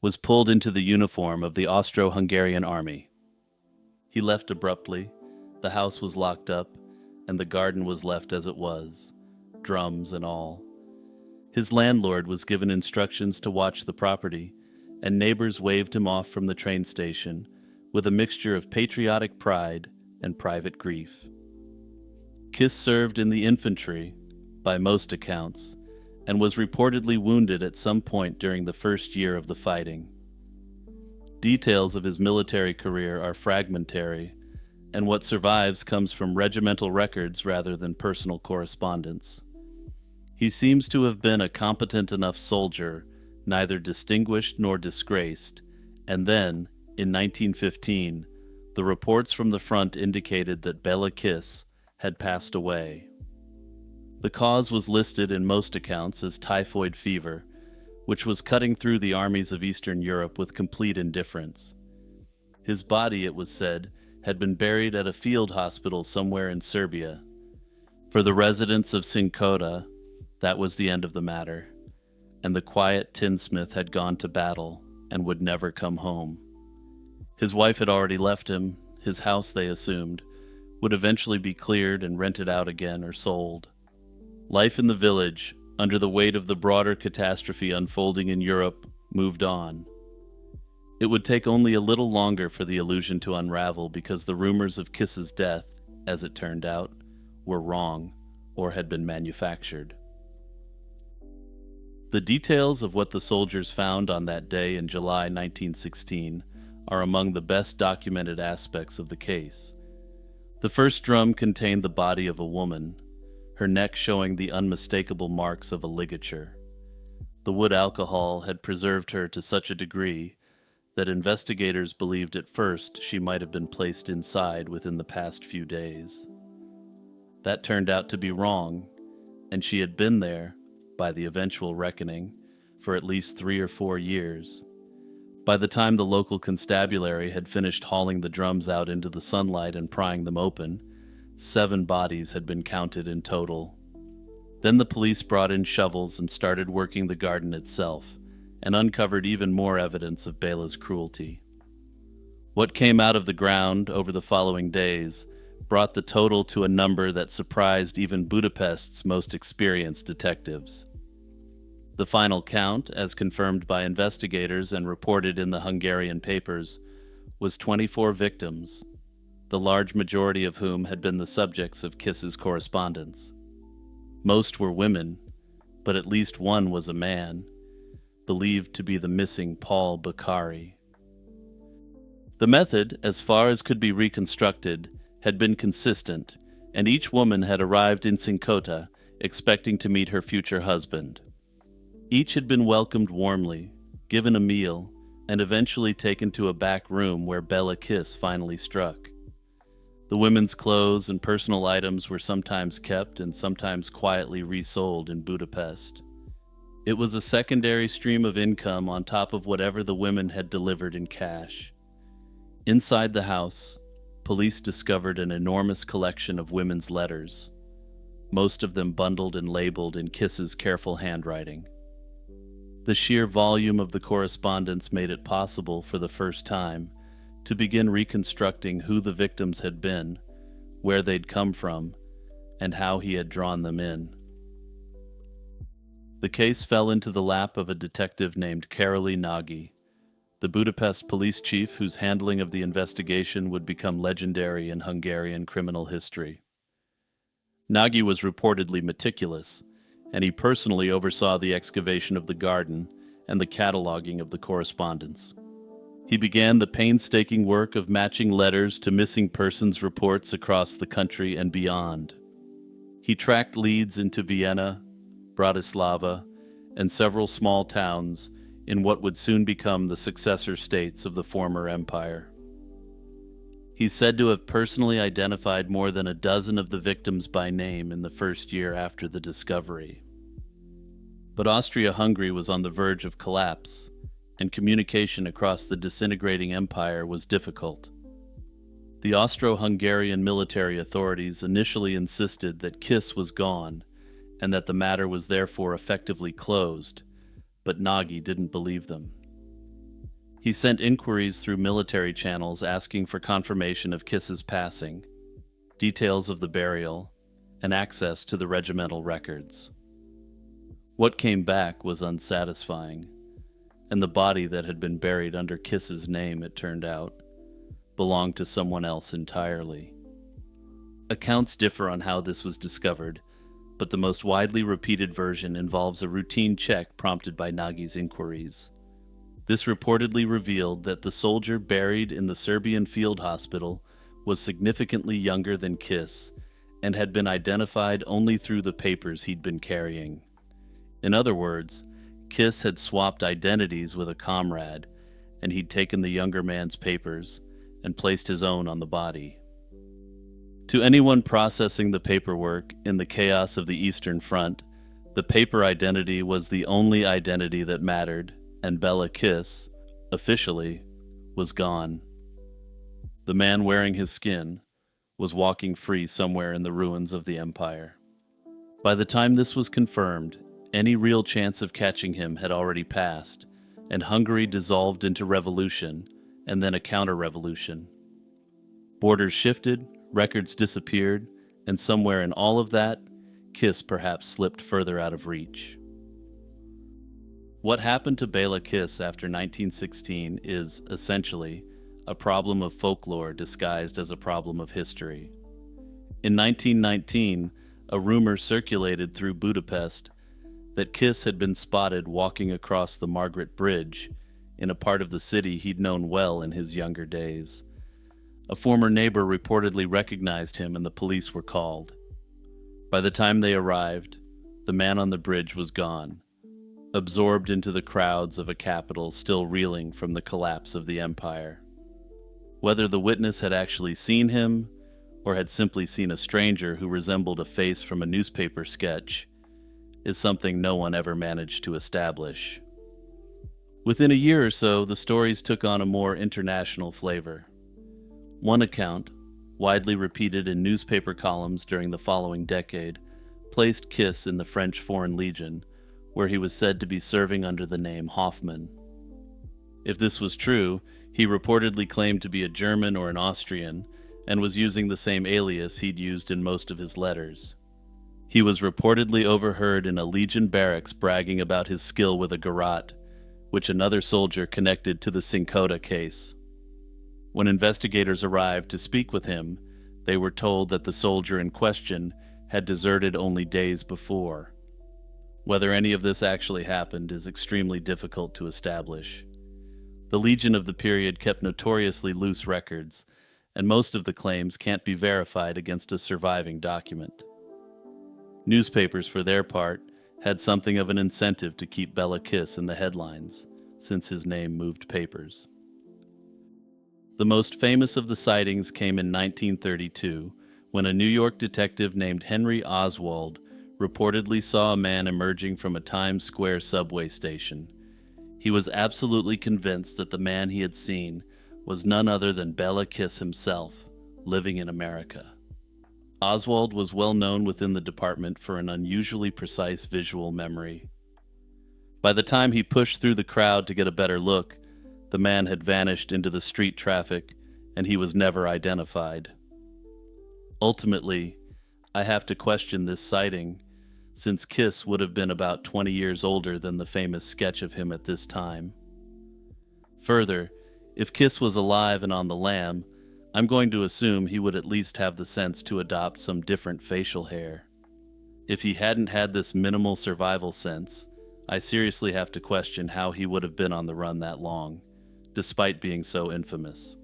was pulled into the uniform of the Austro-Hungarian army. He left abruptly, the house was locked up, and the garden was left as it was, drums and all. His landlord was given instructions to watch the property, and neighbors waved him off from the train station with a mixture of patriotic pride and private grief. Kiss served in the infantry, by most accounts, and was reportedly wounded at some point during the first year of the fighting. Details of his military career are fragmentary, and what survives comes from regimental records rather than personal correspondence. He seems to have been a competent enough soldier, neither distinguished nor disgraced, and then, in 1915, the reports from the front indicated that Béla Kiss had passed away. The cause was listed in most accounts as typhoid fever, which was cutting through the armies of Eastern Europe with complete indifference. His body, it was said, had been buried at a field hospital somewhere in Serbia. For the residents of Cinkota, that was the end of the matter, and the quiet tinsmith had gone to battle and would never come home. His wife had already left him. His house, they assumed, would eventually be cleared and rented out again or sold. Life in the village, under the weight of the broader catastrophe unfolding in Europe, moved on. It would take only a little longer for the illusion to unravel because the rumors of Kiss's death, as it turned out, were wrong or had been manufactured. The details of what the soldiers found on that day in July 1916 are among the best documented aspects of the case. The first drum contained the body of a woman, her neck showing the unmistakable marks of a ligature. The wood alcohol had preserved her to such a degree that investigators believed at first she might have been placed inside within the past few days. That turned out to be wrong, and she had been there, by the eventual reckoning, for at least 3 or 4 years. By the time the local constabulary had finished hauling the drums out into the sunlight and prying them open, 7 bodies had been counted in total. Then the police brought in shovels and started working the garden itself, and uncovered even more evidence of Béla's cruelty. What came out of the ground over the following days brought the total to a number that surprised even Budapest's most experienced detectives. The final count, as confirmed by investigators and reported in the Hungarian papers, was 24 victims, the large majority of whom had been the subjects of Kiss's correspondence. Most were women, but at least one was a man, believed to be the missing Paul Bakari. The method, as far as could be reconstructed, had been consistent, and each woman had arrived in Sincota expecting to meet her future husband. Each had been welcomed warmly, given a meal, and eventually taken to a back room where Bela Kiss finally struck. The women's clothes and personal items were sometimes kept and sometimes quietly resold in Budapest. It was a secondary stream of income on top of whatever the women had delivered in cash. Inside the house, police discovered an enormous collection of women's letters, most of them bundled and labeled in Kiss's careful handwriting. The sheer volume of the correspondence made it possible for the first time to begin reconstructing who the victims had been, where they'd come from, and how he had drawn them in. The case fell into the lap of a detective named Károly Nagy, the Budapest police chief whose handling of the investigation would become legendary in Hungarian criminal history. Nagy was reportedly meticulous, and he personally oversaw the excavation of the garden and the cataloging of the correspondence. He began the painstaking work of matching letters to missing persons reports across the country and beyond. He tracked leads into Vienna, Bratislava, and several small towns in what would soon become the successor states of the former empire. He's said to have personally identified more than a dozen of the victims by name in the first year after the discovery. But Austria-Hungary was on the verge of collapse, and communication across the disintegrating empire was difficult. The Austro-Hungarian military authorities initially insisted that Kiss was gone, and that the matter was therefore effectively closed, but Nagy didn't believe them. He sent inquiries through military channels asking for confirmation of Kiss's passing, details of the burial, and access to the regimental records. What came back was unsatisfying, and the body that had been buried under Kiss's name, it turned out, belonged to someone else entirely. Accounts differ on how this was discovered, but the most widely repeated version involves a routine check prompted by Nagy's inquiries. This reportedly revealed that the soldier buried in the Serbian field hospital was significantly younger than Kiss and had been identified only through the papers he'd been carrying. In other words, Kiss had swapped identities with a comrade, and he'd taken the younger man's papers and placed his own on the body. To anyone processing the paperwork in the chaos of the Eastern Front, the paper identity was the only identity that mattered, and Bela Kiss, officially, was gone. The man wearing his skin was walking free somewhere in the ruins of the empire. By the time this was confirmed, any real chance of catching him had already passed, and Hungary dissolved into revolution, and then a counter-revolution. Borders shifted, records disappeared, and somewhere in all of that, Kiss perhaps slipped further out of reach. What happened to Bela Kiss after 1916 is, essentially, a problem of folklore disguised as a problem of history. In 1919, a rumor circulated through Budapest that Kiss had been spotted walking across the Margaret Bridge in a part of the city he'd known well in his younger days. A former neighbor reportedly recognized him and the police were called. By the time they arrived, the man on the bridge was gone, absorbed into the crowds of a capital still reeling from the collapse of the empire. Whether the witness had actually seen him, or had simply seen a stranger who resembled a face from a newspaper sketch, is something no one ever managed to establish. Within a year or so, the stories took on a more international flavor. One account, widely repeated in newspaper columns during the following decade, placed Kiss in the French Foreign Legion, where he was said to be serving under the name Hoffman. If this was true, he reportedly claimed to be a German or an Austrian, and was using the same alias he'd used in most of his letters. He was reportedly overheard in a Legion barracks bragging about his skill with a garrote, which another soldier connected to the Cincotta case. When investigators arrived to speak with him, they were told that the soldier in question had deserted only days before. Whether any of this actually happened is extremely difficult to establish. The Legion of the period kept notoriously loose records, and most of the claims can't be verified against a surviving document. Newspapers, for their part, had something of an incentive to keep Bela Kiss in the headlines, since his name moved papers. The most famous of the sightings came in 1932, when a New York detective named Henry Oswald reportedly saw a man emerging from a Times Square subway station. He was absolutely convinced that the man he had seen was none other than Bela Kiss himself, living in America. Oswald was well known within the department for an unusually precise visual memory. By the time he pushed through the crowd to get a better look, the man had vanished into the street traffic, and he was never identified. Ultimately, I have to question this sighting, since Kiss would have been about 20 years older than the famous sketch of him at this time. Further, if Kiss was alive and on the lam, I'm going to assume he would at least have the sense to adopt some different facial hair. If he hadn't had this minimal survival sense, I seriously have to question how he would have been on the run that long, despite being so infamous.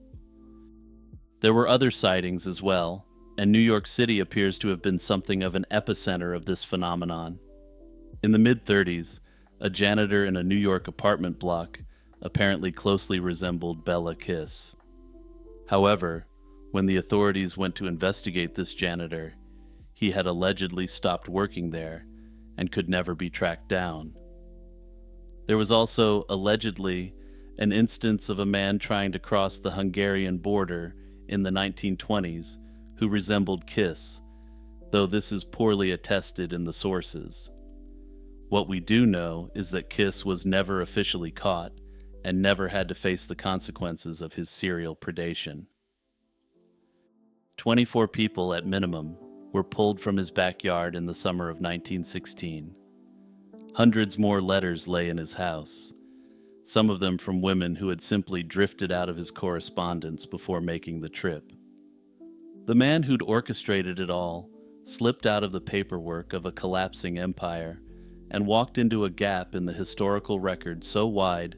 There were other sightings as well, and New York City appears to have been something of an epicenter of this phenomenon. In the mid-30s, a janitor in a New York apartment block apparently closely resembled Bela Kiss. However, when the authorities went to investigate this janitor, he had allegedly stopped working there and could never be tracked down. There was also, allegedly, an instance of a man trying to cross the Hungarian border in the 1920s who resembled Kiss, though this is poorly attested in the sources. What we do know is that Kiss was never officially caught and never had to face the consequences of his serial predation. 24 people at minimum were pulled from his backyard in the summer of 1916. Hundreds more letters lay in his house, some of them from women who had simply drifted out of his correspondence before making the trip. The man who'd orchestrated it all slipped out of the paperwork of a collapsing empire and walked into a gap in the historical record so wide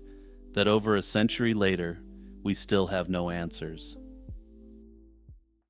that over a century later, we still have no answers.